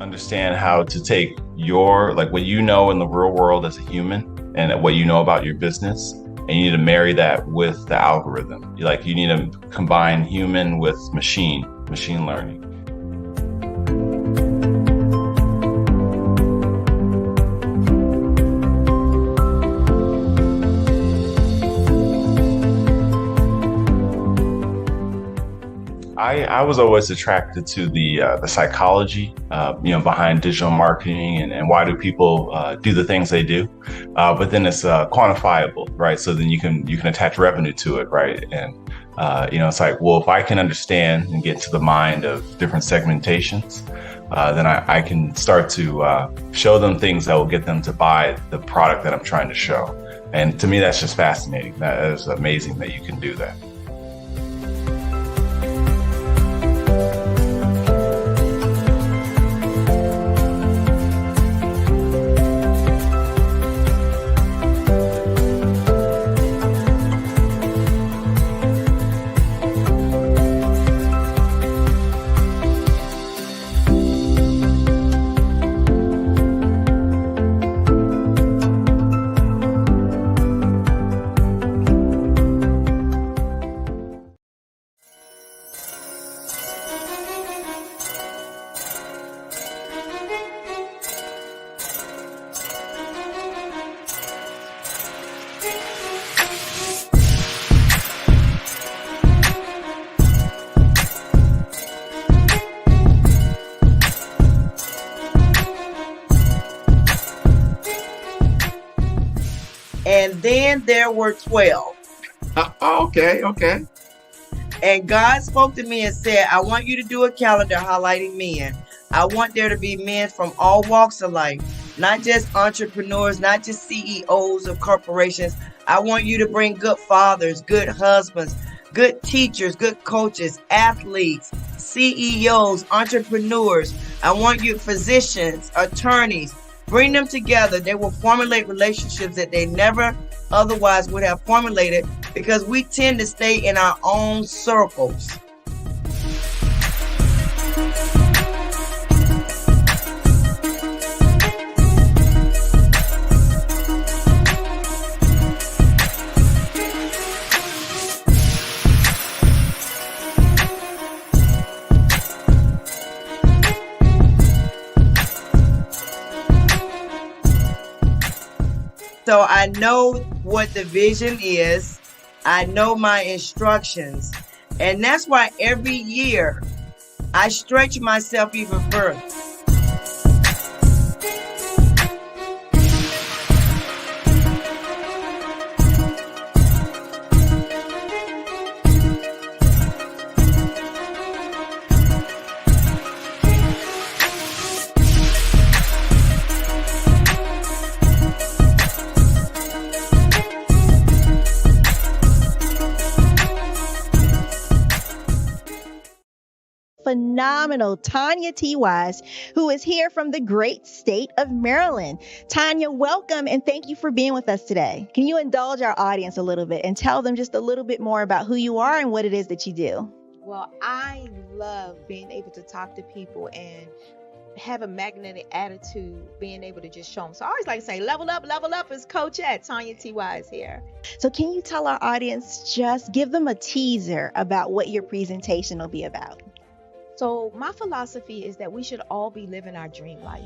Understand how to take your what you know in the real world as a human and what you know about your business. And you need to marry that with the algorithm. You need to combine human with machine learning. I was always attracted to the psychology, behind digital marketing and why do people do the things they do. But then it's quantifiable, right? So then you can attach revenue to it, right? And it's well, if I can understand and get to the mind of different segmentations, then I can start to show them things that will get them to buy the product that I'm trying to show. And to me, that's just fascinating. That is amazing that you can do that. And then there were 12. Okay. And God spoke to me and said, I want you to do a calendar highlighting men. I want there to be men from all walks of life, not just entrepreneurs, not just CEOs of corporations. I want you to bring good fathers, good husbands, good teachers, good coaches, athletes, CEOs, entrepreneurs. I want you physicians, attorneys. Bring them together. They will formulate relationships that they never otherwise would have formulated because we tend to stay in our own circles. So I know what the vision is. I know my instructions. And that's why every year I stretch myself even further. Phenomenal Tanya T. Wise, who is here from the great state of Maryland. Tanya, welcome and thank you for being with us today. Can you indulge our audience a little bit and tell them just a little bit more about who you are and what it is that you do? Well, I love being able to talk to people and have a magnetic attitude, being able to just show them. So I always like to say, level up is Coach at Tanya T. Wise here. So can you tell our audience, just give them a teaser about what your presentation will be about? So my philosophy is that we should all be living our dream life.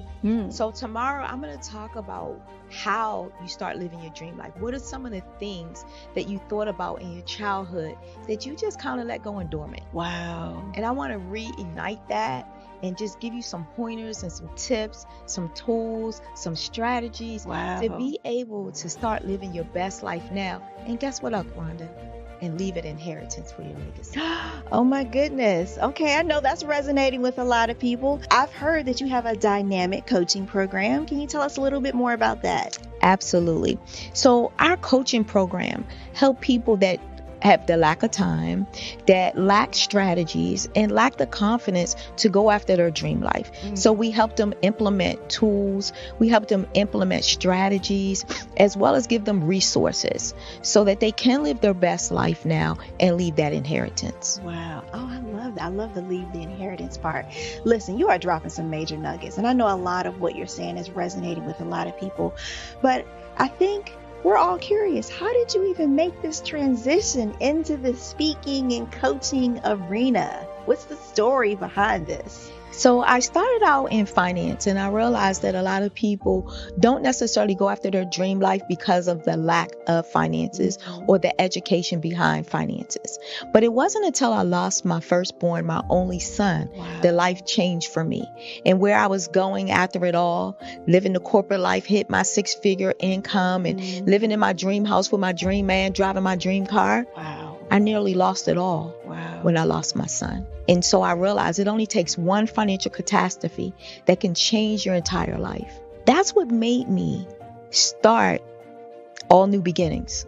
So tomorrow I'm going to talk about how you start living your dream life. What are some of the things that you thought about in your childhood that you just kind of let go and dormant? Wow. And I want to reignite that and just give you some pointers and some tips, some tools, some strategies to be able to start living your best life now. And guess what, Rhonda? And leave it inheritance for your legacy. Oh my goodness. Okay, I know that's resonating with a lot of people. I've heard that you have a dynamic coaching program. Can you tell us a little bit more about that? Absolutely. So our coaching program help people that have the lack of time, that lack strategies, and lack the confidence to go after their dream life. So we help them implement tools, we help them implement strategies, as well as give them resources so that they can live their best life now and leave that inheritance. Wow. Oh, I love that. I love the leave the inheritance part. Listen, you are dropping some major nuggets, and I know a lot of what you're saying is resonating with a lot of people, but I think we're all curious. How did you even make this transition into the speaking and coaching arena? What's the story behind this? So I started out in finance, and I realized that a lot of people don't necessarily go after their dream life because of the lack of finances or the education behind finances. But it wasn't until I lost my firstborn, my only son, that life changed for me. And where I was going after it all, living the corporate life, hit my 6-figure income and living in my dream house with my dream man, driving my dream car. I nearly lost it all when I lost my son. And so I realized it only takes one financial catastrophe that can change your entire life. That's what made me start All New Beginnings.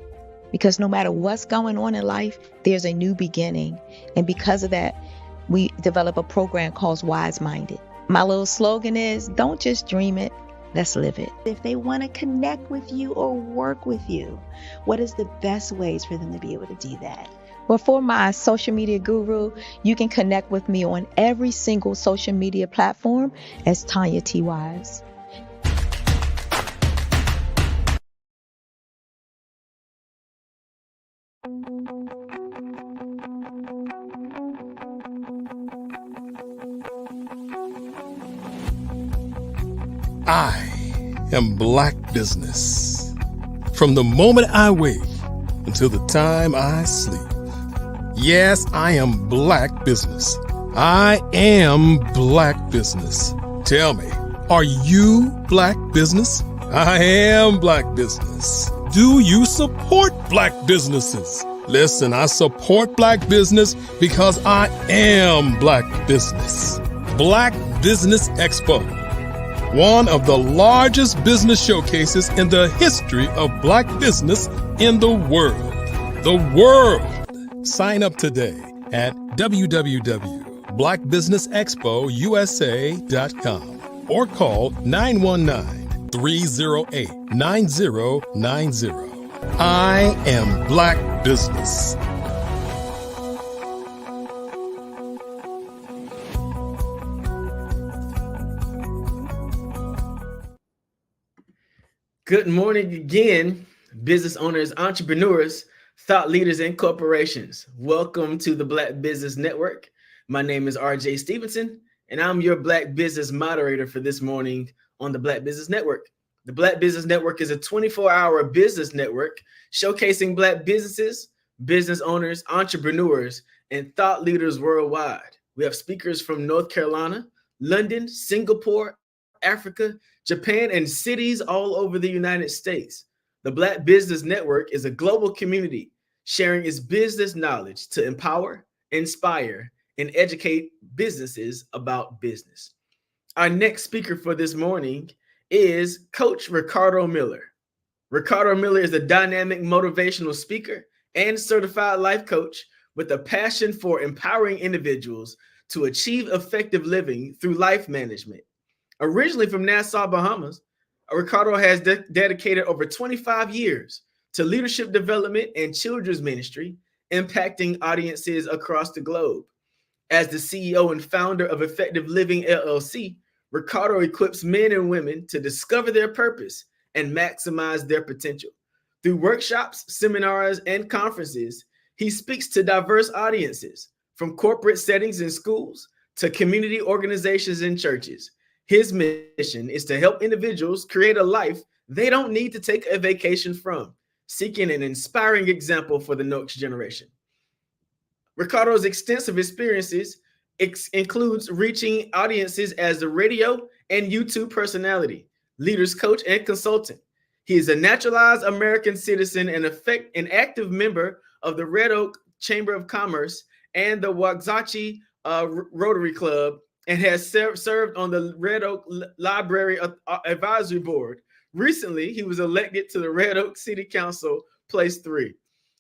Because no matter what's going on in life, there's a new beginning. And because of that, we develop a program called Wise Minded. My little slogan is, don't just dream it, let's live it. If they want to connect with you or work with you, what is the best ways for them to be able to do that? Well, for my social media guru, you can connect with me on every single social media platform as Tanya T. Wise. I am Black Business. From the moment I wake until the time I sleep. Yes, I am Black Business. I am Black Business. Tell me, are you Black Business? I am Black Business. Do you support Black businesses? Listen, I support Black business because I am Black Business. Black Business Expo. one of the largest business showcases in the history of black business in the world. The world! Sign up today at www.blackbusinessexpousa.com or call 919-308-9090. I am Black Business. Good morning again, business owners, entrepreneurs, thought leaders, and corporations. Welcome to the Black Business Network. My name is RJ Stevenson, and I'm your Black Business moderator for this morning on the Black Business Network. The Black Business Network is a 24-hour business network showcasing Black businesses, business owners, entrepreneurs, and thought leaders worldwide. We have speakers from North Carolina, London, Singapore, Africa, Japan, and cities all over the United States. The Black Business Network is a global community sharing its business knowledge to empower, inspire, and educate businesses about business. Our next speaker for this morning is Coach Ricardo Miller. Ricardo Miller is a dynamic motivational speaker and certified life coach with a passion for empowering individuals to achieve effective living through life management. Originally from Nassau, Bahamas, Ricardo has dedicated over 25 years to leadership development and children's ministry, impacting audiences across the globe. As the CEO and founder of Effective Living LLC, Ricardo equips men and women to discover their purpose and maximize their potential. Through workshops, seminars, and conferences, he speaks to diverse audiences, from corporate settings in schools to community organizations and churches. His mission is to help individuals create a life they don't need to take a vacation from, seeking an inspiring example for the next generation. Ricardo's extensive experiences includes reaching audiences as a radio and YouTube personality, leaders coach, and consultant. He is a naturalized American citizen and an active member of the Red Oak Chamber of Commerce and the Waxahachie Rotary Club, and has served on the Red Oak Library Advisory Board. Recently, he was elected to the Red Oak City Council, Place 3.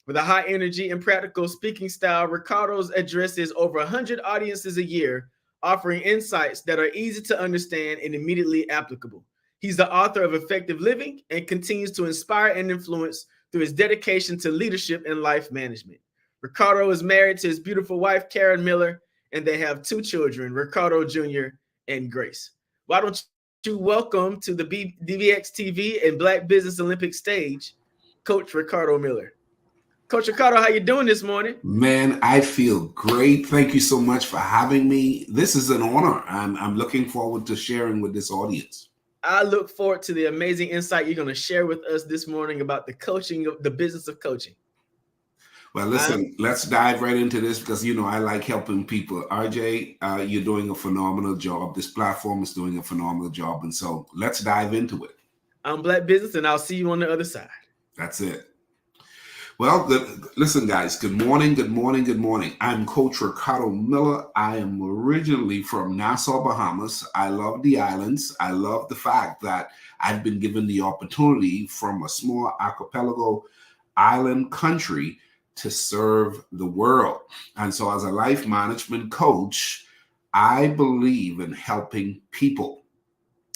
With a high energy and practical speaking style, Ricardo's addresses over 100 audiences a year, offering insights that are easy to understand and immediately applicable. He's the author of Effective Living and continues to inspire and influence through his dedication to leadership and life management. Ricardo is married to his beautiful wife, Karen Miller, and they have 2 children, Ricardo Jr. and Grace. Why don't you welcome to the DVX TV and Black Business Olympic stage, Coach Ricardo Miller. Coach Ricardo, how you doing this morning? Man, I feel great. Thank you so much for having me. This is an honor. I'm looking forward to sharing with this audience. I look forward to the amazing insight you're going to share with us this morning about the business of coaching. Well, listen, let's dive right into this because, I like helping people. RJ, you're doing a phenomenal job. This platform is doing a phenomenal job. And so let's dive into it. I'm Black Business, and I'll see you on the other side. That's it. Well, listen, guys, good morning, good morning, good morning. I'm Coach Ricardo Miller. I am originally from Nassau, Bahamas. I love the islands. I love the fact that I've been given the opportunity from a small archipelago island country to serve the world. And so as a life management coach, I believe in helping people.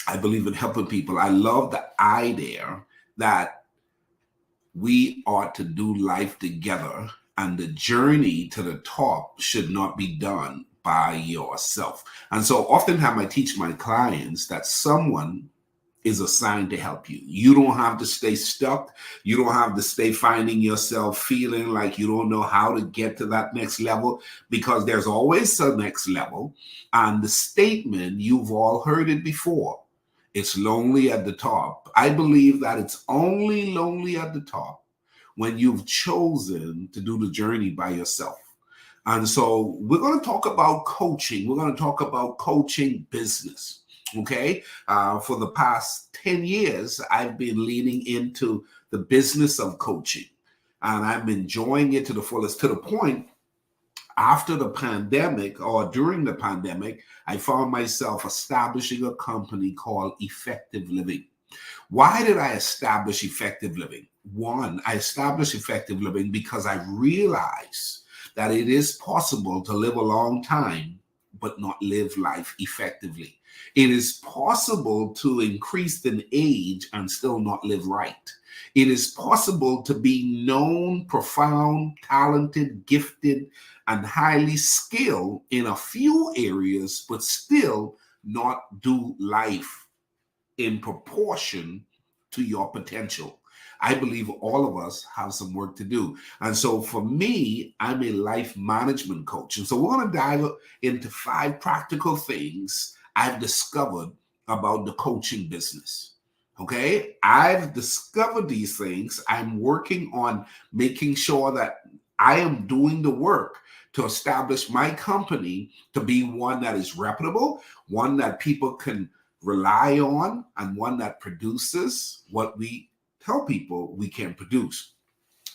I love the idea that we ought to do life together, and the journey to the top should not be done by yourself. And so oftentimes I teach my clients that someone is assigned to help you. You don't have to stay stuck. You don't have to stay finding yourself feeling like you don't know how to get to that next level, because there's always a next level. And the statement, you've all heard it before, it's lonely at the top. I believe that it's only lonely at the top when you've chosen to do the journey by yourself. And so we're going to talk about coaching. We're going to talk about coaching business. Okay. For the past 10 years, I've been leaning into the business of coaching, and I'm enjoying it to the fullest, to the point After the pandemic or during the pandemic, I found myself establishing a company called Effective Living. Why did I establish Effective Living? One, I established Effective Living because I realized that it is possible to live a long time but not live life effectively. It is possible to increase in age and still not live right. It is possible to be known, profound, talented, gifted, and highly skilled in a few areas, but still not do life in proportion to your potential. I believe all of us have some work to do. And so for me, I'm a life management coach. And so we're going to dive into 5 practical things I've discovered about the coaching business. Okay, I've discovered these things. I'm working on making sure that I am doing the work to establish my company to be one that is reputable, one that people can rely on, and one that produces what we tell people we can produce.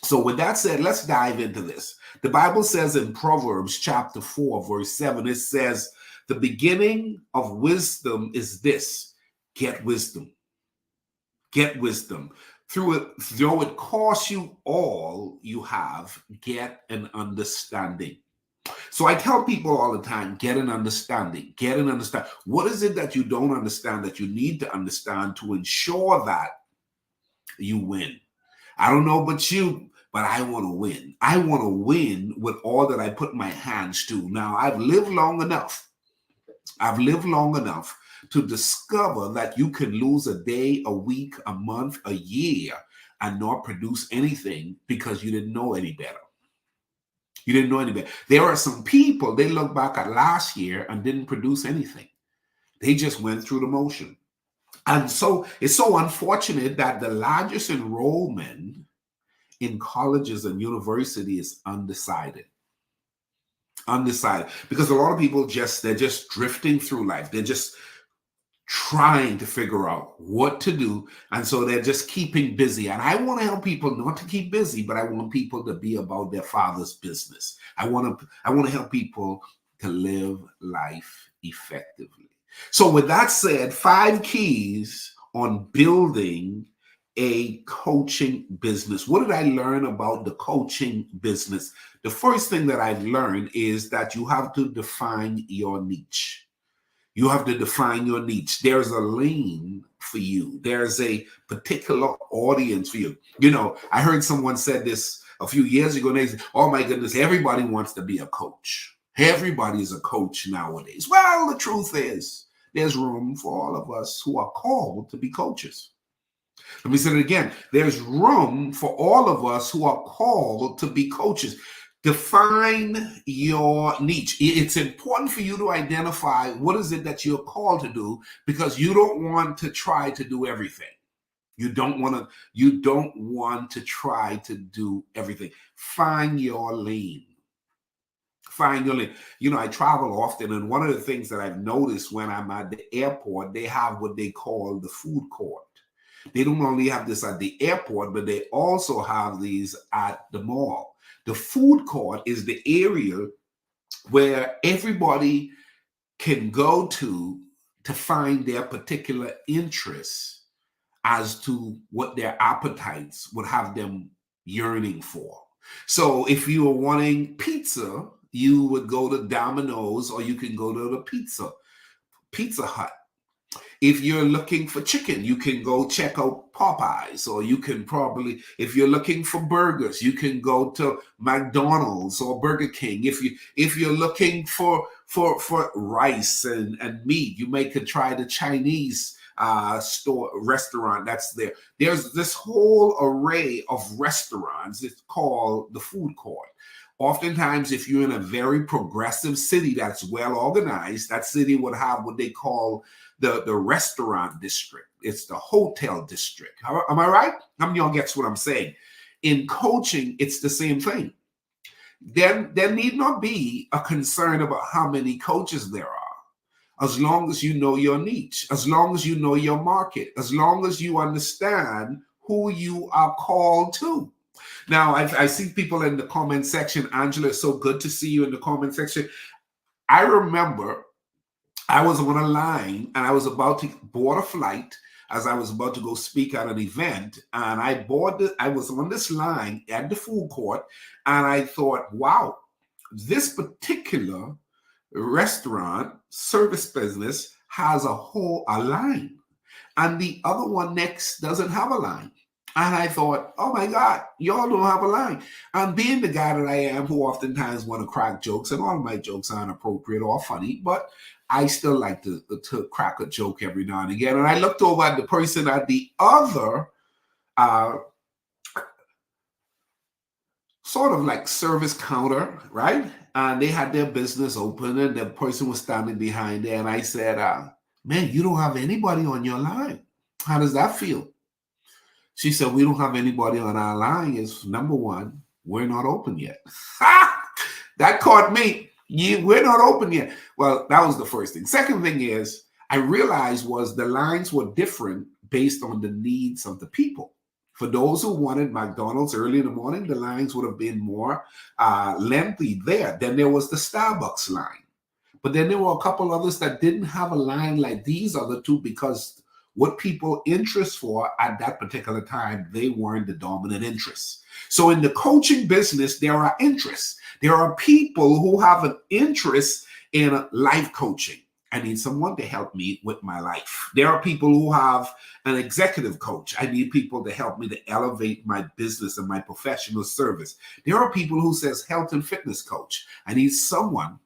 So with that said, let's dive into this. The Bible says in Proverbs chapter 4, verse 7, it says, the beginning of wisdom is this: get wisdom. Get wisdom. Though it costs you all you have, get an understanding. So I tell people all the time, get an understanding, get an understanding. What is it that you don't understand that you need to understand to ensure that you win? I don't know about you, but I want to win. I want to win with all that I put my hands to. Now, I've lived long enough to discover that you can lose a day, a week, a month, a year, and not produce anything because you didn't know any better. You didn't know any better. There are some people, they look back at last year and didn't produce anything. They just went through the motion. And so it's so unfortunate that the largest enrollment in colleges and universities is undecided. Undecided. Because a lot of people they're just drifting through life. They're just trying to figure out what to do. And so they're just keeping busy. And I want to help people not to keep busy, but I want people to be about their Father's business. I want to help people to live life effectively. So with that said, 5 keys on building a coaching business. What did I learn about the coaching business? The first thing that I've learned is that you have to define your niche. You have to define your niche. There's a lane for you. There's a particular audience for you. You know, I heard someone said this a few years ago, and they said, oh my goodness, everybody wants to be a coach. Everybody's a coach nowadays. Well, the truth is, there's room for all of us who are called to be coaches. Let me say it again. There's room for all of us who are called to be coaches. Define your niche. It's important for you to identify what is it that you're called to do, because you don't want to try to do everything. You don't want to try to do everything. Find your lane. Find your lane. You know, I travel often, and one of the things that I've noticed when I'm at the airport, they have what they call the food court. They don't only have this at the airport, but they also have these at the mall. The food court is the area where everybody can go to find their particular interests as to what their appetites would have them yearning for. So if you are wanting pizza, you would go to Domino's, or you can go to the Pizza Hut. If you're looking for chicken, you can go check out Popeyes, or you can probably, if you're looking for burgers, you can go to McDonald's or Burger King. If you're looking for rice and meat, you could try the Chinese restaurant that's there. There's this whole array of restaurants. It's called the food court. Oftentimes, if you're in a very progressive city that's well organized, that city would have what they call the restaurant district. It's the hotel district. Am I right? How many of y'all gets what I'm saying? In coaching, it's the same thing. There need not be a concern about how many coaches there are, as long as you know your niche, as long as you know your market, as long as you understand who you are called to. Now, I see people in the comment section. Angela, it's so good to see you in the comment section. I remember I was on a line and I was about to board a flight as I was about to go speak at an event. And I was on this line at the food court, and I thought, wow, this particular restaurant service business has a line, and the other one next doesn't have a line. And I thought, oh my God, y'all don't have a line. And being the guy that I am, who oftentimes want to crack jokes, and all of my jokes aren't appropriate or funny, but I still like to crack a joke every now and again. And I looked over at the person at the other sort of like service counter, right? And they had their business open, and the person was standing behind there. And I said, man, you don't have anybody on your line. How does that feel? She said, we don't have anybody on our line. Is number one, we're not open yet. That caught me. We're not open yet. Well, that was the first thing. Second thing is, I realized was the lines were different based on the needs of the people. For those who wanted McDonald's early in the morning, the lines would have been more lengthy there. Then there was the Starbucks line. But then there were a couple others that didn't have a line like these other two, because what people interest for at that particular time, they weren't the dominant interests. So in the coaching business, there are interests. There are people who have an interest in life coaching. I need someone to help me with my life. There are people who have an executive coach. I need people to help me to elevate my business and my professional service. There are people who says health and fitness coach. I need someone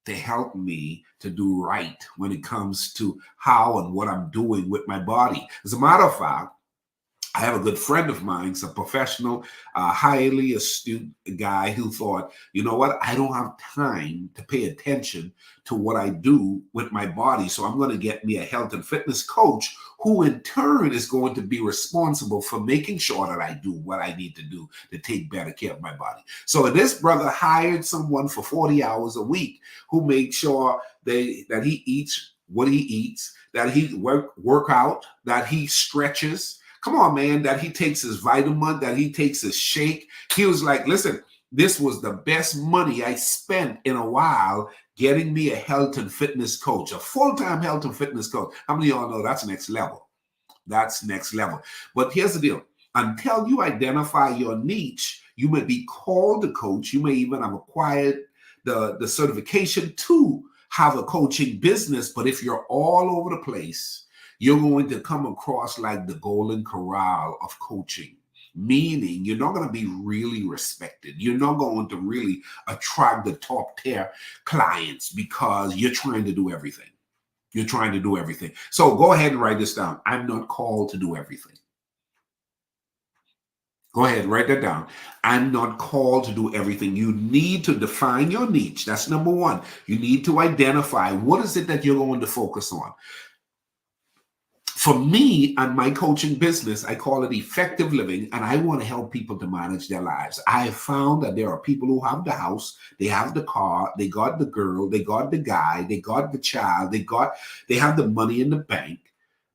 to help me to do right when it comes to how and what I'm doing with my body. As a matter of fact, I have a good friend of mine, he's a professional, highly astute guy who thought, you know what, I don't have time to pay attention to what I do with my body. So I'm going to get me a health and fitness coach who in turn is going to be responsible for making sure that I do what I need to do to take better care of my body. So this brother hired someone for 40 hours a week who makes sure that he eats what he eats, that he work out, that he stretches. Come on, man, that he takes his vitamin, that he takes his shake. He was like, listen, this was the best money I spent in a while getting me a health and fitness coach, a full-time health and fitness coach. How many of y'all know that's next level? That's next level. But here's the deal. Until you identify your niche, you may be called a coach. You may even have acquired the certification to have a coaching business. But if you're all over the place, you're going to come across like the golden corral of coaching, meaning you're not going to be really respected. You're not going to really attract the top tier clients because you're trying to do everything. You're trying to do everything. So go ahead and write this down. I'm not called to do everything. Go ahead, write that down. I'm not called to do everything. You need to define your niche. That's number one. You need to identify what is it that you're going to focus on. For me and my coaching business, I call it effective living, and I want to help people to manage their lives. I have found that there are people who have the house, they have the car, they got the girl, they got the guy, they got the child, they have the money in the bank,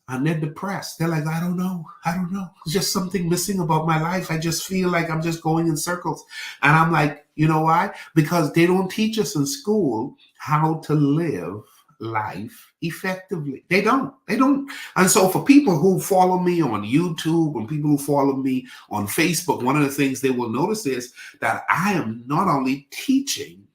and they're depressed. They're like, I don't know. There's just something missing about my life. I just feel like I'm just going in circles. And I'm like, you know why? Because they don't teach us in school how to live life effectively. They don't. And so for people who follow me on YouTube and people who follow me on Facebook, one of the things they will notice is that I am not only teaching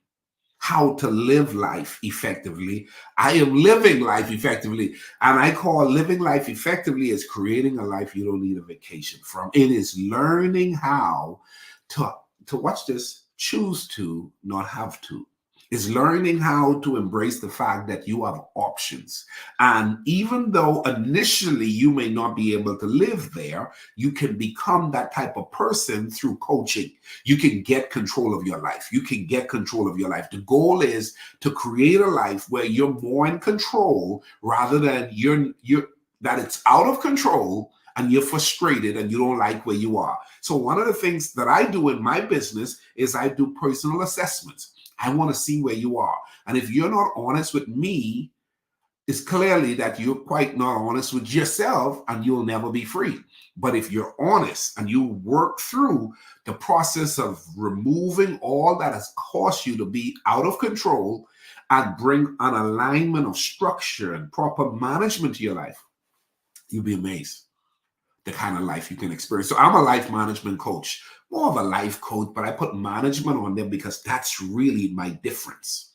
how to live life effectively, I am living life effectively. And I call living life effectively as creating a life you don't need a vacation from. It is learning how to watch this, choose to, not have to. Is learning how to embrace the fact that you have options. And even though initially you may not be able to live there, you can become that type of person through coaching. You can get control of your life. The goal is to create a life where you're more in control rather than that it's out of control and you're frustrated and you don't like where you are. So one of the things that I do in my business is I do personal assessments. I want to see where you are. And if you're not honest with me, it's clearly that you're quite not honest with yourself, and you'll never be free. But if you're honest and you work through the process of removing all that has caused you to be out of control and bring an alignment of structure and proper management to your life, you'll be amazed the kind of life you can experience. So I'm a life management coach, more of a life coach, but I put management on there because that's really my difference.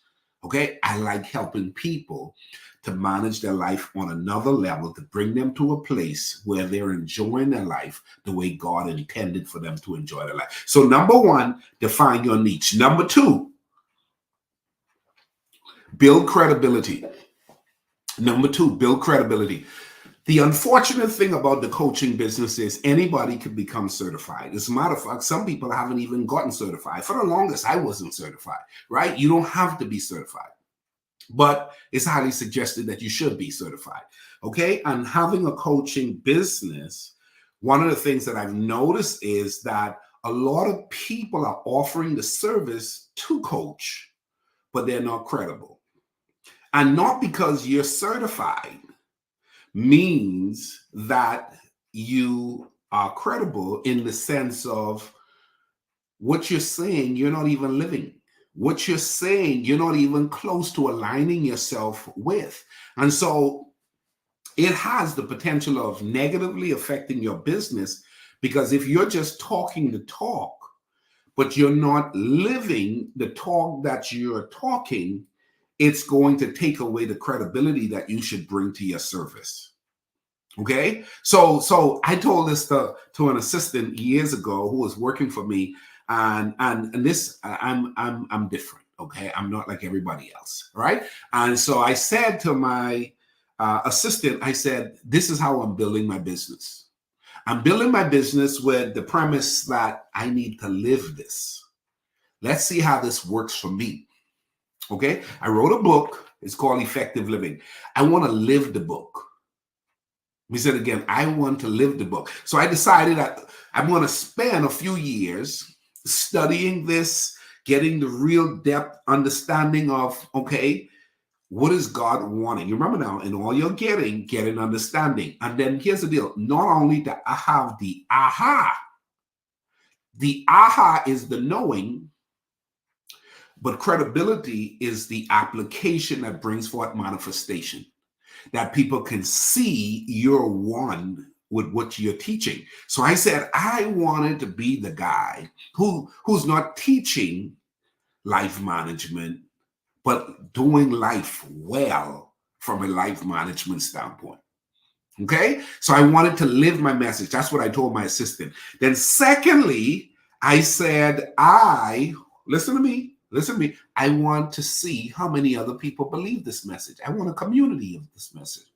Okay, I like helping people to manage their life on another level, to bring them to a place where they're enjoying their life the way God intended for them to enjoy their life. So number one, define your niche. Number two, build credibility. Number two, build credibility. The unfortunate thing about the coaching business is anybody can become certified. As a matter of fact, some people haven't even gotten certified. For the longest, I wasn't certified, right? You don't have to be certified, but it's highly suggested that you should be certified, okay? And having a coaching business, one of the things that I've noticed is that a lot of people are offering the service to coach, but they're not credible. And not because you're certified means that you are credible in the sense of what you're saying, you're not even living. What you're saying, you're not even close to aligning yourself with. And so it has the potential of negatively affecting your business, because if you're just talking the talk, but you're not living the talk that you're talking, it's going to take away the credibility that you should bring to your service. Okay, so I told this to an assistant years ago who was working for me, and this I'm different. Okay, I'm not like everybody else, right? And so I said to my assistant, I said, this is how I'm building my business. I'm building my business with the premise that I need to live this. Let's see how this works for me. Okay, I wrote a book. It's called Effective Living. I want to live the book. Let me say it again. I want to live the book. So I decided that I'm going to spend a few years studying this, getting the real depth understanding of, okay, what is God wanting? You remember now, in all you're getting, get an understanding. And then here's the deal. Not only do I have the aha is the knowing, but credibility is the application that brings forth manifestation, that people can see you're one with what you're teaching. So I said, I wanted to be the guy who's not teaching life management, but doing life well from a life management standpoint. Okay? So I wanted to live my message. That's what I told my assistant. Then secondly, I said, listen to me. I want to see how many other people believe this message. I want a community of this message.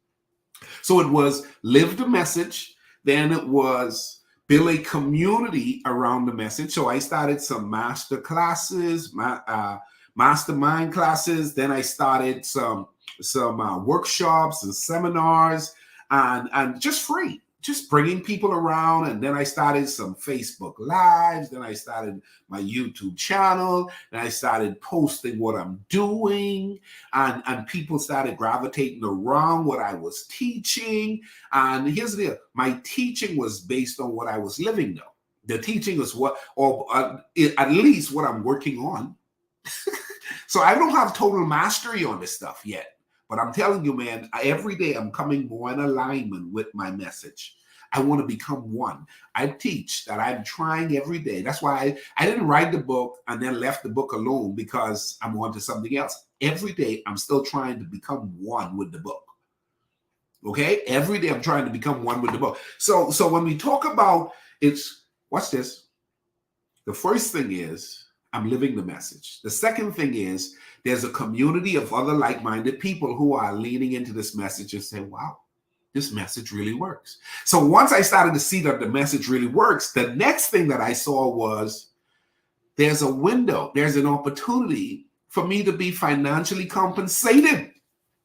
So it was live the message. Then it was build a community around the message. So I started some master classes, mastermind classes. Then I started some workshops and seminars, and just free. Just bringing people around. And then I started some Facebook Lives. Then I started my YouTube channel. And I started posting what I'm doing. And people started gravitating around what I was teaching. And here's the deal. My teaching was based on what I was living, though. The teaching was at least what I'm working on. So I don't have total mastery on this stuff yet. But I'm telling you, man, every day I'm coming more in alignment with my message. I want to become one. I teach that I'm trying every day. That's why I didn't write the book and then left the book alone because I'm on to something else. Every day I'm still trying to become one with the book. Okay? Every day I'm trying to become one with the book. So when we talk about watch this. The first thing is I'm living the message. The second thing is there's a community of other like-minded people who are leaning into this message and saying, wow, this message really works. So once I started to see that the message really works, the next thing that I saw was there's a window, there's an opportunity for me to be financially compensated.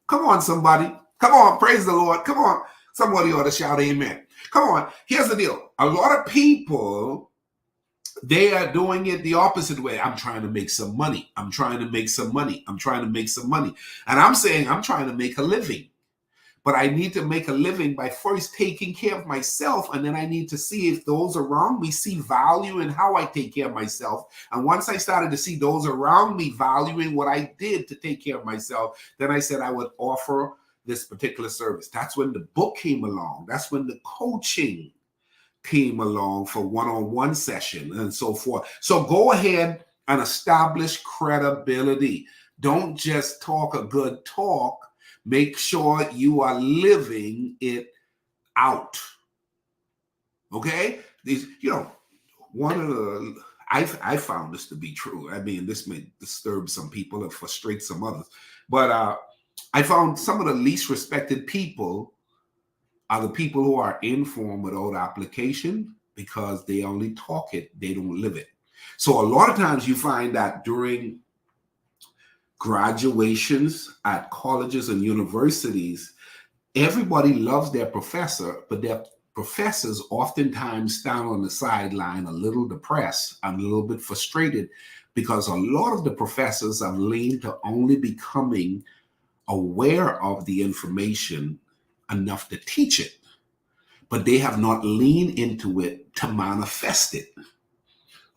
Come on, somebody. Come on, praise the Lord. Come on. Somebody ought to shout amen. Come on. Here's the deal. A lot of people, they are doing it the opposite way. I'm trying to make some money. I'm trying to make some money. I'm trying to make some money. And I'm saying I'm trying to make a living. but I need to make a living by first taking care of myself. And then I need to see if those around me see value in how I take care of myself. And once I started to see those around me valuing what I did to take care of myself, then I said I would offer this particular service. That's when the book came along. That's when the coaching came along for one-on-one session and so forth. So go ahead and establish credibility. Don't just talk a good talk. Make sure you are living it out. Okay? These, one of the, I found this to be true. I mean, this may disturb some people and frustrate some others, but I found some of the least respected people are the people who are informed without application, because they only talk it, they don't live it. So a lot of times you find that during graduations at colleges and universities, everybody loves their professor, but their professors oftentimes stand on the sideline a little depressed and a little bit frustrated, because a lot of the professors have leaned to only becoming aware of the information enough to teach it, but they have not leaned into it to manifest it.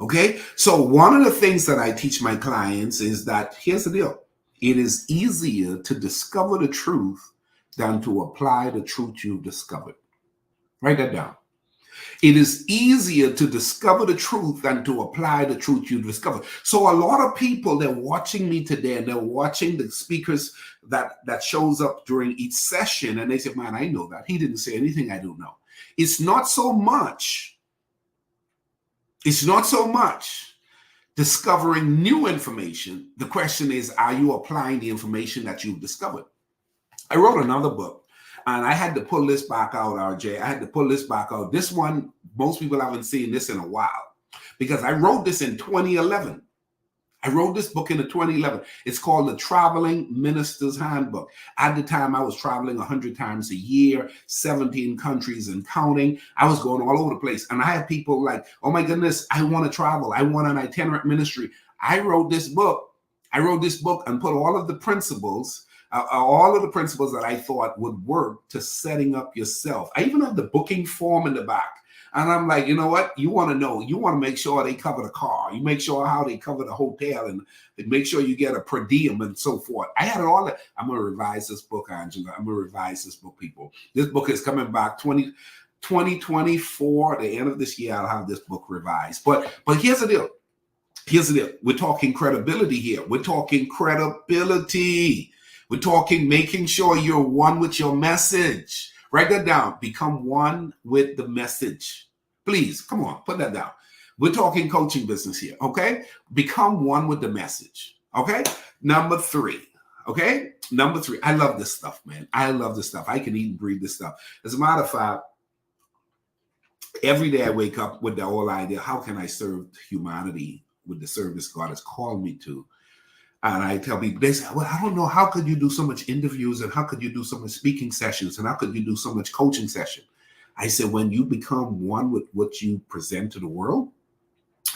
Okay, so one of the things that I teach my clients is that here's the deal. It is easier to discover the truth than to apply the truth you've discovered. Write that down. It is easier to discover the truth than to apply the truth you've discovered. So a lot of people, they're watching me today and they're watching the speakers that shows up during each session, and they say, man, I know that. He didn't say anything I don't know. It's not so much discovering new information. The question is, are you applying the information that you've discovered? I wrote another book, and I had to pull this back out, RJ. I had to pull this back out. This one, most people haven't seen this in a while, because I wrote this in 2011. I wrote this book in 2011. It's called The Traveling Minister's Handbook. At the time, I was traveling 100 times a year, 17 countries and counting. I was going all over the place. And I had people like, oh my goodness, I want to travel. I want an itinerant ministry. I wrote this book. And put all of the principles that I thought would work to setting up yourself. I even have the booking form in the back. And I'm like, you know what? You want to make sure they cover the car. You make sure how they cover the hotel, and make sure you get a per diem and so forth. I had all that. I'm going to revise this book, Angela. I'm going to revise this book, people. This book is coming back 2024. The end of this year, I'll have this book revised. But here's the deal. We're talking credibility here. We're talking credibility. We're talking making sure you're one with your message. Write that down. Become one with the message. Please, come on, put that down. We're talking coaching business here, okay? Become one with the message, okay? Number three. I love this stuff, man. I love this stuff. I can eat and breathe this stuff. As a matter of fact, every day I wake up with the whole idea, how can I serve humanity with the service God has called me to? And I tell people, they say, well, I don't know, how could you do so much interviews, and how could you do so much speaking sessions, and how could you do so much coaching session? I said, when you become one with what you present to the world,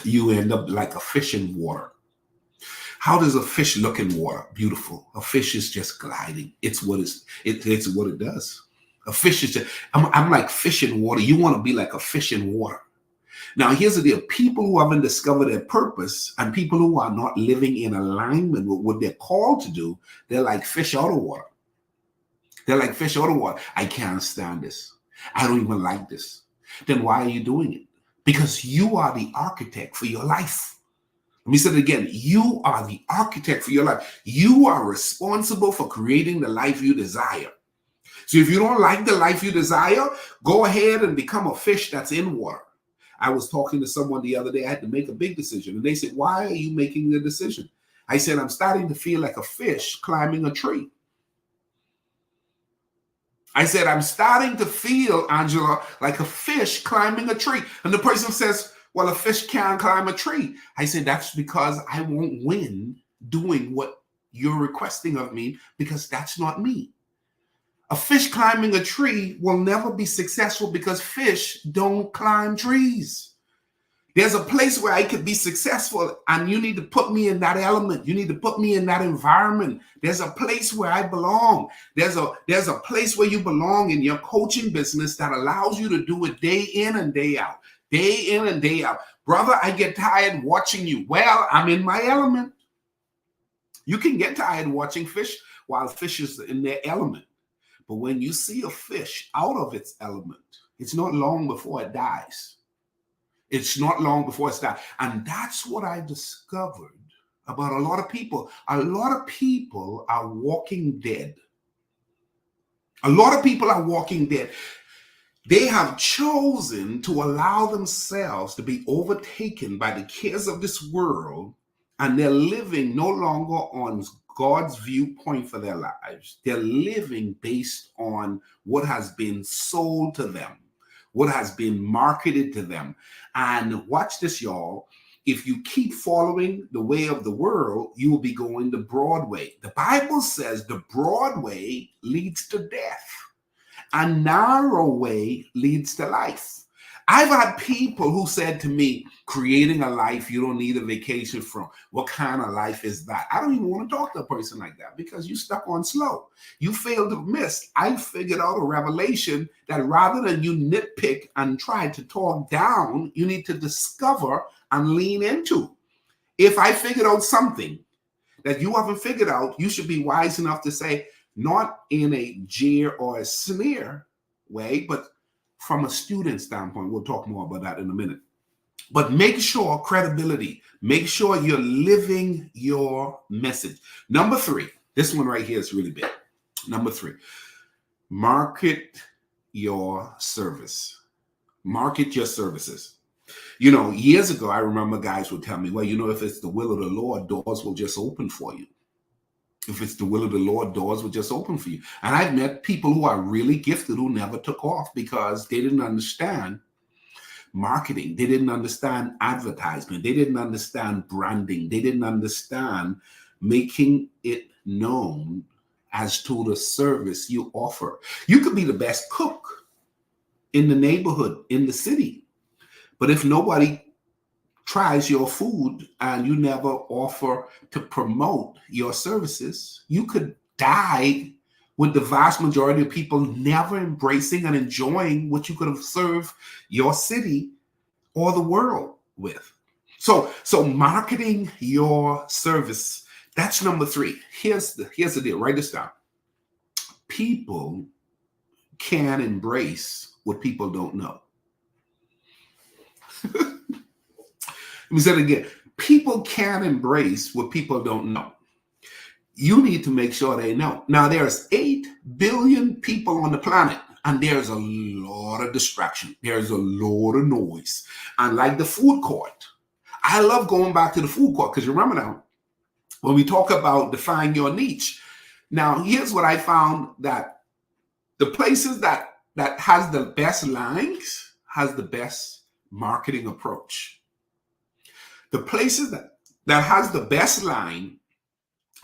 you end up like a fish in water. How does a fish look in water? Beautiful. A fish is just gliding. It's what it does. A fish is just, I'm like fish in water. You want to be like a fish in water. Now, here's the deal. People who haven't discovered their purpose and people who are not living in alignment with what they're called to do, they're like fish out of water. I can't stand this. I don't even like this. Then why are you doing it? Because you are the architect for your life. Let me say it again. You are the architect for your life. You are responsible for creating the life you desire. So if you don't like the life you desire, go ahead and become a fish that's in water. I was talking to someone the other day. I had to make a big decision. And they said, why are you making the decision? I said, I'm starting to feel like a fish climbing a tree. I said, I'm starting to feel, Angela, like a fish climbing a tree. And the person says, well, a fish can't climb a tree. I said, that's because I won't win doing what you're requesting of me, because that's not me. A fish climbing a tree will never be successful because fish don't climb trees. There's a place where I could be successful, and you need to put me in that element. You need to put me in that environment. There's a place where I belong. There's a place where you belong in your coaching business that allows you to do it day in and day out. Day in and day out. Brother, I get tired watching you. Well, I'm in my element. You can get tired watching fish while fish is in their element. But when you see a fish out of its element, it's not long before it dies. It's not long before it's died. And that's what I discovered about a lot of people. A lot of people are walking dead. A lot of people are walking dead. They have chosen to allow themselves to be overtaken by the cares of this world, and they're living no longer on God's viewpoint for their lives. They're living based on what has been sold to them, what has been marketed to them. And watch this, y'all. If you keep following the way of the world, you will be going the broad way. The Bible says the broad way leads to death. A narrow way leads to life. I've had people who said to me, creating a life you don't need a vacation from. What kind of life is that? I don't even want to talk to a person like that because you stuck on slow. You failed to miss. I figured out a revelation that rather than you nitpick and try to talk down, you need to discover and lean into. If I figured out something that you haven't figured out, you should be wise enough to say, not in a jeer or a sneer way, but from a student standpoint. We'll talk more about that in a minute. But make sure credibility, make sure you're living your message. Number 3, this one right here is really big. Number 3, market your service. Market your services. You know, years ago, I remember guys would tell me, well, you know, if it's the will of the Lord, doors will just open for you. If it's the will of the Lord, doors will just open for you. And I've met people who are really gifted who never took off because they didn't understand marketing. They didn't understand advertisement. They didn't understand branding. They didn't understand making it known as to the service you offer. You could be the best cook in the neighborhood, in the city. But if nobody tries your food and you never offer to promote your services, you could die with the vast majority of people never embracing and enjoying what you could have served your city or the world with. So marketing your service, that's number 3. Here's the deal. Write this down. People can embrace what people don't know. Let me say it again. People can embrace what people don't know. You need to make sure they know. Now, there's 8 billion people on the planet, and there's a lot of distraction. There's a lot of noise. And like the food court, I love going back to the food court because you remember now, when we talk about define your niche. Now, here's what I found, that the places that has the best lines has the best marketing approach. The places that has the best line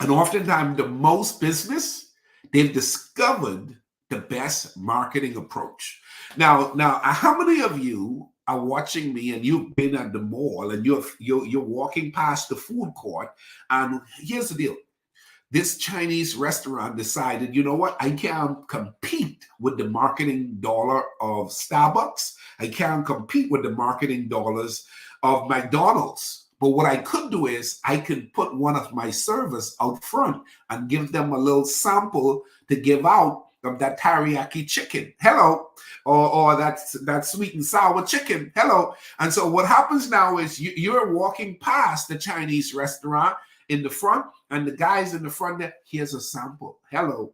and oftentimes the most business, they've discovered the best marketing approach. Now, how many of you are watching me and you've been at the mall and you're walking past the food court, and here's the deal. This Chinese restaurant decided, you know what? I can't compete with the marketing dollar of Starbucks. I can't compete with the marketing dollars of McDonald's. But what I could do is I could put one of my servers out front and give them a little sample to give out of that teriyaki chicken. Hello. Or that sweet and sour chicken. Hello. And so what happens now is you're walking past the Chinese restaurant in the front, and the guys in the front there, here's a sample. Hello.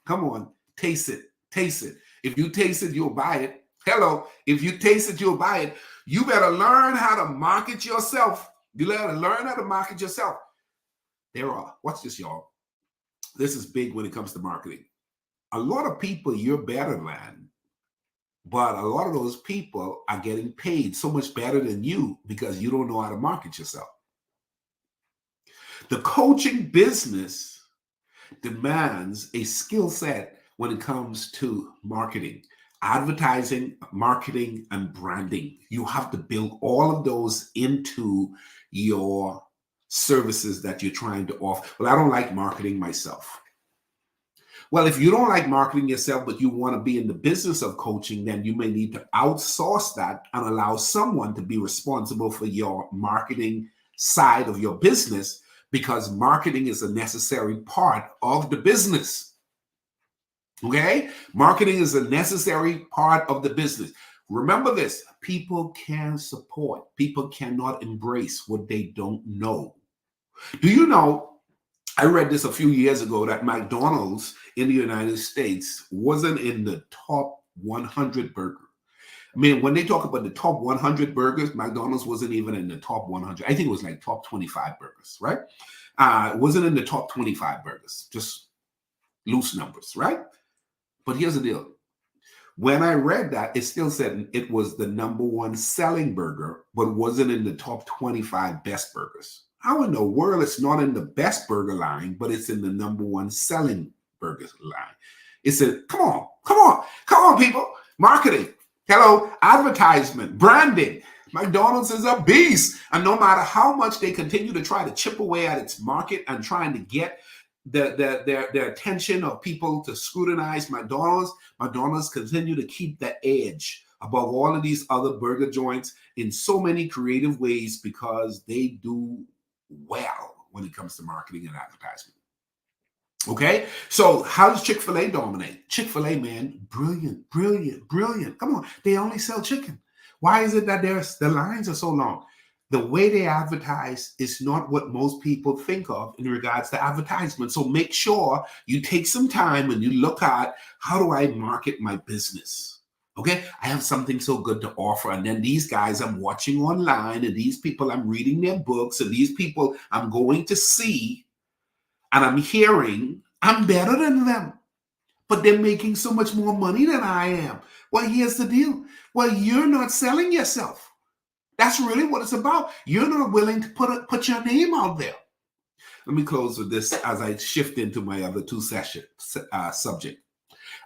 Come on. Taste it. Taste it. If you taste it, you'll buy it. Hello. If you taste it, you'll buy it. You better learn how to market yourself. You gotta learn how to market yourself. Watch this, y'all. This is big when it comes to marketing. A lot of people you're better than, but a lot of those people are getting paid so much better than you because you don't know how to market yourself. The coaching business demands a skill set when it comes to marketing. advertising, marketing, and branding. You have to build all of those into your services that you're trying to offer. Well, I don't like marketing myself. Well, if you don't like marketing yourself, but you want to be in the business of coaching, then you may need to outsource that and allow someone to be responsible for your marketing side of your business, because marketing is a necessary part of the business. Okay? Marketing is a necessary part of the business. Remember this, people can support, people cannot embrace what they don't know. Do you know, I read this a few years ago, that McDonald's in the United States wasn't in the top 100 burger. I mean, when they talk about the top 100 burgers, McDonald's wasn't even in the top 100. I think it was like top 25 burgers, right? It wasn't in the top 25 burgers, just loose numbers, right? But here's the deal. When I read that, it still said it was the #1 selling burger, but wasn't in the top 25 best burgers. How in the world it's not in the best burger line, but it's in the #1 selling burger line? It said, come on, people. Marketing, hello, advertisement, branding. McDonald's is a beast. And no matter how much they continue to try to chip away at its market and trying to get their attention of people to scrutinize McDonald's continue to keep the edge above all of these other burger joints in so many creative ways, because they do well when it comes to marketing and advertisement. Okay, so how does Chick-fil-A dominate? Chick-fil-A, man, brilliant. Come on, they only sell chicken. Why is it that the lines are so long? The way they advertise is not what most people think of in regards to advertisement. So make sure you take some time and you look at, how do I market my business? Okay, I have something so good to offer. And then these guys I'm watching online, and these people I'm reading their books, and these people I'm going to see, and I'm hearing I'm better than them, but they're making so much more money than I am. Well, here's the deal. Well, you're not selling yourself. That's really what it's about. You're not willing to put your name out there. Let me close with this as I shift into my other two subject.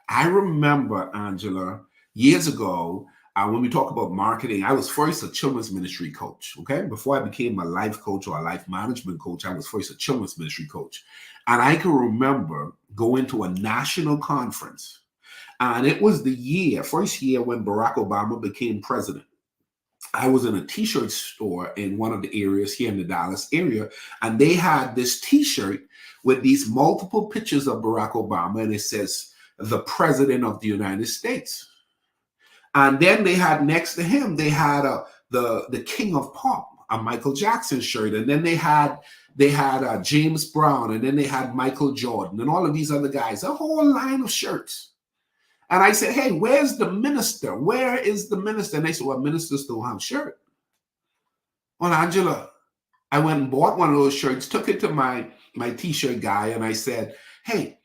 I remember, Angela, years ago, when we talk about marketing, I was first a children's ministry coach, okay? Before I became a life coach or a life management coach, I was first a children's ministry coach. And I can remember going to a national conference, and it was the first year when Barack Obama became president. I was in a t-shirt store in one of the areas here in the Dallas area, and they had this t-shirt with these multiple pictures of Barack Obama, and it says, the President of the United States. And then they had next to him, they had the King of Pop, a Michael Jackson shirt, and then they had James Brown, and then they had Michael Jordan, and all of these other guys, a whole line of shirts. And I said, hey, where's the minister? Where is the minister? And they said, well, ministers don't have a shirt. Well, Angela, I went and bought one of those shirts, took it to my t-shirt guy, and I said, hey,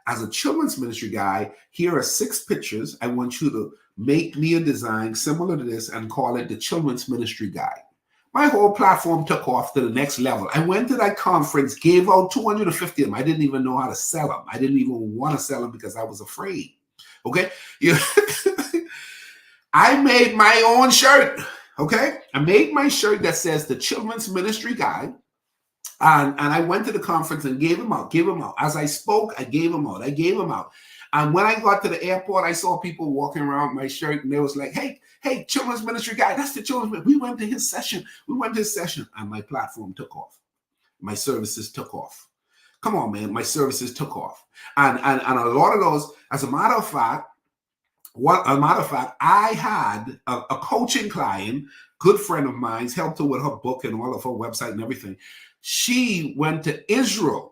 as a children's ministry guy, here are 6 pictures. I want you to make me a design similar to this and call it the Children's Ministry Guide. My whole platform took off to the next level. I went to that conference, gave out 250 of them. I didn't even know how to sell them. I didn't even want to sell them because I was afraid. Okay? I made my own shirt. Okay? I made my shirt that says the Children's Ministry Guide. And I went to the conference and gave them out. As I spoke, I gave them out. And when I got to the airport, I saw people walking around my shirt, and they was like, hey, Children's Ministry Guy, that's the Children's Ministry. We went to his session, and my platform took off. My services took off. Come on, man, my services took off. And a lot of those, as a matter of fact, I had a coaching client, good friend of mine, helped her with her book and all of her website and everything. She went to Israel.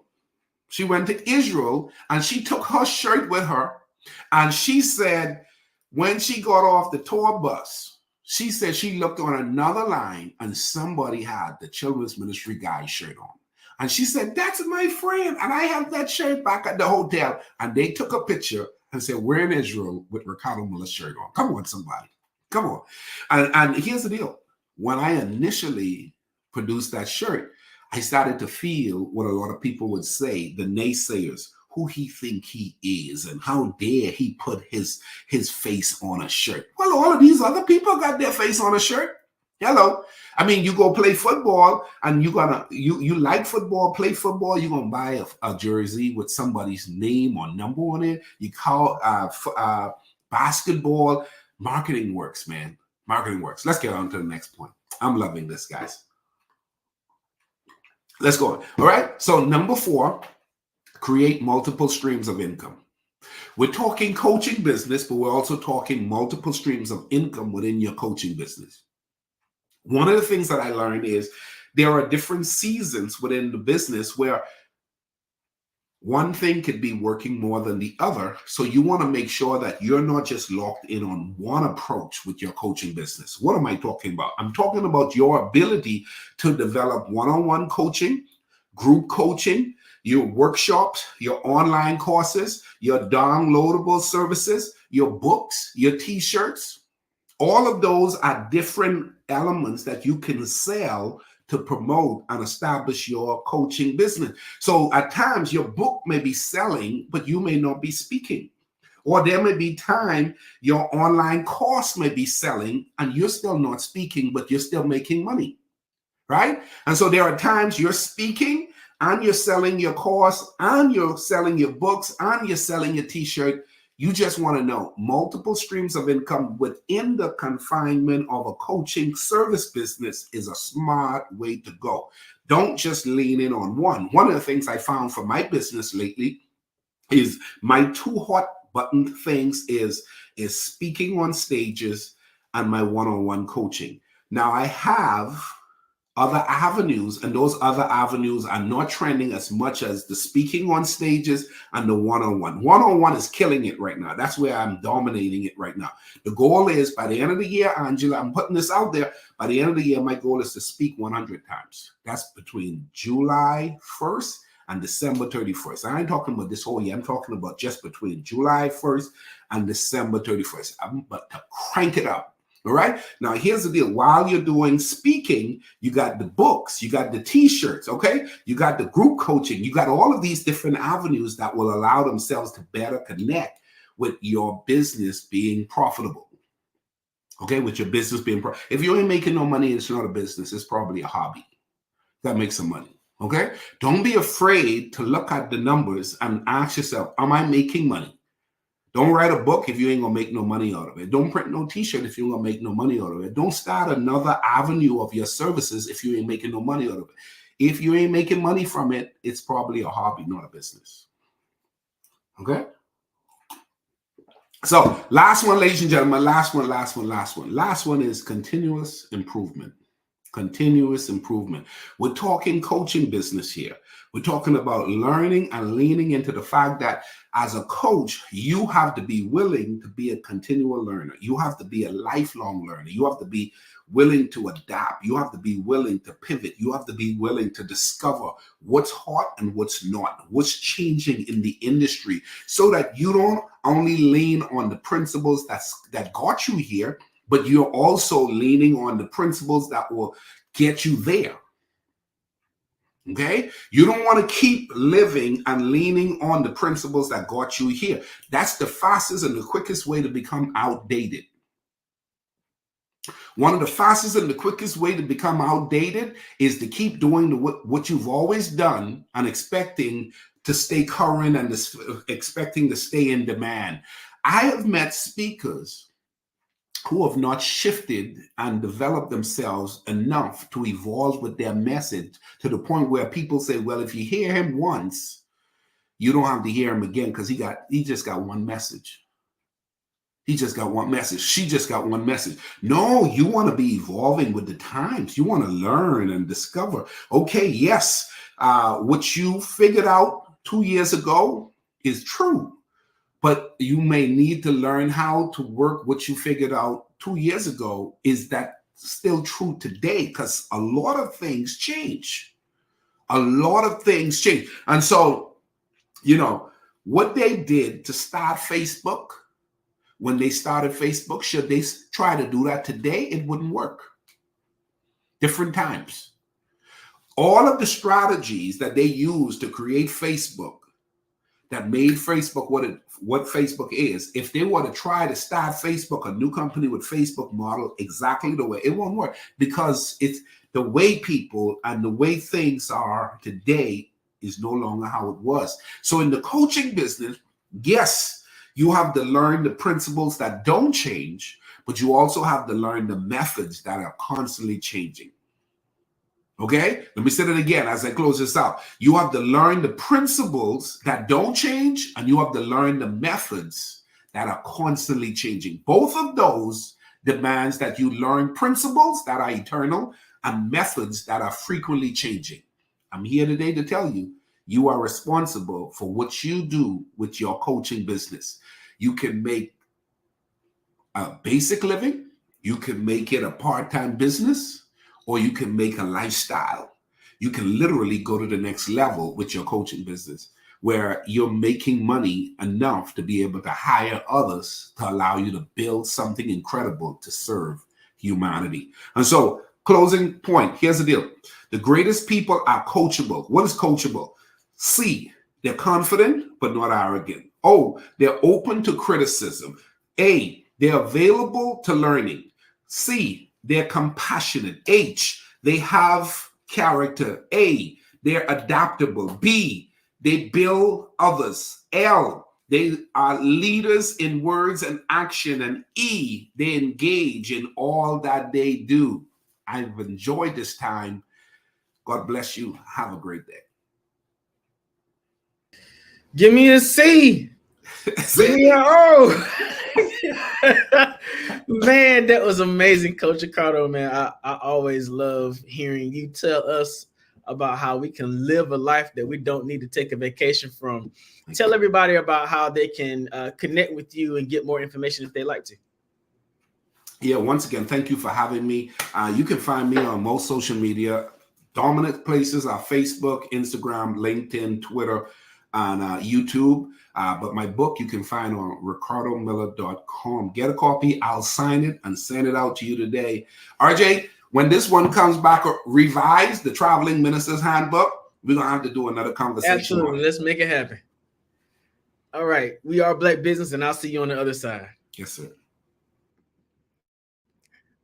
And she took her shirt with her. And she said, when she got off the tour bus, she said she looked on another line and somebody had the Children's Ministry Guy shirt on. And she said, that's my friend. And I have that shirt back at the hotel. And they took a picture and said, we're in Israel with Ricardo Miller's shirt on. Come on, somebody. Come on. And here's the deal. When I initially produced that shirt, I started to feel what a lot of people would say, the naysayers. who he think he is and how dare he put his face on a shirt. Well, all of these other people got their face on a shirt. Hello. I mean, you go play football and you like football, play football, you're going to buy a jersey with somebody's name or number on it. You call basketball. Marketing works, man. Marketing works. Let's get on to the next point. I'm loving this, guys. Let's go on. All right. So number 4, create multiple streams of income. We're talking coaching business, but we're also talking multiple streams of income within your coaching business. One of the things that I learned is there are different seasons within the business where one thing could be working more than the other. So you want to make sure that you're not just locked in on one approach with your coaching business. What am I talking about? I'm talking about your ability to develop one-on-one coaching, group coaching, your workshops, your online courses, your downloadable services, your books, your t-shirts. All of those are different elements that you can sell to promote and establish your coaching business. So at times your book may be selling, but you may not be speaking. Or there may be time your online course may be selling and you're still not speaking, but you're still making money, right? And so there are times you're speaking and you're selling your course and you're selling your books and you're selling your t-shirt. You just want to know multiple streams of income within the confinement of a coaching service business is a smart way to go. Don't just lean in on one. One of the things I found for my business lately is my 2 hot button things is speaking on stages and my one-on-one coaching. Now I have other avenues, and those other avenues are not trending as much as the speaking on stages and the one-on-one. One-on-one is killing it right now. That's where I'm dominating it right now. The goal is by the end of the year, Angela, I'm putting this out there. By the end of the year, my goal is to speak 100 times. That's between July 1st and December 31st. I ain't talking about this whole year. I'm talking about just between July 1st and December 31st. I'm about to crank it up. All right. Now, here's the deal. While you're doing speaking, you got the books, you got the t-shirts. OK, you got the group coaching. You got all of these different avenues that will allow themselves to better connect with your business being profitable. OK, with your business being if you ain't making no money, it's not a business. It's probably a hobby that makes some money. OK, don't be afraid to look at the numbers and ask yourself, am I making money? Don't write a book if you ain't gonna make no money out of it. Don't print no t-shirt if you ain't gonna make no money out of it. Don't start another avenue of your services if you ain't making no money out of it. If you ain't making money from it, it's probably a hobby, not a business. Okay? So last one, ladies and gentlemen, last one. Last one is continuous improvement. Continuous improvement. We're talking coaching business here. We're talking about learning and leaning into the fact that as a coach, you have to be willing to be a continual learner. You have to be a lifelong learner. You have to be willing to adapt. You have to be willing to pivot. You have to be willing to discover what's hot and what's not, what's changing in the industry, so that you don't only lean on the principles that got you here, but you're also leaning on the principles that will get you there. Okay? You don't want to keep living and leaning on the principles that got you here. That's the fastest and the quickest way to become outdated. One of the fastest and the quickest way to become outdated is to keep doing what you've always done and expecting to stay current and expecting to stay in demand. I have met speakers who have not shifted and developed themselves enough to evolve with their message to the point where people say, well, if you hear him once, you don't have to hear him again because he just got one message. He just got one message. She just got one message. No, you want to be evolving with the times. You want to learn and discover. Okay, yes, what you figured out 2 years ago is true. But you may need to learn how to work what you figured out 2 years ago. Is that still true today? Because a lot of things change. A lot of things change. And so, what they did to start Facebook, when they started Facebook, should they try to do that today? It wouldn't work. Different times. All of the strategies that they used to create Facebook, that made Facebook what Facebook is, if they were to try to start Facebook, a new company with Facebook model exactly the way, it won't work, because it's the way people and the way things are today is no longer how it was. So in the coaching business, yes, you have to learn the principles that don't change, but you also have to learn the methods that are constantly changing. Okay, let me say that again as I close this out. You have to learn the principles that don't change, and you have to learn the methods that are constantly changing. Both of those demands that you learn principles that are eternal and methods that are frequently changing. I'm here today to tell you, you are responsible for what you do with your coaching business. You can make a basic living, you can make it a part-time business, or you can make a lifestyle. You can literally go to the next level with your coaching business, where you're making money enough to be able to hire others to allow you to build something incredible to serve humanity. And so, closing point, here's the deal. The greatest people are coachable. What is coachable? C, they're confident but not arrogant. O, they're open to criticism. A, they're available to learning. C, they're compassionate. H, they have character. A, they're adaptable. B, they build others. L, they are leaders in words and action. And E, they engage in all that they do. I've enjoyed this time. God bless you. Have a great day. Give me a C. Give me an O. Man, that was amazing, Coach Ricardo, man. I always love hearing you tell us about how we can live a life that we don't need to take a vacation from. Tell everybody about how they can connect with you and get more information if they like to. Yeah, once again, thank you for having me. You can find me on most social media. Dominant places are Facebook, Instagram, LinkedIn, Twitter, and YouTube. But my book you can find on ricardomiller.com. Get a copy. I'll sign it and send it out to you today. RJ, when this one comes back revised, the Traveling Minister's Handbook, we're going to have to do another conversation. Absolutely. Let's make it happen. All right. We are Black Business, and I'll see you on the other side. Yes, sir.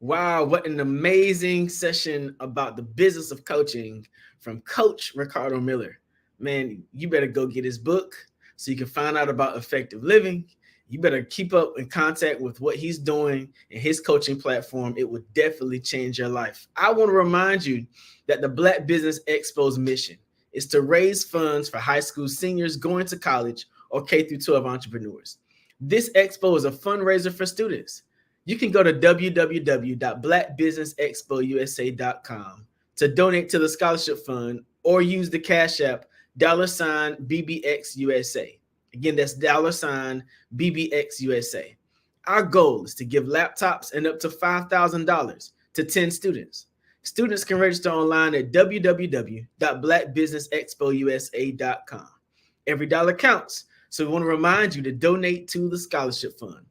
Wow, what an amazing session about the business of coaching from Coach Ricardo Miller. Man, you better go get his book so you can find out about effective living. You better keep up in contact with what he's doing in his coaching platform. It will definitely change your life. I want to remind you that the Black Business Expo's mission is to raise funds for high school seniors going to college or K-12 entrepreneurs. This expo is a fundraiser for students. You can go to www.blackbusinessexpousa.com to donate to the scholarship fund or use the Cash App $BBXUSA. Again, that's $BBXUSA. Our goal is to give laptops and up to $5,000 to 10 students. Students can register online at www.blackbusinessexpousa.com. Every dollar counts, so we want to remind you to donate to the scholarship fund.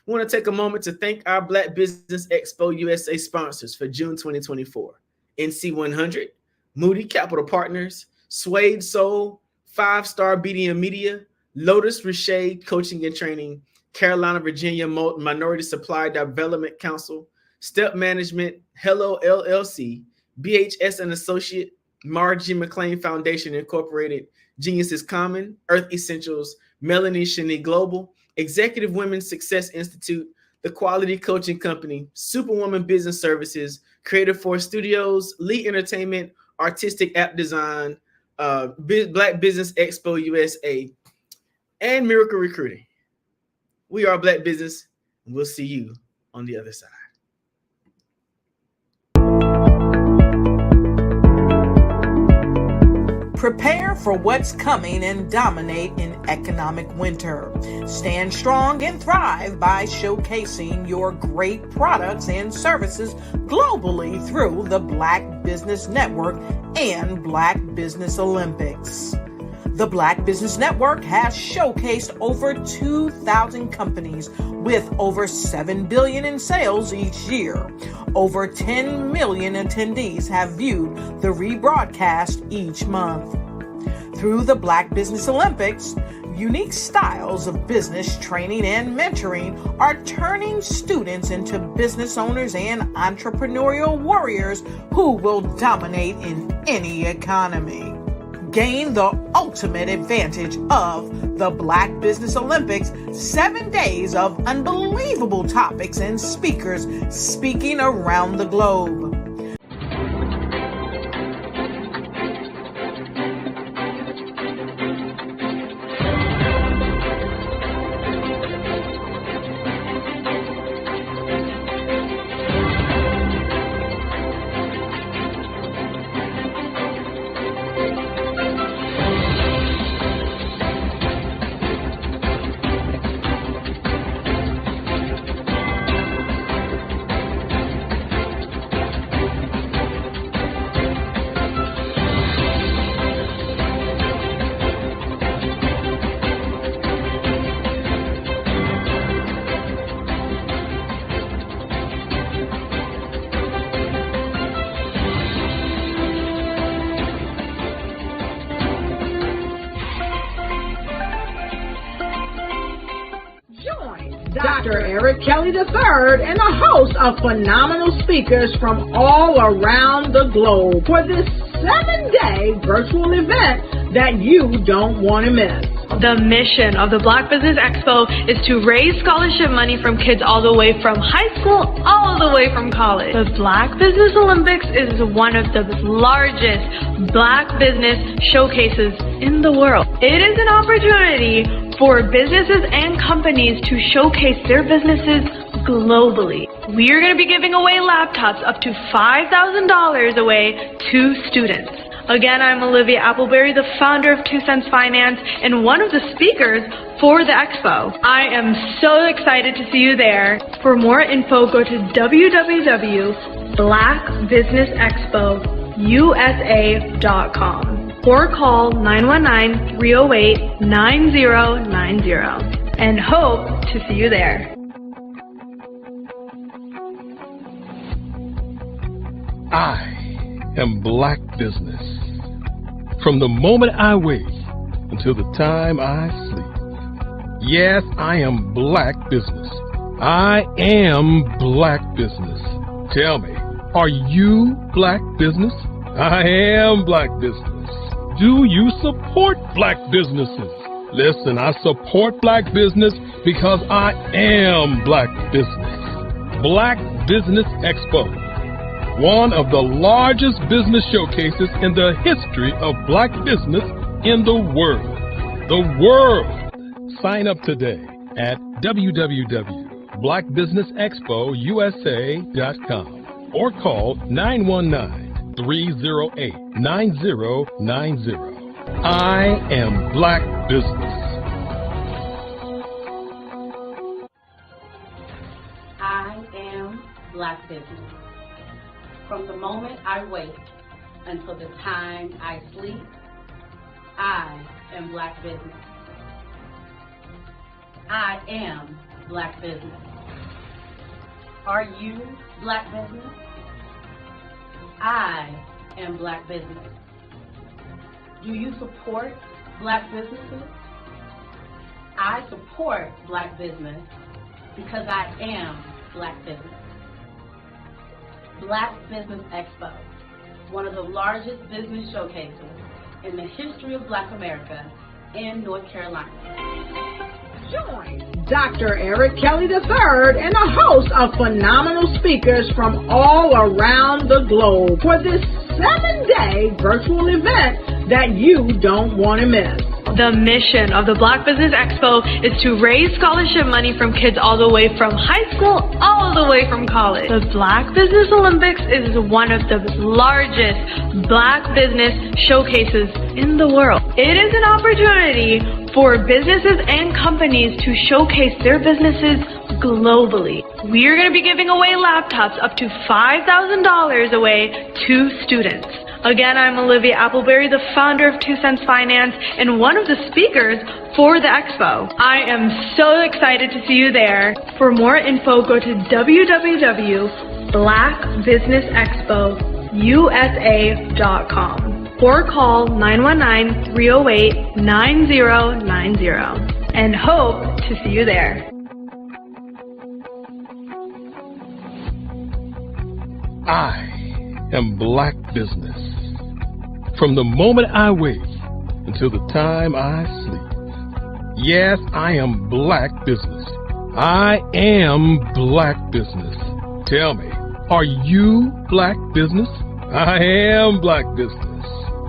We want to take a moment to thank our Black Business Expo USA sponsors for June 2024. NC100, Moody Capital Partners, Suede Soul, 5-Star BDM Media, Lotus Richey Coaching and Training, Carolina, Virginia Minority Supply Development Council, Step Management, Hello LLC, BHS and Associate, Margie McLean Foundation Incorporated, Geniuses Common, Earth Essentials, Melanie Shani Global, Executive Women's Success Institute, The Quality Coaching Company, Superwoman Business Services, Creative Force Studios, Lee Entertainment, Artistic App Design, Black Business Expo USA, and Miracle Recruiting. We are Black Business, and we'll see you on the other side. Prepare for what's coming and dominate in economic winter. Stand strong and thrive by showcasing your great products and services globally through the Black Business Network and Black Business Olympics. The Black Business Network has showcased over 2,000 companies with over $7 billion in sales each year. Over 10 million attendees have viewed the rebroadcast each month. Through the Black Business Olympics, Unique styles of business training and mentoring are turning students into business owners and entrepreneurial warriors who will dominate in any economy. Gain the ultimate advantage of the Black Business Olympics, 7 days of unbelievable topics and speakers speaking around the globe. Dr. Eric Kelly III and a host of phenomenal speakers from all around the globe for this 7-day virtual event that you don't want to miss. The mission of the Black Business Expo is to raise scholarship money from kids all the way from high school, all the way from college. The Black Business Olympics is one of the largest Black business showcases in the world. It is an opportunity for businesses and companies to showcase their businesses globally. We are going to be giving away laptops up to $5,000 away to students. Again, I'm Olivia Appleberry, the founder of 2 Cents Finance and one of the speakers for the expo. I am so excited to see you there. For more info, go to www.blackbusinessexpousa.com or call 919-308-9090 and hope to see you there. I am Black business. From the moment I wake until the time I sleep. Yes, I am Black business. I am Black business. Tell me, are you Black business? I am Black business. Do you support Black businesses? Listen, I support Black business because I am Black business. Black Business Expo, one of the largest business showcases in the history of Black business in the world. The world! Sign up today at www.blackbusinessexpousa.com or call 919-308-9090. I am Black business. I am Black business. From the moment I wake until the time I sleep, I am Black business. I am Black business. Are you Black business? I am Black business. Do you support Black businesses? I support Black business because I am Black business. Black Business Expo, one of the largest business showcases in the history of Black America in North Carolina. Join Dr. Eric Kelly III and a host of phenomenal speakers from all around the globe for this 7-day virtual event that you don't want to miss. The mission of the Black Business Expo is to raise scholarship money from kids all the way from high school, all the way from college. The Black Business Olympics is one of the largest Black business showcases in the world. It is an opportunity for businesses and companies to showcase their businesses globally. We are going to be giving away laptops up to $5,000 away to students. Again, I'm Olivia Appleberry, the founder of 2 Cents Finance and one of the speakers for the expo. I am so excited to see you there. For more info, go to www.blackbusinessexpousa.com or call 919-308-9090 and hope to see you there. I am Black business. From the moment I wake until the time I sleep. Yes, I am Black business. I am Black business. Tell me, are you Black business? I am Black business.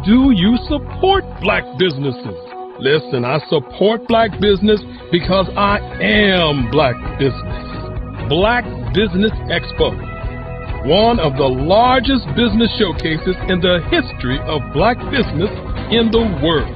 Do you support Black businesses? Listen, I support Black business because I am Black business. Black Business Expo, one of the largest business showcases in the history of Black business in the world.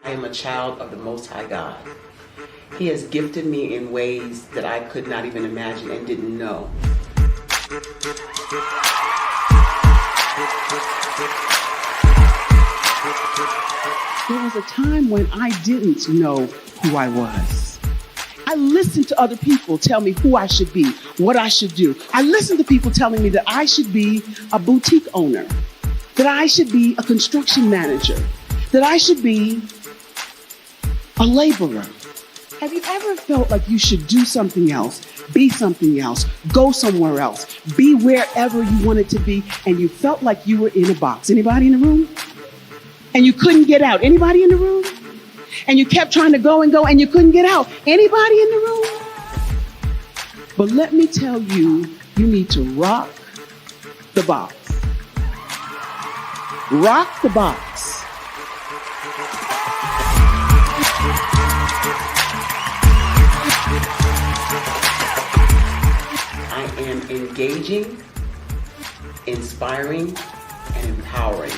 I am a child of the Most High God. He has gifted me in ways that I could not even imagine and didn't know. There was a time when I didn't know who I was. I listened to other people tell me who I should be, what I should do. I listened to people telling me that I should be a boutique owner, that I should be a construction manager, that I should be a laborer. Have you ever felt like you should do something else, be something else, go somewhere else, be wherever you wanted to be, and you felt like you were in a box? Anybody in the room? And you couldn't get out. Anybody in the room? And you kept trying to go and you couldn't get out. Anybody in the room? But let me tell you, you need to rock the box. Rock the box. I am engaging, inspiring, and empowering.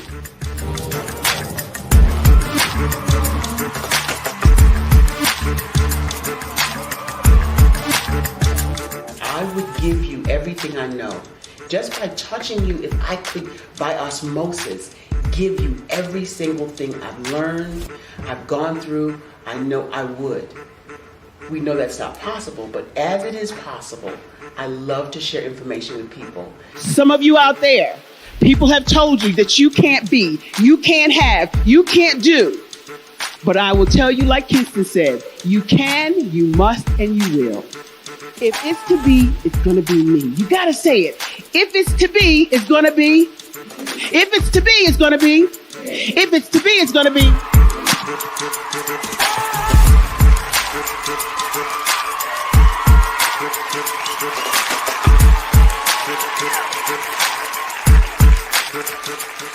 I would give you everything I know. Just by touching you, if I could, by osmosis, give you every single thing I've learned, I've gone through, I know I would. We know that's not possible, but as it is possible, I love to share information with people. Some of you out there, people have told you that you can't be, you can't have, you can't do. But I will tell you, like Kingston said, you can, you must, and you will. If it's to be, it's going to be me. You got to say it. If it's to be, it's going to be. If it's to be, it's going to be. If it's to be, it's going to be.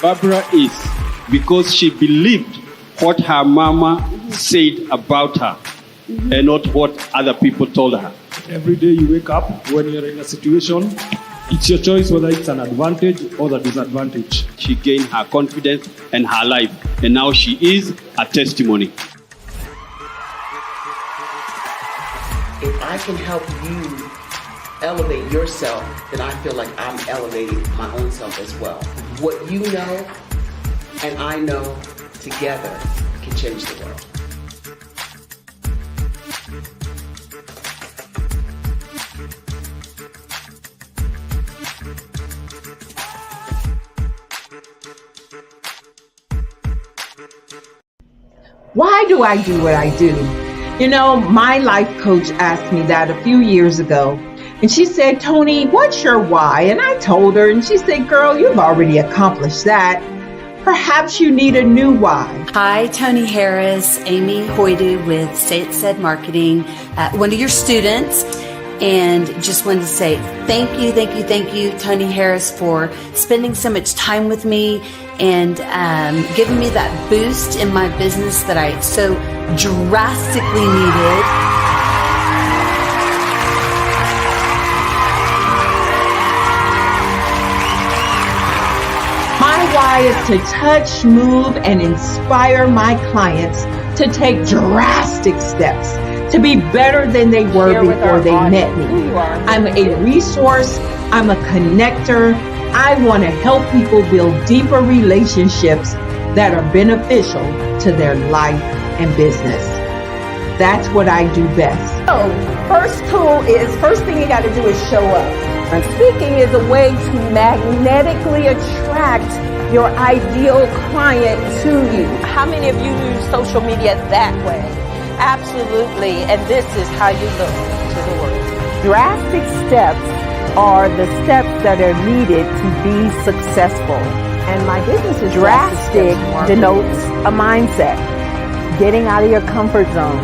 Barbara is because she believed what her mama said about her and not what other people told her. Every day you wake up, when you're in a situation, it's your choice whether it's an advantage or the disadvantage. She gained her confidence and her life, and now she is a testimony. If I can help you elevate yourself, then I feel like I'm elevating my own self as well. What you know and I know together can change the world. Why do I do what I do? You know, my life coach asked me that a few years ago. And she said, Tony, what's your why? And I told her, and she said, girl, you've already accomplished that. Perhaps you need a new why. Hi, Tony Harris, Amy Hoydu with Say It Said Marketing, one of your students. And just wanted to say thank you, Tony Harris, for spending so much time with me and giving me that boost in my business that I so drastically needed. My why is to touch, move, and inspire my clients to take drastic steps to be better than they were before they met me. I'm a resource. I'm a connector. I want to help people build deeper relationships that are beneficial to their life and business. That's what I do best. So, first thing you got to do is show up. And speaking is a way to magnetically attract your ideal client to you. How many of you use social media that way? Absolutely. And this is how you look to the world. Drastic steps are the steps that are needed to be successful. And my business is drastic denotes a mindset. Getting out of your comfort zone.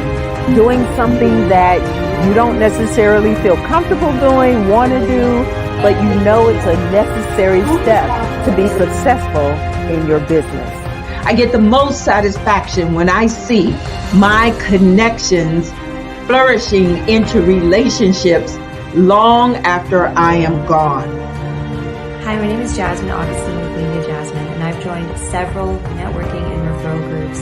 Doing something that you don't necessarily feel comfortable doing, want to do, but you know it's a necessary step to be successful in your business. I get the most satisfaction when I see my connections flourishing into relationships long after I am gone. Hi, my name is Jasmine Augustine with League of Jasmine, and I've joined several networking and referral groups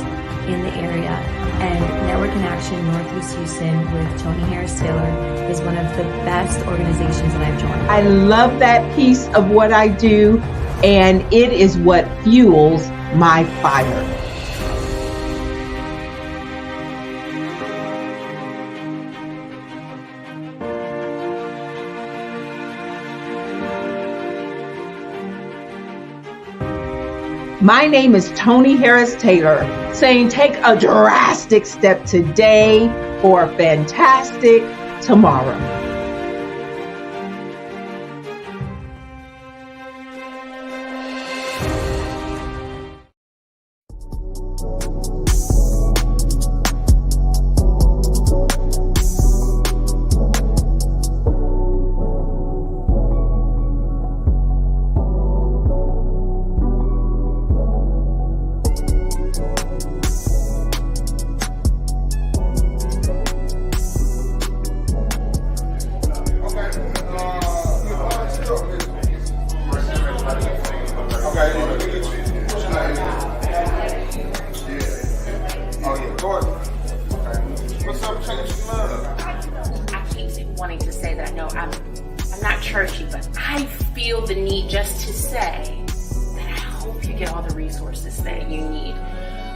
in the area. And Network in Action Northeast Houston with Tony Harris Taylor is one of the best organizations that I've joined. I love that piece of what I do, and it is what fuels my fire. My name is Tony Harris Taylor, saying take a drastic step today for a fantastic tomorrow.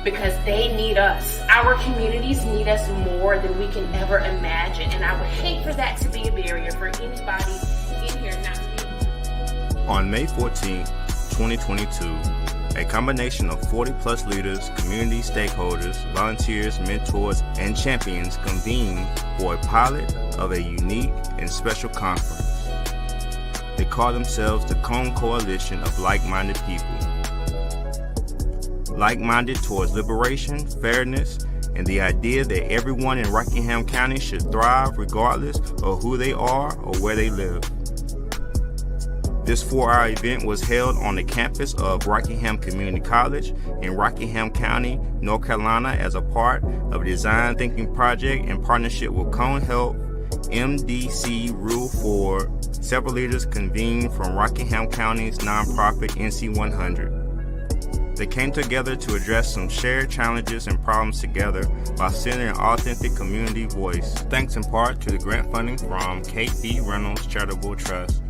Because they need us. Our communities need us more than we can ever imagine. And I would hate for that to be a barrier for anybody in here not to be. On May 14, 2022, a combination of 40 plus leaders, community stakeholders, volunteers, mentors, and champions convened for a pilot of a unique and special conference. They call themselves the Cone Coalition of Like-Minded People. Like-minded towards liberation, fairness, and the idea that everyone in Rockingham County should thrive regardless of who they are or where they live. This 4-hour event was held on the campus of Rockingham Community College in Rockingham County, North Carolina, as a part of a design thinking project in partnership with Cone Health, MDC Rule 4. Several leaders convened from Rockingham County's nonprofit NC100. They came together to address some shared challenges and problems together by centering an authentic community voice, thanks in part to the grant funding from Kate B. Reynolds Charitable Trust,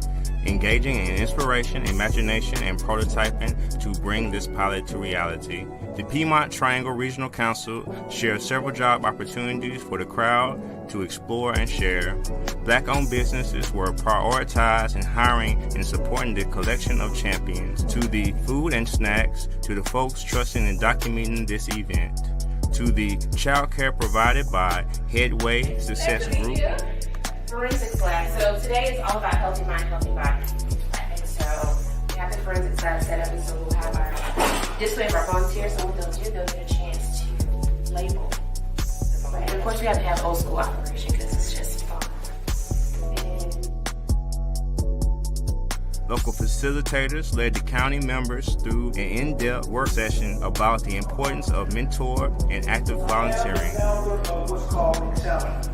engaging in inspiration, imagination, and prototyping to bring this pilot to reality. The Piedmont Triangle Regional Council shared several job opportunities for the crowd to explore and share. Black-owned businesses were prioritized in hiring and supporting the collection of champions. To the food and snacks, to the folks trusting and documenting this event, to the childcare provided by Headway Success Group. Forensics lab. So today is all about healthy mind, healthy body. And so we have the forensics lab set up, and so we'll have our display of our volunteers. So what they'll get a chance to label. And of course, we have to have old school operation because it's just fun. Local facilitators led the county members through an in-depth work session about the importance of mentor and active volunteering. What's called Excelling.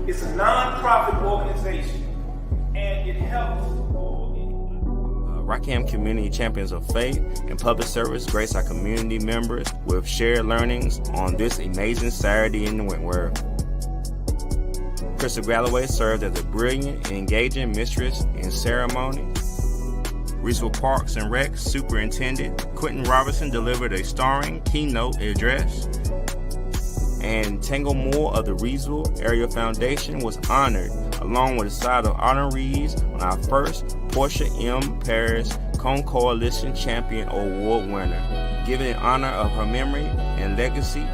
It's a non-profit organization, and it helps. Rockingham Community Champions of Faith and Public Service grace our community members with shared learnings on this amazing Saturday in Wentworth. Crystal Galloway served as a brilliant and engaging mistress in ceremony. Reesville Parks and Rec Superintendent Quentin Robinson delivered a starring keynote address. And Tangle Moore of the Reesville Area Foundation was honored, along with a side of honorees on our first Portia M. Paris Cone Coalition Champion Award winner, given in honor of her memory and legacy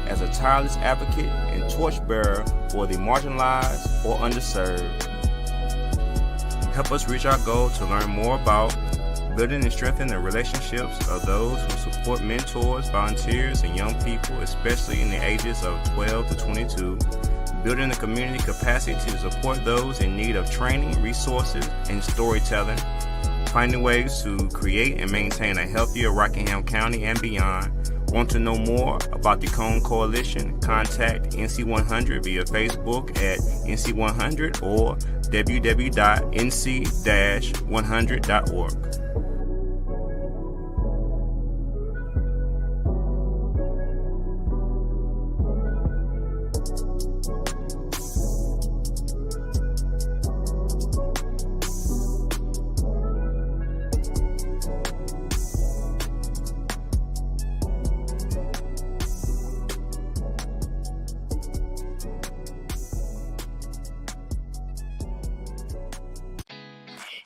as a tireless advocate and torchbearer for the marginalized or underserved. Help us reach our goal to learn more about building and strengthening the relationships of those who support mentors, volunteers, and young people, especially in the ages of 12 to 22, building the community capacity to support those in need of training, resources, and storytelling, finding ways to create and maintain a healthier Rockingham County and beyond. Want to know more about the Cone Coalition? Contact NC100 via Facebook at NC100 or www.nc-100.org.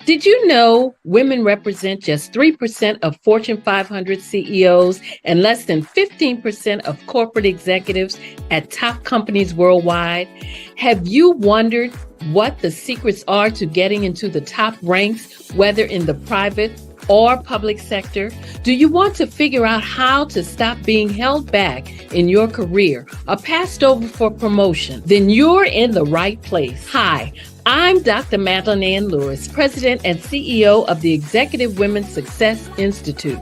Did you know women represent just 3% of Fortune 500 CEOs and less than 15% of corporate executives at top companies worldwide? Have you wondered what the secrets are to getting into the top ranks, whether in the private or public sector? Do you want to figure out how to stop being held back in your career or passed over for promotion? Then you're in the right place. Hi, I'm Dr. Madeline Ann Lewis, President and CEO of the Executive Women's Success Institute.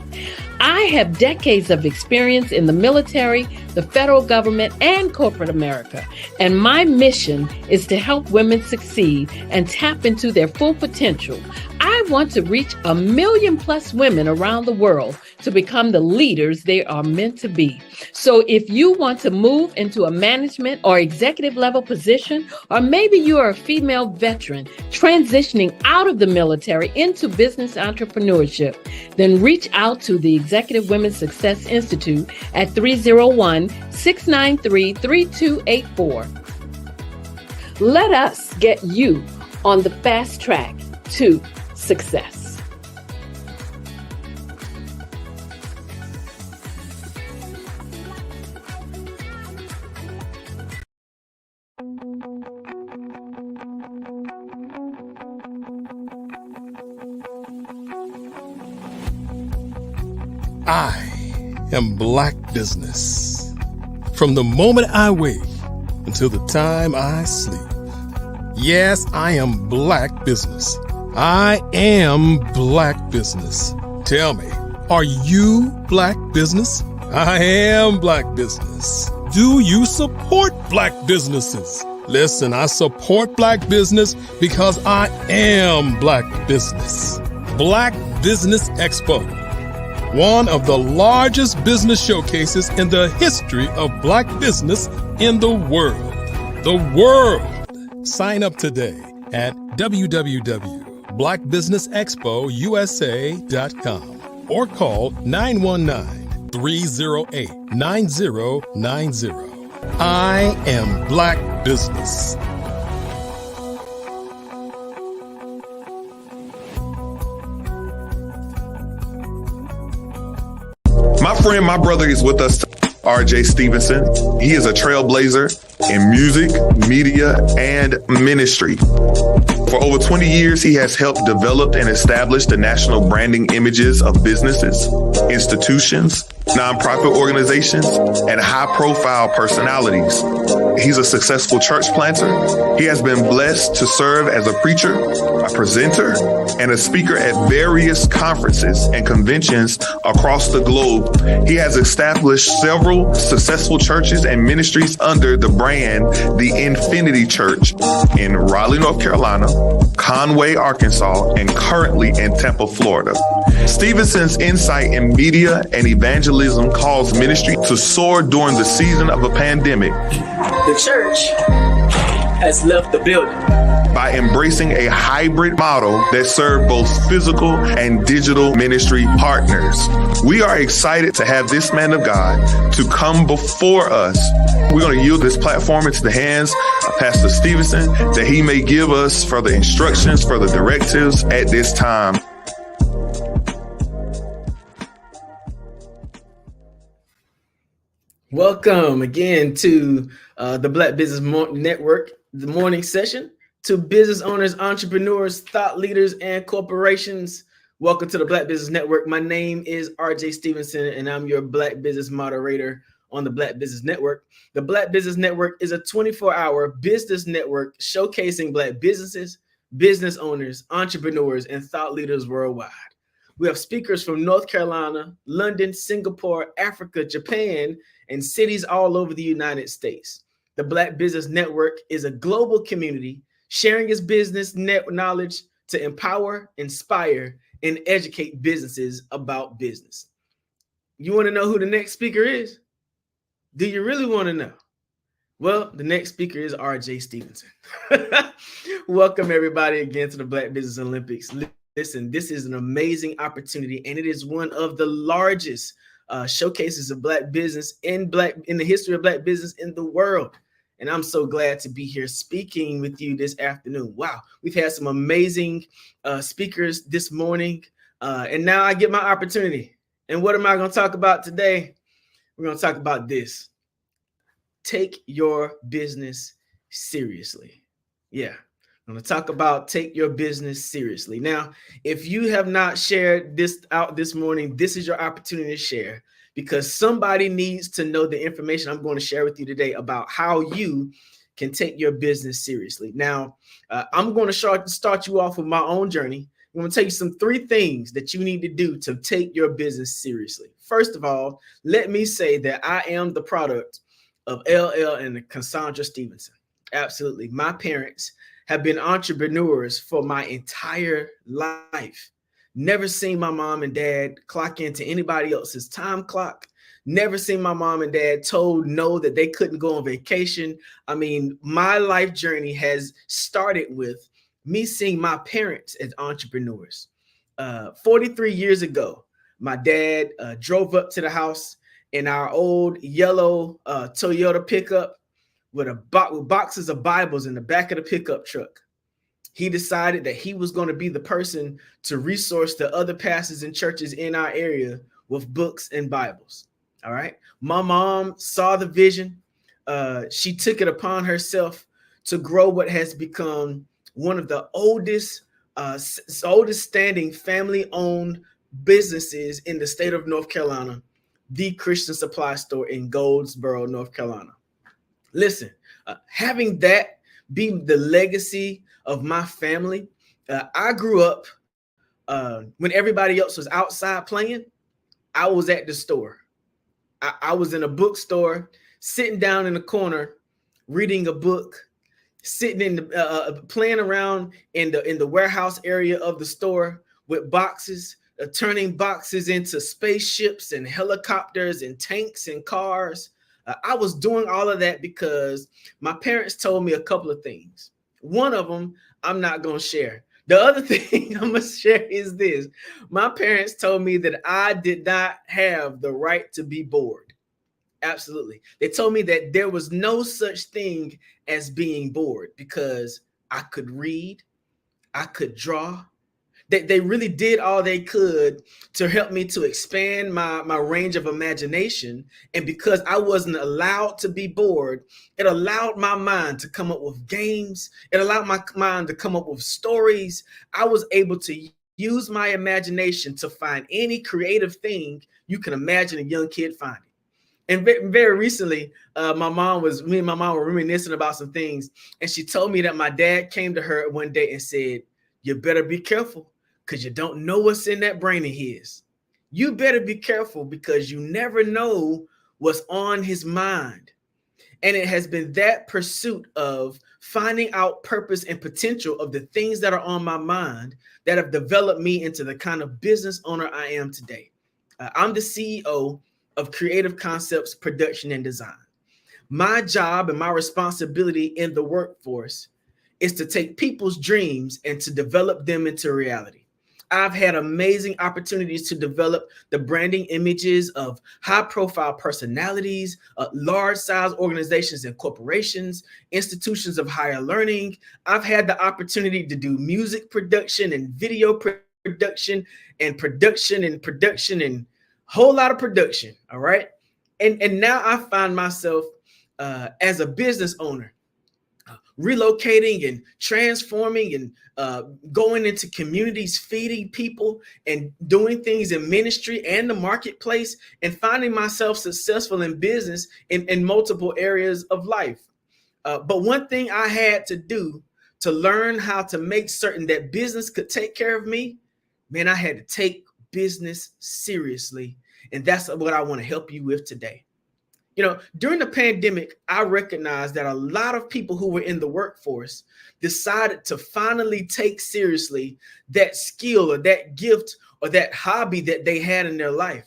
I have decades of experience in the military, the federal government, and corporate America, and my mission is to help women succeed and tap into their full potential. I want to reach 1 million plus women around the world to become the leaders they are meant to be. So if you want to move into a management or executive level position, or maybe you are a female veteran transitioning out of the military into business entrepreneurship, then reach out to the Executive Women's Success Institute at 301-693-3284. Let us get you on the fast track to success. I am Black business. From the moment I wake until the time I sleep. Yes, I am Black business. I am Black business. Tell me, are you Black business? I am Black business. Do you support Black businesses? Listen, I support Black business because I am Black business. Black Business Expo, one of the largest business showcases in the history of Black business in the world. The world! Sign up today at www.blackbusinessexpousa.com or call 919-308-9090. I am Black business. My friend, my brother is with us, RJ Stevenson. He is a trailblazer. in music, media, and ministry. For over 20 years, he has helped develop and establish the national branding images of businesses, institutions, nonprofit organizations, and high-profile personalities. He's a successful church planter. He has been blessed to serve as a preacher, a presenter, and a speaker at various conferences and conventions across the globe. He has established several successful churches and ministries under the brand The Infinity Church in Raleigh, North Carolina, Conway, Arkansas, and currently in Tampa, Florida. Stevenson's insight in media and evangelism caused ministry to soar during the season of a pandemic. The church has left the building by embracing a hybrid model that served both physical and digital ministry partners. We are excited to have this man of God to come before us. We're going to yield this platform into the hands of Pastor Stevenson that he may give us further instructions, further directives at this time. Welcome again to the Black Business Network, the morning session. To business owners, entrepreneurs, thought leaders, and corporations, welcome to the Black Business Network. My name is RJ Stevenson, and I'm your Black Business moderator on the Black Business Network. The Black Business Network is a 24-hour business network showcasing Black businesses, business owners, entrepreneurs, and thought leaders worldwide. We have speakers from North Carolina, London, Singapore, Africa, Japan, and cities all over the United States. The Black Business Network is a global community sharing its business knowledge to empower, inspire, and educate businesses about business. You want to know who the next speaker is? Do you really want to know? Well, the next speaker is RJ Stevenson. Welcome everybody again to the Black Business Olympics. Listen, this is an amazing opportunity, and it is one of the largest showcases of Black business in the history of Black business in the world. And I'm so glad to be here speaking with you this afternoon. Wow, we've had some amazing speakers this morning. And now I get my opportunity. And what am I going to talk about today? We're going to talk about this. Take your business seriously. Yeah, I'm going to talk about take your business seriously. Now, if you have not shared this out this morning, this is your opportunity to share, because somebody needs to know the information I'm going to share with you today about how you can take your business seriously. Now, I'm going to start you off with my own journey. I'm going to tell you 3 things that you need to do to take your business seriously. First of all, let me say that I am the product of LL and Cassandra Stevenson. Absolutely. My parents have been entrepreneurs for my entire life. Never seen my mom and dad clock into anybody else's time clock. Never seen my mom and dad told no that they couldn't go on vacation. I mean, my life journey has started with me seeing my parents as entrepreneurs. 43 years ago, my dad drove up to the house in our old yellow Toyota pickup with boxes of Bibles in the back of the pickup truck. He decided that he was going to be the person to resource the other pastors and churches in our area with books and Bibles. All right. My mom saw the vision. She took it upon herself to grow what has become one of the oldest standing family-owned businesses in the state of North Carolina, the Christian Supply Store in Goldsboro, North Carolina. Listen, having that be the legacy of my family, I grew up when everybody else was outside playing. I was at the store. I was in a bookstore, sitting down in the corner, reading a book, sitting in the playing around in the warehouse area of the store with boxes, turning boxes into spaceships and helicopters and tanks and cars. I was doing all of that because my parents told me a couple of things. One of them I'm not going to share. The other thing I'm going to share is this. My parents told me that I did not have the right to be bored. Absolutely. They told me that there was no such thing as being bored because I could read, I could draw. They really did all they could to help me to expand my range of imagination. And because I wasn't allowed to be bored, it allowed my mind to come up with games. It allowed my mind to come up with stories. I was able to use my imagination to find any creative thing you can imagine a young kid finding. And very recently, me and my mom were reminiscing about some things. And she told me that my dad came to her one day and said, "You better be careful, because you don't know what's in that brain of his. You better be careful, because you never know what's on his mind." And it has been that pursuit of finding out purpose and potential of the things that are on my mind that have developed me into the kind of business owner I am today. I'm the CEO of Creative Concepts Production and Design. My job and my responsibility in the workforce is to take people's dreams and to develop them into reality. I've had amazing opportunities to develop the branding images of high-profile personalities, large-size organizations and corporations, institutions of higher learning. I've had the opportunity to do music production and video production and whole lot of production. All right. And now I find myself as a business owner, relocating and transforming and going into communities, feeding people and doing things in ministry and the marketplace, and finding myself successful in business in multiple areas of life. But one thing I had to do to learn how to make certain that business could take care of me, man, I had to take business seriously. And that's what I want to help you with today. You know, during the pandemic, I recognized that a lot of people who were in the workforce decided to finally take seriously that skill or that gift or that hobby that they had in their life.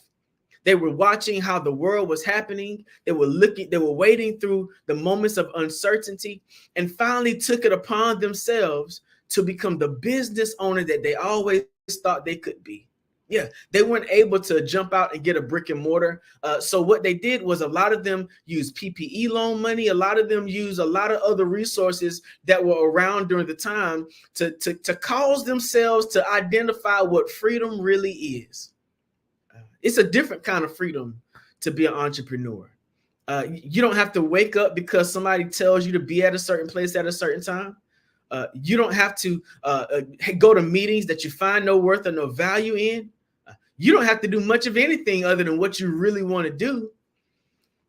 They were watching how the world was happening. They were wading through the moments of uncertainty, and finally took it upon themselves to become the business owner that they always thought they could be. Yeah, they weren't able to jump out and get a brick and mortar. So what they did was a lot of them used PPE loan money. A lot of them used a lot of other resources that were around during the time to cause themselves to identify what freedom really is. It's a different kind of freedom to be an entrepreneur. You don't have to wake up because somebody tells you to be at a certain place at a certain time. You don't have to go to meetings that you find no worth or no value in. You don't have to do much of anything other than what you really want to do.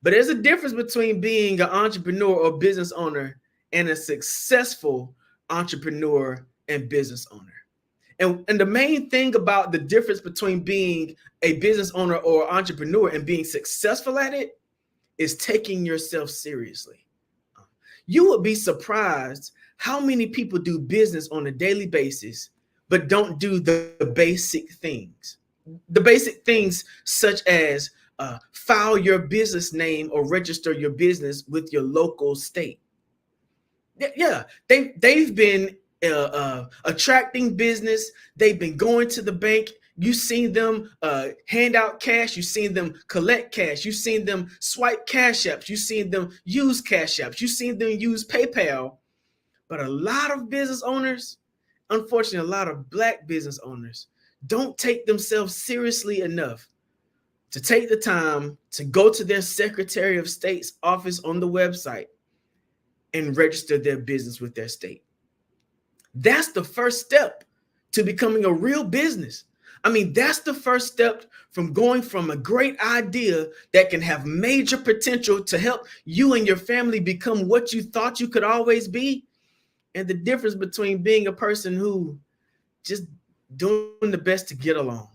But there's a difference between being an entrepreneur or business owner and a successful entrepreneur and business owner. And the main thing about the difference between being a business owner or entrepreneur and being successful at it is taking yourself seriously. You would be surprised how many people do business on a daily basis, but don't do the basic things. The basic things such as file your business name or register your business with your local state. Yeah, they've been attracting business. They've been going to the bank. You've seen them hand out cash. You've seen them collect cash. You've seen them swipe cash apps. You've seen them use cash apps. You've seen them use PayPal. But a lot of business owners, unfortunately, a lot of Black business owners don't take themselves seriously enough to take the time to go to their Secretary of State's office on the website and register their business with their state. That's the first step to becoming a real business. I mean, that's the first step from going from a great idea that can have major potential to help you and your family become what you thought you could always be, and the difference between being a person who just doing the best to get along.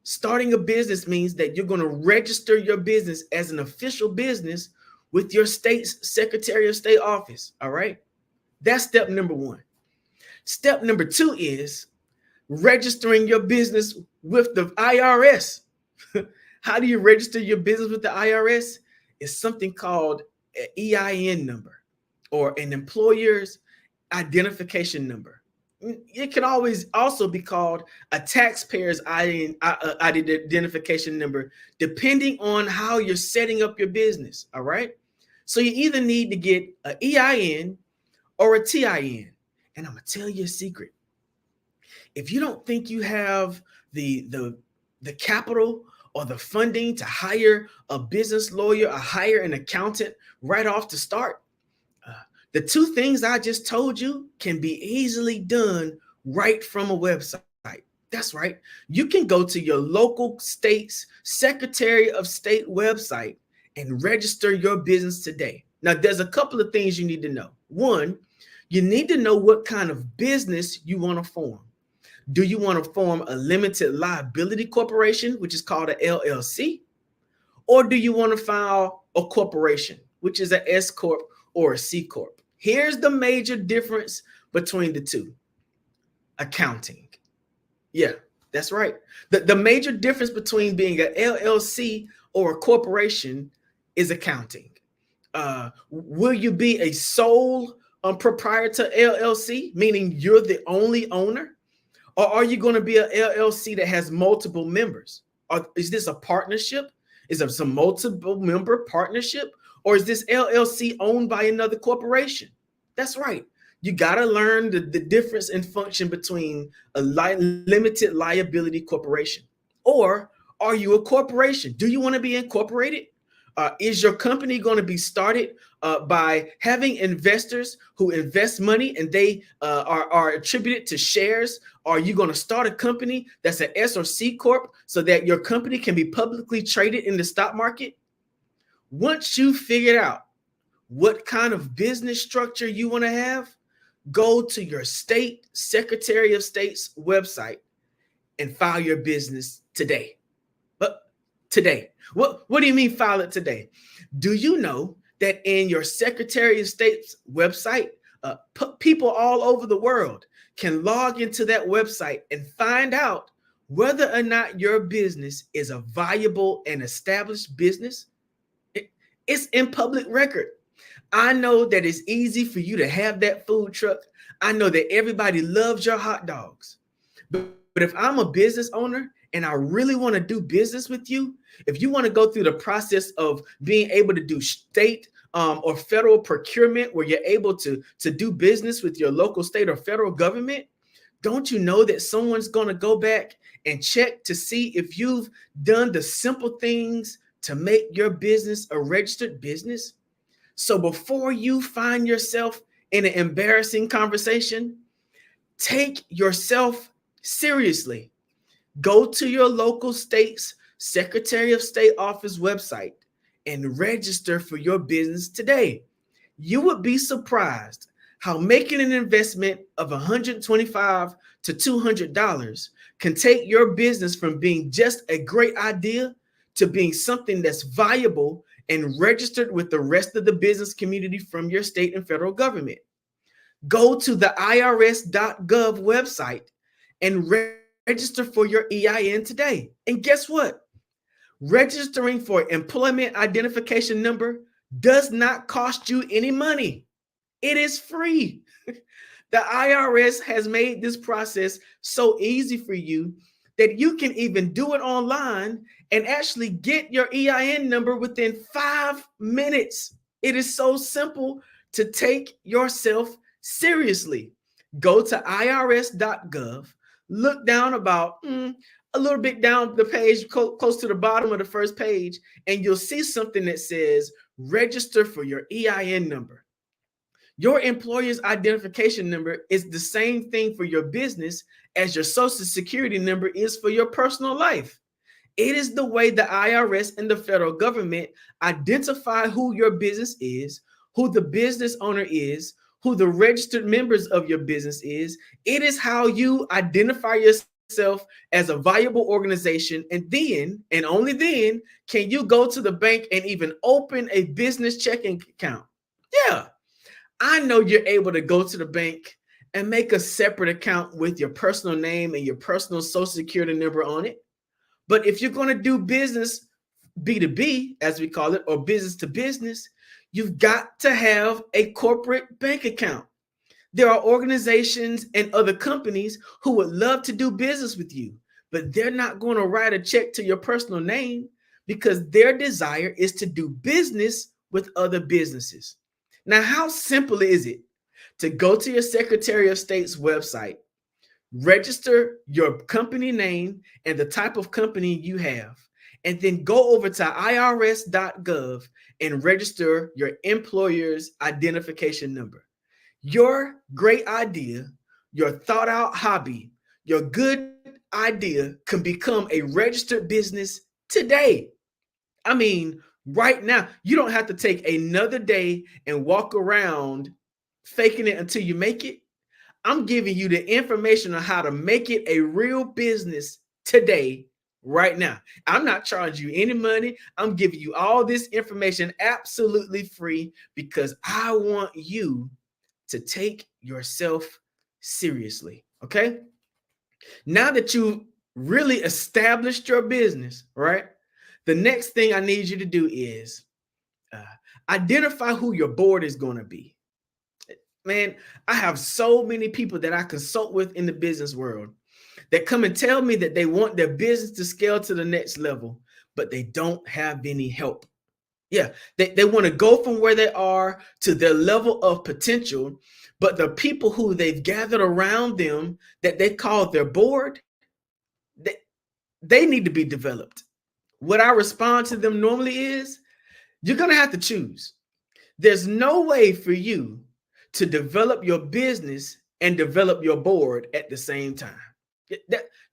Starting a business means that you're going to register your business as an official business with your state's Secretary of State office. All right. That's step number one. Step number two is registering your business with the IRS. How do you register your business with the IRS? It's something called an EIN number, or an employer's identification number. It can always also be called a taxpayer's identification number, depending on how you're setting up your business. All right. So you either need to get an EIN or a TIN. And I'm going to tell you a secret. If you don't think you have the capital or the funding to hire a business lawyer or hire an accountant right off the start, the two things I just told you can be easily done right from a website. That's right. You can go to your local state's Secretary of State website and register your business today. Now, there's a couple of things you need to know. One, you need to know what kind of business you want to form. Do you want to form a limited liability corporation, which is called an LLC? Or do you want to file a corporation, which is an S Corp or a C Corp? Here's the major difference between the two. Accounting. Yeah, that's right. The major difference between being an LLC or a corporation is accounting. Will you be a sole proprietor LLC, meaning you're the only owner? Or are you going to be an LLC that has multiple members? Is this a partnership? Is it some multiple member partnership? Or is this LLC owned by another corporation? That's right. You got to learn the difference in function between a limited liability corporation. Or are you a corporation? Do you want to be incorporated? Is your company going to be started by having investors who invest money and they are attributed to shares? Are you going to start a company that's an S or C Corp so that your company can be publicly traded in the stock market? Once you figured out what kind of business structure you want to have, go to your state Secretary of State's website and file your business today. Today. What do you mean file it today? Do you know that in your Secretary of State's website, people all over the world can log into that website and find out whether or not your business is a viable and established business? It's in public record. I know that it's easy for you to have that food truck. I know that everybody loves your hot dogs. But if I'm a business owner and I really want to do business with you, if you want to go through the process of being able to do state or federal procurement where you're able to do business with your local, state, or federal government, don't you know that someone's going to go back and check to see if you've done the simple things to make your business a registered business? So before you find yourself in an embarrassing conversation, take yourself seriously. Go to your local state's Secretary of State office website and register for your business today. You would be surprised how making an investment of $125 to $200 can take your business from being just a great idea to being something that's viable and registered with the rest of the business community from your state and federal government. Go to the irs.gov website and register for your EIN today. And guess what? Registering for employment identification number does not cost you any money. It is free. The IRS has made this process so easy for you that you can even do it online and actually get your EIN number within 5 minutes. It is so simple to take yourself seriously. Go to irs.gov, look down about a little bit down the page, close to the bottom of the first page, and you'll see something that says register for your EIN number. Your employer's identification number is the same thing for your business as your social security number is for your personal life. It is the way the IRS and the federal government identify who your business is, who the business owner is, who the registered members of your business is. It is how you identify yourself as a viable organization. And then, and only then, can you go to the bank and even open a business checking account. Yeah, I know you're able to go to the bank and make a separate account with your personal name and your personal social security number on it. But if you're going to do business B2B, as we call it, or business to business, you've got to have a corporate bank account. There are organizations and other companies who would love to do business with you, but they're not going to write a check to your personal name because their desire is to do business with other businesses. Now, how simple is it to go to your Secretary of State's website, register your company name and the type of company you have, and then go over to irs.gov and register your employer's identification number. Your great idea, your thought out hobby, your good idea can become a registered business today. I mean, right now. You don't have to take another day and walk around faking it until you make it. I'm giving you the information on how to make it a real business today, right now. I'm not charging you any money. I'm giving you all this information absolutely free because I want you to take yourself seriously. Okay. Now that you really established your business, right? The next thing I need you to do is identify who your board is going to be. Man, I have so many people that I consult with in the business world that come and tell me that they want their business to scale to the next level, but they don't have any help. Yeah, they want to go from where they are to their level of potential, but the people who they've gathered around them that they call their board, they need to be developed. What I respond to them normally is, you're going to have to choose. There's no way for you to develop your business and develop your board at the same time.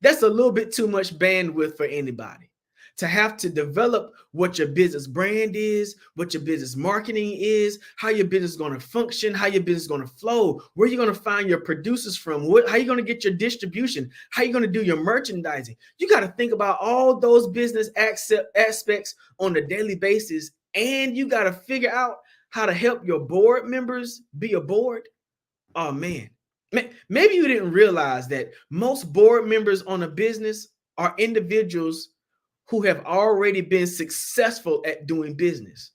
That's a little bit too much bandwidth for anybody. To have to develop what your business brand is, what your business marketing is, how your business is going to function, how your business is going to flow, where you're going to find your producers from, how you're going to get your distribution, how you're going to do your merchandising. You got to think about all those business aspects on a daily basis, and you got to figure out how to help your board members be a board. Oh, man. Maybe you didn't realize that most board members on a business are individuals who have already been successful at doing business.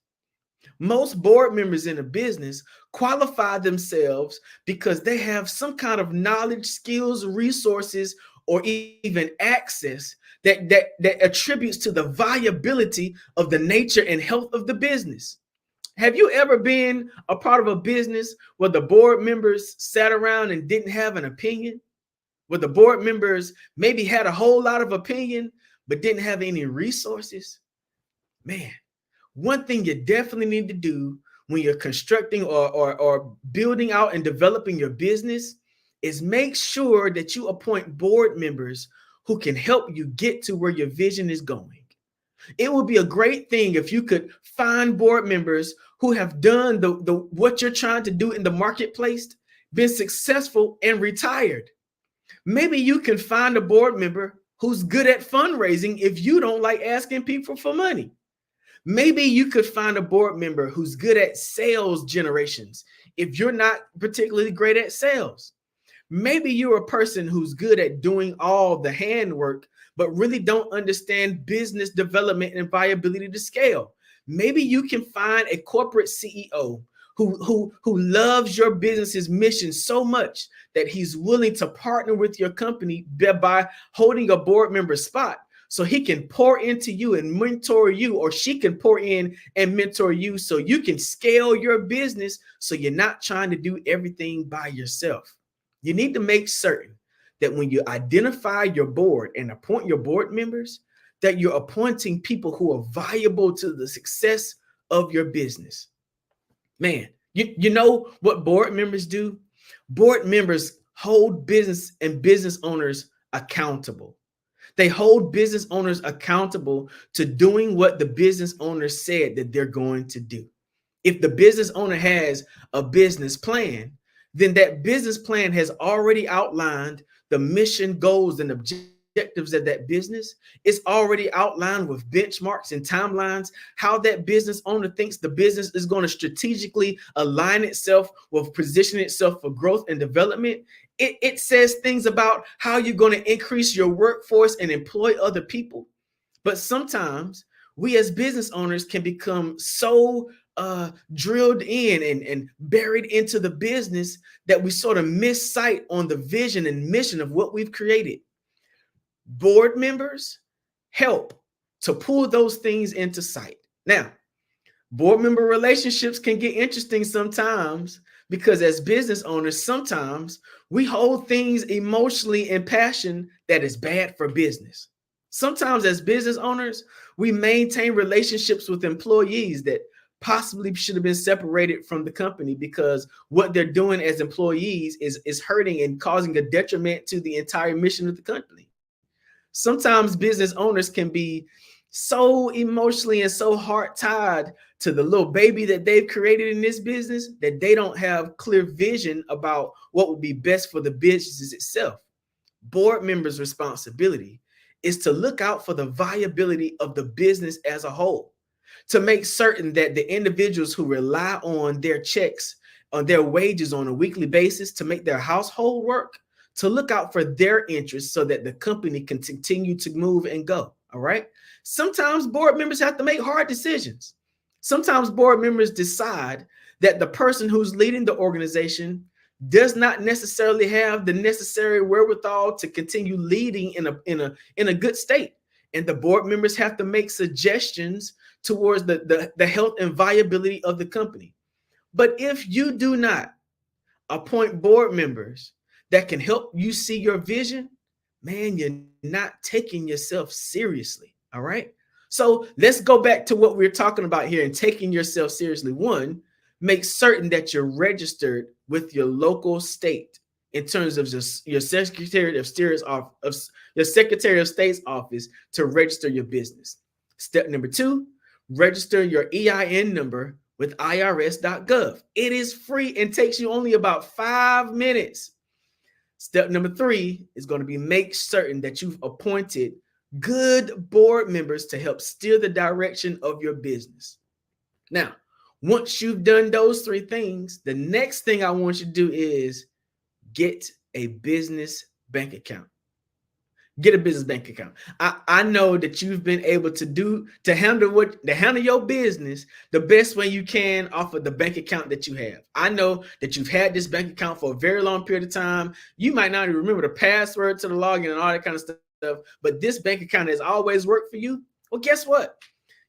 Most board members in a business qualify themselves because they have some kind of knowledge, skills, resources, or even access that attributes to the viability of the nature and health of the business. Have you ever been a part of a business where the board members sat around and didn't have an opinion? Where the board members maybe had a whole lot of opinion, but didn't have any resources? Man, one thing you definitely need to do when you're constructing or building out and developing your business is make sure that you appoint board members who can help you get to where your vision is going. It would be a great thing if you could find board members who have done the what you're trying to do in the marketplace, been successful and retired. Maybe you can find a board member who's good at fundraising if you don't like asking people for money. Maybe you could find a board member who's good at sales generations if you're not particularly great at sales. Maybe you're a person who's good at doing all the handwork, but really don't understand business development and viability to scale. Maybe you can find a corporate CEO who loves your business's mission so much that he's willing to partner with your company by holding a board member spot so he can pour into you and mentor you, or she can pour in and mentor you so you can scale your business so you're not trying to do everything by yourself. You need to make certain that when you identify your board and appoint your board members, that you're appointing people who are valuable to the success of your business. Man, you know what board members do? Board members hold business and business owners accountable. They hold business owners accountable to doing what the business owner said that they're going to do. If the business owner has a business plan, then that business plan has already outlined the mission, goals, and objectives of that business. It's already outlined with benchmarks and timelines, how that business owner thinks the business is going to strategically align itself with positioning itself for growth and development. It says things about how you're going to increase your workforce and employ other people. But sometimes we as business owners can become so drilled in and buried into the business that we sort of miss sight on the vision and mission of what we've created. Board members help to pull those things into sight. Now, board member relationships can get interesting sometimes Because as business owners, sometimes we hold things emotionally and passion that is bad for business. Sometimes as business owners, we maintain relationships with employees that possibly should have been separated from the company because what they're doing as employees is hurting and causing a detriment to the entire mission of the company. Sometimes business owners can be so emotionally and so heart tied to the little baby that they've created in this business that they don't have clear vision about what would be best for the business itself. Board members' responsibility is to look out for the viability of the business as a whole, to make certain that the individuals who rely on their checks, on their wages on a weekly basis to make their household work, to look out for their interests so that the company can continue to move and go. All right. Sometimes board members have to make hard decisions. Sometimes board members decide that the person who's leading the organization does not necessarily have the necessary wherewithal to continue leading in a good state. And the board members have to make suggestions towards the health and viability of the company. But if you do not appoint board members that can help you see your vision, man, you're not taking yourself seriously. All right. So let's go back to what we're talking about here and taking yourself seriously. One, make certain that you're registered with your local state in terms of your Secretary of State's office to register your business. Step number two, register your EIN number with irs.gov. It is free and takes you only about 5 minutes. Step number three is going to be make certain that you've appointed good board members to help steer the direction of your business. Now, once you've done those three things, the next thing I want you to do is get a business bank account. Get a business bank account. I know that you've been able to handle your business the best way you can off of the bank account that you have. I know that you've had this bank account for a very long period of time. You might not even remember the password to the login and all that kind of stuff, but this bank account has always worked for you. Well, guess what?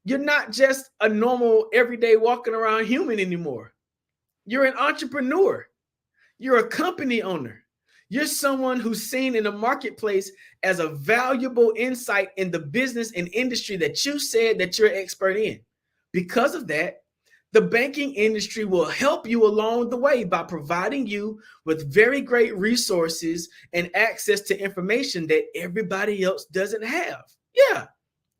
You're not just a normal everyday walking around human anymore. You're an entrepreneur. You're a company owner. You're someone who's seen in the marketplace as a valuable insight in the business and industry that you said that you're expert in. Because of that, the banking industry will help you along the way by providing you with very great resources and access to information that everybody else doesn't have. Yeah.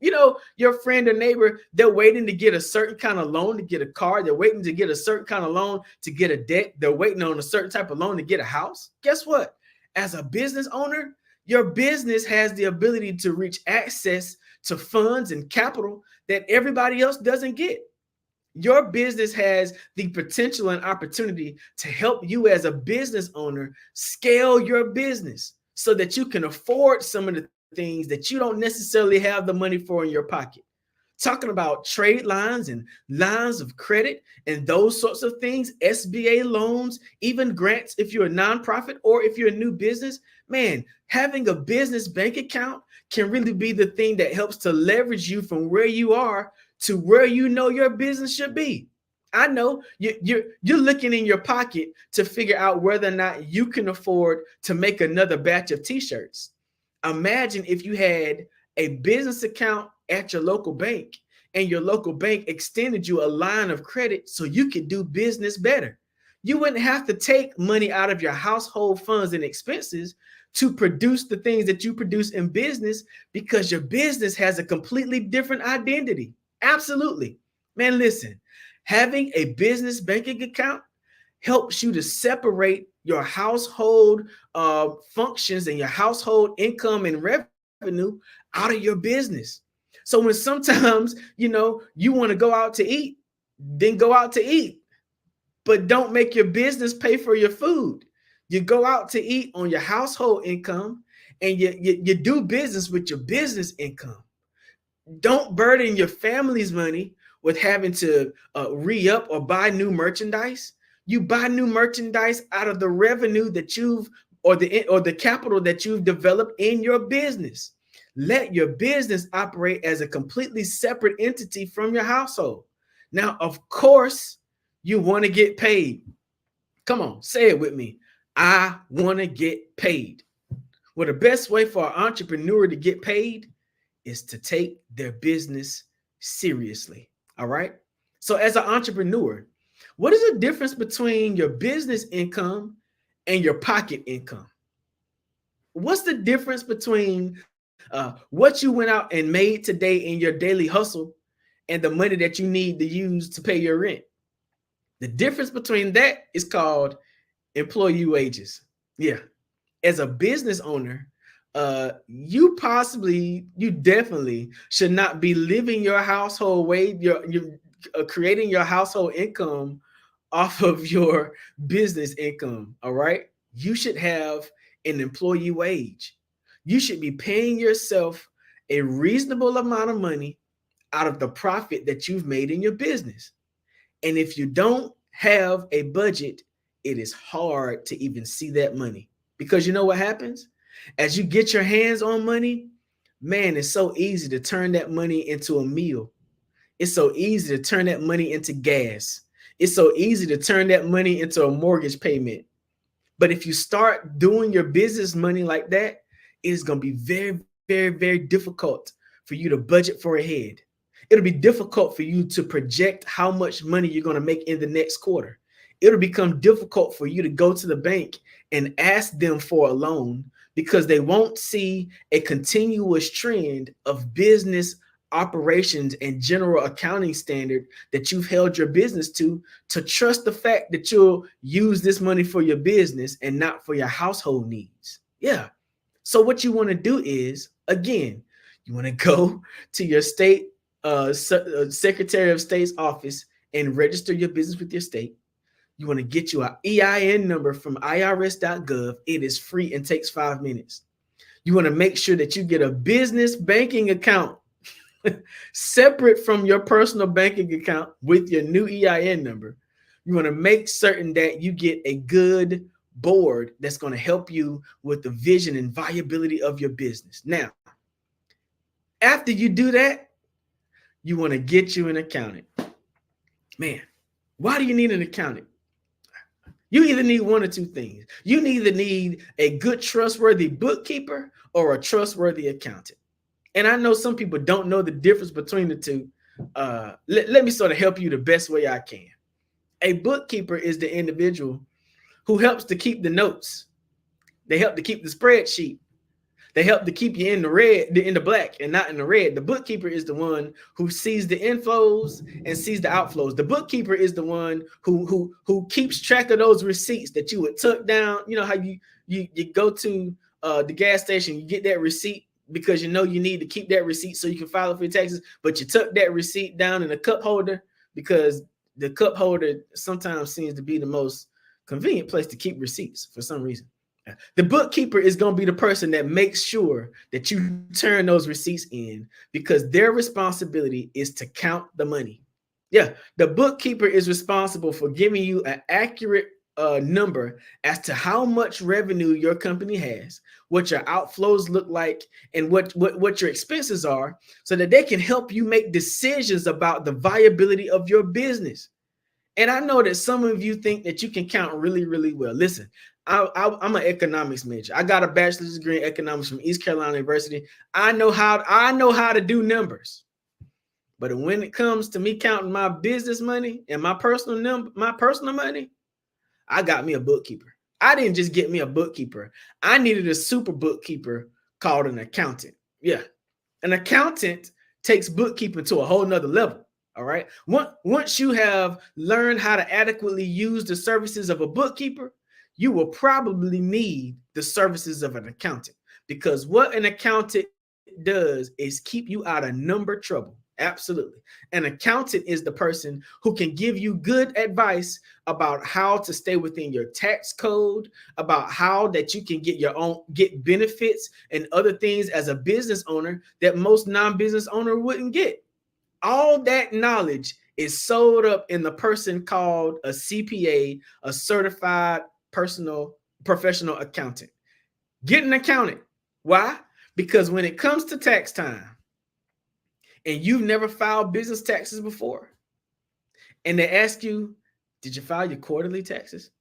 You know, your friend or neighbor, they're waiting to get a certain kind of loan to get a car. They're waiting to get a certain kind of loan to get a debt. They're waiting on a certain type of loan to get a house. Guess what? As a business owner, your business has the ability to reach access to funds and capital that everybody else doesn't get. Your business has the potential and opportunity to help you as a business owner scale your business so that you can afford some of the things that you don't necessarily have the money for in your pocket. Talking about trade lines and lines of credit and those sorts of things, SBA loans, even grants if you're a nonprofit or if you're a new business, man, having a business bank account can really be the thing that helps to leverage you from where you are to where you know your business should be. I know you're looking in your pocket to figure out whether or not you can afford to make another batch of t-shirts. Imagine if you had a business account at your local bank and your local bank extended you a line of credit so you could do business better. You wouldn't have to take money out of your household funds and expenses to produce the things that you produce in business because your business has a completely different identity. Absolutely. Man, listen, having a business banking account helps you to separate your household functions and your household income and revenue out of your business. So when sometimes, you want to go out to eat, then go out to eat, but don't make your business pay for your food. You go out to eat on your household income and you do business with your business income. Don't burden your family's money with having to re-up or buy new merchandise. You buy new merchandise out of the revenue that or the capital that you've developed in your business. Let your business operate as a completely separate entity from your household. Now, of course, you want to get paid. Come on, say it with me. I want to get paid. Well, the best way for an entrepreneur to get paid is to take their business seriously. All right. So as an entrepreneur, what is the difference between your business income and your pocket income? What's the difference between what you went out and made today in your daily hustle and the money that you need to use to pay your rent? The difference between that is called employee wages. Yeah. As a business owner, you definitely should not be living your household wage, you're creating your household income off of your business income. All right. You should have an employee wage. You should be paying yourself a reasonable amount of money out of the profit that you've made in your business. And if you don't have a budget, it is hard to even see that money, because you know what happens? As you get your hands on money, man, it's so easy to turn that money into a meal. It's so easy to turn that money into gas. It's so easy to turn that money into a mortgage payment. But if you start doing your business money like that, it is going to be very, very, very difficult for you to budget for ahead. It'll be difficult for you to project how much money you're going to make in the next quarter. It'll become difficult for you to go to the bank and ask them for a loan, because they won't see a continuous trend of business operations and general accounting standard that you've held your business to trust the fact that you'll use this money for your business and not for your household needs. Yeah. So what you want to do is, again, you want to go to your state Secretary of State's office and register your business with your state. You want to get you an EIN number from irs.gov. It is free and takes 5 minutes. You want to make sure that you get a business banking account separate from your personal banking account with your new EIN number. You want to make certain that you get a good board that's going to help you with the vision and viability of your business. Now, after you do that, you want to get you an accountant. Man, why do you need an accountant? You either need one or two things. You either need a good, trustworthy bookkeeper or a trustworthy accountant. And I know some people don't know the difference between the two. Let me sort of help you the best way I can. A bookkeeper is the individual who helps to keep the notes. They help to keep the spreadsheet. They help to keep you in the red, in the black, and not in the red. The bookkeeper is the one who sees the inflows and sees the outflows. The bookkeeper is the one who keeps track of those receipts that you would tuck down. You know how you go to the gas station, you get that receipt because you know you need to keep that receipt so you can file it for your taxes, but you tuck that receipt down in a cup holder because the cup holder sometimes seems to be the most convenient place to keep receipts for some reason. The bookkeeper is going to be the person that makes sure that you turn those receipts in, because their responsibility is to count the money. Yeah, the bookkeeper is responsible for giving you an accurate number as to how much revenue your company has, what your outflows look like, and what your expenses are, so that they can help you make decisions about the viability of your business. And I know that some of you think that you can count really, really well. Listen, I'm an economics major. I got a bachelor's degree in economics from East Carolina University. I know how to do numbers. But when it comes to me counting my business money and my personal money, I got me a bookkeeper. I didn't just get me a bookkeeper. I needed a super bookkeeper called an accountant. Yeah. An accountant takes bookkeeping to a whole nother level. All right. Once you have learned how to adequately use the services of a bookkeeper, you will probably need the services of an accountant, because what an accountant does is keep you out of number trouble. Absolutely. An accountant is the person who can give you good advice about how to stay within your tax code, about how that you can get benefits and other things as a business owner that most non-business owner wouldn't get. All that knowledge is sold up in the person called a CPA, a certified professional accountant. Get an accountant. Why? Because when it comes to tax time and you've never filed business taxes before, and they ask you, did you file your quarterly taxes?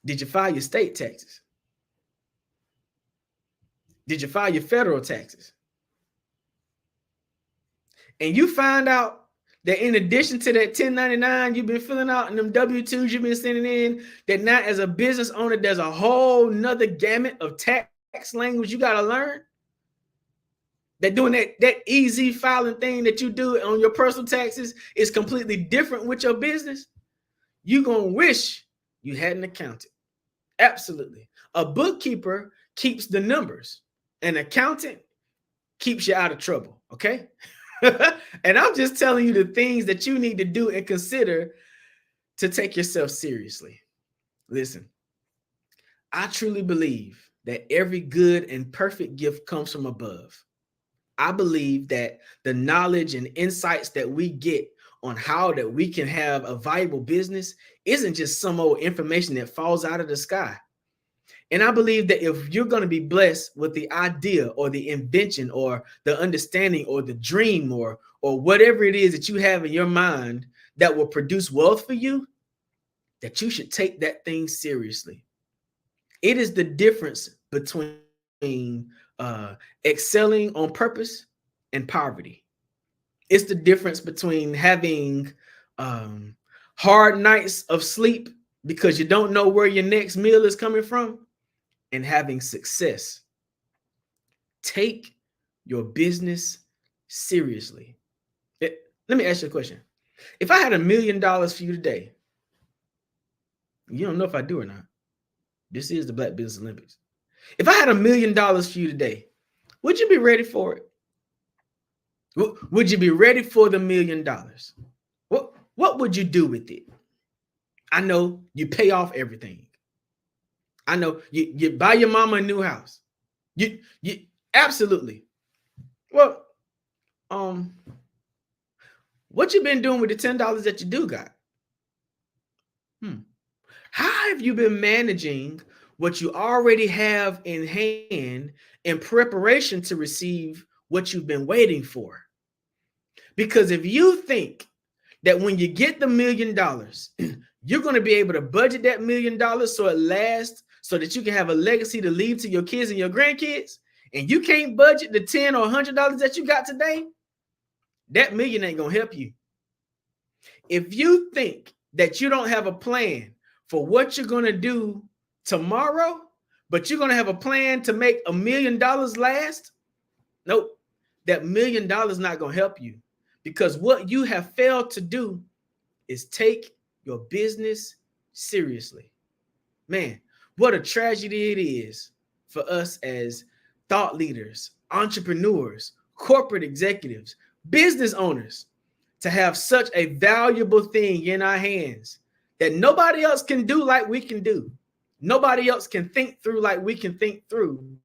Did you file your state taxes? Did you file your federal taxes? And you find out that in addition to that 1099 you've been filling out and them W-2s you've been sending in, that now as a business owner, there's a whole nother gamut of tax language you got to learn. That doing that easy filing thing that you do on your personal taxes is completely different with your business. You're going to wish you had an accountant. Absolutely. A bookkeeper keeps the numbers. An accountant keeps you out of trouble, okay? And I'm just telling you the things that you need to do and consider to take yourself seriously. Listen, I truly believe that every good and perfect gift comes from above. I believe that the knowledge and insights that we get on how that we can have a viable business isn't just some old information that falls out of the sky. And I believe that if you're going to be blessed with the idea or the invention or the understanding or the dream or whatever it is that you have in your mind that will produce wealth for you, that you should take that thing seriously. It is the difference between excelling on purpose and poverty. It's the difference between having hard nights of sleep because you don't know where your next meal is coming from and having success. Take your business seriously. Let me ask you a question. If I had $1 million for you today, you don't know if I do or not. This is the Black Business Olympics. If I had $1 million for you today, would you be ready for it? Would you be ready for the $1 million? What would you do with it? I know you pay off everything. I know you buy your mama a new house. You absolutely. Well, what you been doing with the $10 that you do got? How have you been managing what you already have in hand in preparation to receive what you've been waiting for? Because if you think that when you get the $1 million, you're going to be able to budget that $1 million so it lasts, so that you can have a legacy to leave to your kids and your grandkids, and you can't budget the $10 or $100 that you got today, that million ain't going to help you. If you think that you don't have a plan for what you're going to do tomorrow, but you're going to have a plan to make $1 million last, nope, that $1 million not going to help you, because what you have failed to do is take your business seriously. Man, what a tragedy it is for us as thought leaders, entrepreneurs, corporate executives, business owners to have such a valuable thing in our hands that nobody else can do like we can do. Nobody else can think through like we can think through,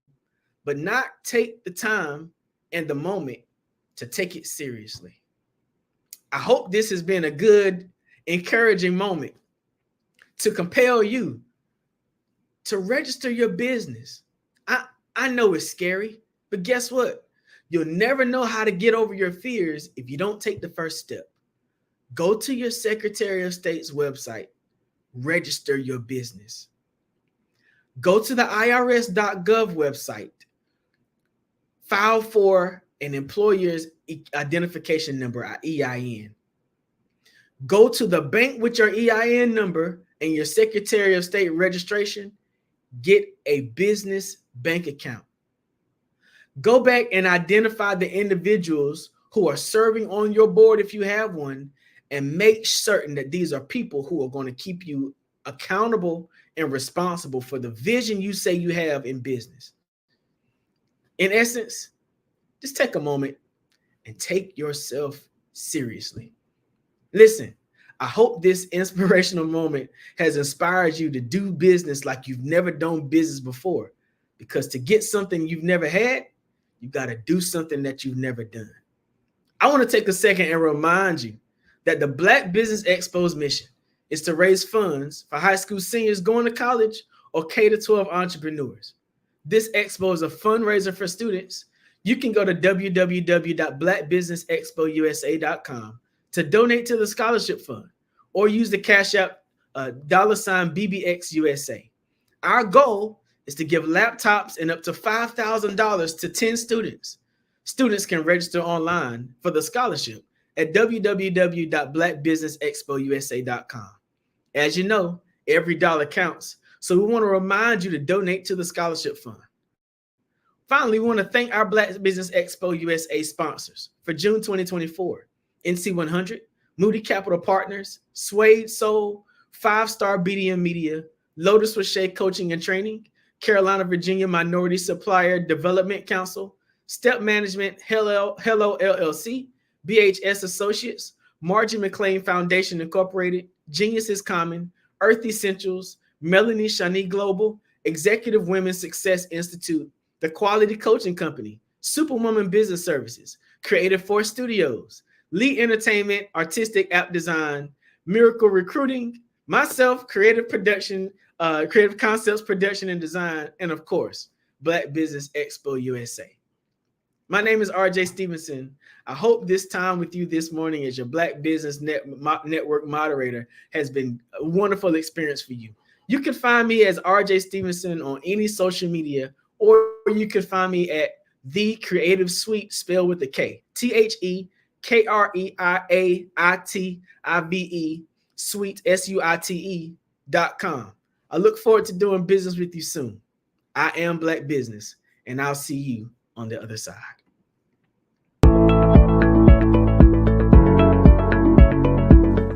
but not take the time and the moment to take it seriously. I hope this has been a good, encouraging moment to compel you to register your business. I know it's scary, but guess what? You'll never know how to get over your fears if you don't take the first step. Go to your Secretary of State's website, register your business. Go to the IRS.gov website, file for an employer's identification number, EIN. Go to the bank with your EIN number and your Secretary of State registration, get a business bank account. Go back and identify the individuals who are serving on your board if you have one, and make certain that these are people who are going to keep you accountable and responsible for the vision you say you have in business. In essence, just take a moment and take yourself seriously. Listen, I hope this inspirational moment has inspired you to do business like you've never done business before, because to get something you've never had, you got to do something that you've never done. I want to take a second and remind you that the Black Business Expo's mission is to raise funds for high school seniors going to college or K-12 entrepreneurs. This expo is a fundraiser for students. You can go to www.blackbusinessexpousa.com to donate to the scholarship fund, or use the Cash App $BBXUSA. Our goal is to give laptops and up to $5,000 to 10 students. Students can register online for the scholarship at www.blackbusinessexpousa.com. As you know, every dollar counts, so we want to remind you to donate to the scholarship fund. Finally, we want to thank our Black Business Expo USA sponsors for June 2024, NC100, Moody Capital Partners, Suede Soul, 5-Star BDM Media, Lotus Roche Coaching and Training, Carolina, Virginia Minority Supplier Development Council, Step Management, Hello LLC, BHS Associates, Margie McLean Foundation Incorporated, Genius is Common, Earth Essentials, Melanie Shani Global, Executive Women's Success Institute, The Quality Coaching Company, Superwoman Business Services, Creative Force Studios, Lee Entertainment, Artistic App Design, Miracle Recruiting, myself, Creative Production, Creative Concepts Production and Design, and of course, Black Business Expo USA. My name is RJ Stevenson. I hope this time with you this morning as your Black Business Network moderator has been a wonderful experience for you. You can find me as RJ Stevenson on any social media, or you can find me at The Creative Suite, spelled with a K, TheKreiaitive Suite, SUITE.com. I look forward to doing business with you soon. I am Black Business, and I'll see you on the other side.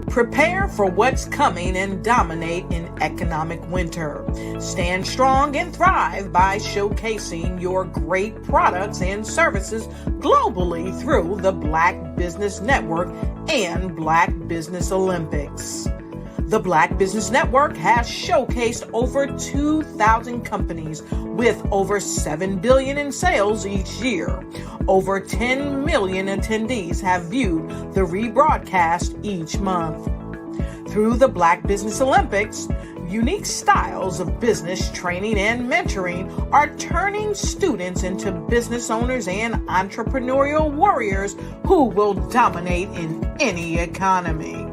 Prepare for what's coming and dominate in economic winter. Stand strong and thrive by showcasing your great products and services globally through the Black Business Network and Black Business Olympics. The Black Business Network has showcased over 2,000 companies with over $7 billion in sales each year. Over 10 million attendees have viewed the rebroadcast each month. Through the Black Business Olympics, unique styles of business training and mentoring are turning students into business owners and entrepreneurial warriors who will dominate in any economy.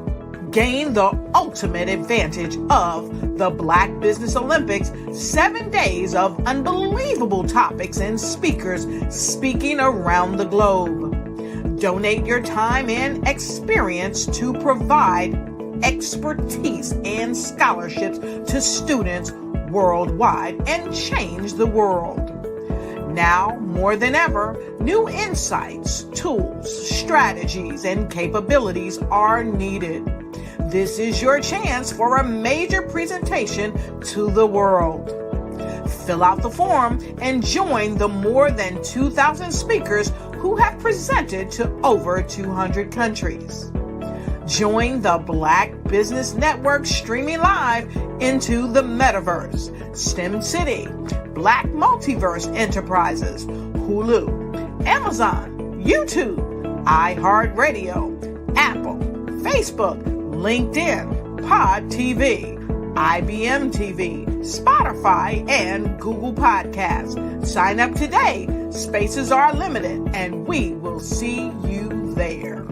Gain the ultimate advantage of the Black Business Olympics, 7 days of unbelievable topics and speakers speaking around the globe. Donate your time and experience to provide expertise and scholarships to students worldwide and change the world. Now, more than ever, new insights, tools, strategies, and capabilities are needed. This is your chance for a major presentation to the world. Fill out the form and join the more than 2,000 speakers who have presented to over 200 countries. Join the Black Business Network streaming live into the Metaverse, STEM City, Black Multiverse Enterprises, Hulu, Amazon, YouTube, iHeartRadio, Apple, Facebook, LinkedIn, Pod TV, IBM TV, Spotify, and Google Podcasts. Sign up today. Spaces are limited, and we will see you there.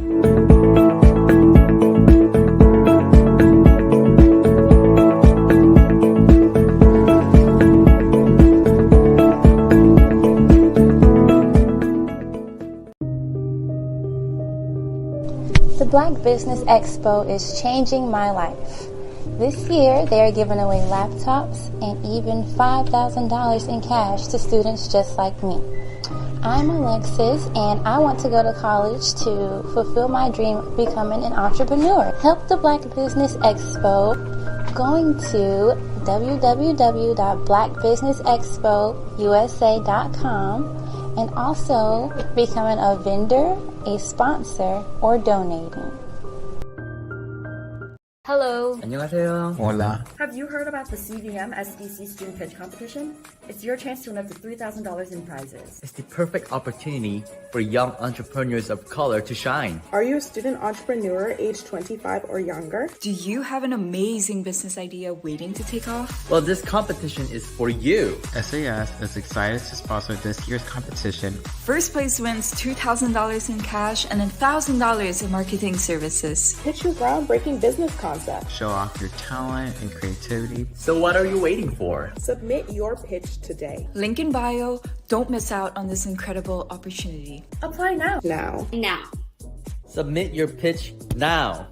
The Black Business Expo is changing my life. This year, they are giving away laptops and even $5,000 in cash to students just like me. I'm Alexis, and I want to go to college to fulfill my dream of becoming an entrepreneur. Help the Black Business Expo going to www.blackbusinessexpousa.com and also becoming a vendor, a sponsor, or donating. Hello. 안녕하세요. Hola. Have you heard about the CVM SDC Student Pitch Competition? It's your chance to win up to $3,000 in prizes. It's the perfect opportunity for young entrepreneurs of color to shine. Are you a student entrepreneur age 25 or younger? Do you have an amazing business idea waiting to take off? Well, this competition is for you. SAS is excited to sponsor this year's competition. First place wins $2,000 in cash and $1,000 in marketing services. Pitch your groundbreaking business concept concept. Show off your talent and creativity. So what are you waiting for? Submit your pitch today. Link in bio. Don't miss out on this incredible opportunity. Apply now. Now. Now. Submit your pitch now.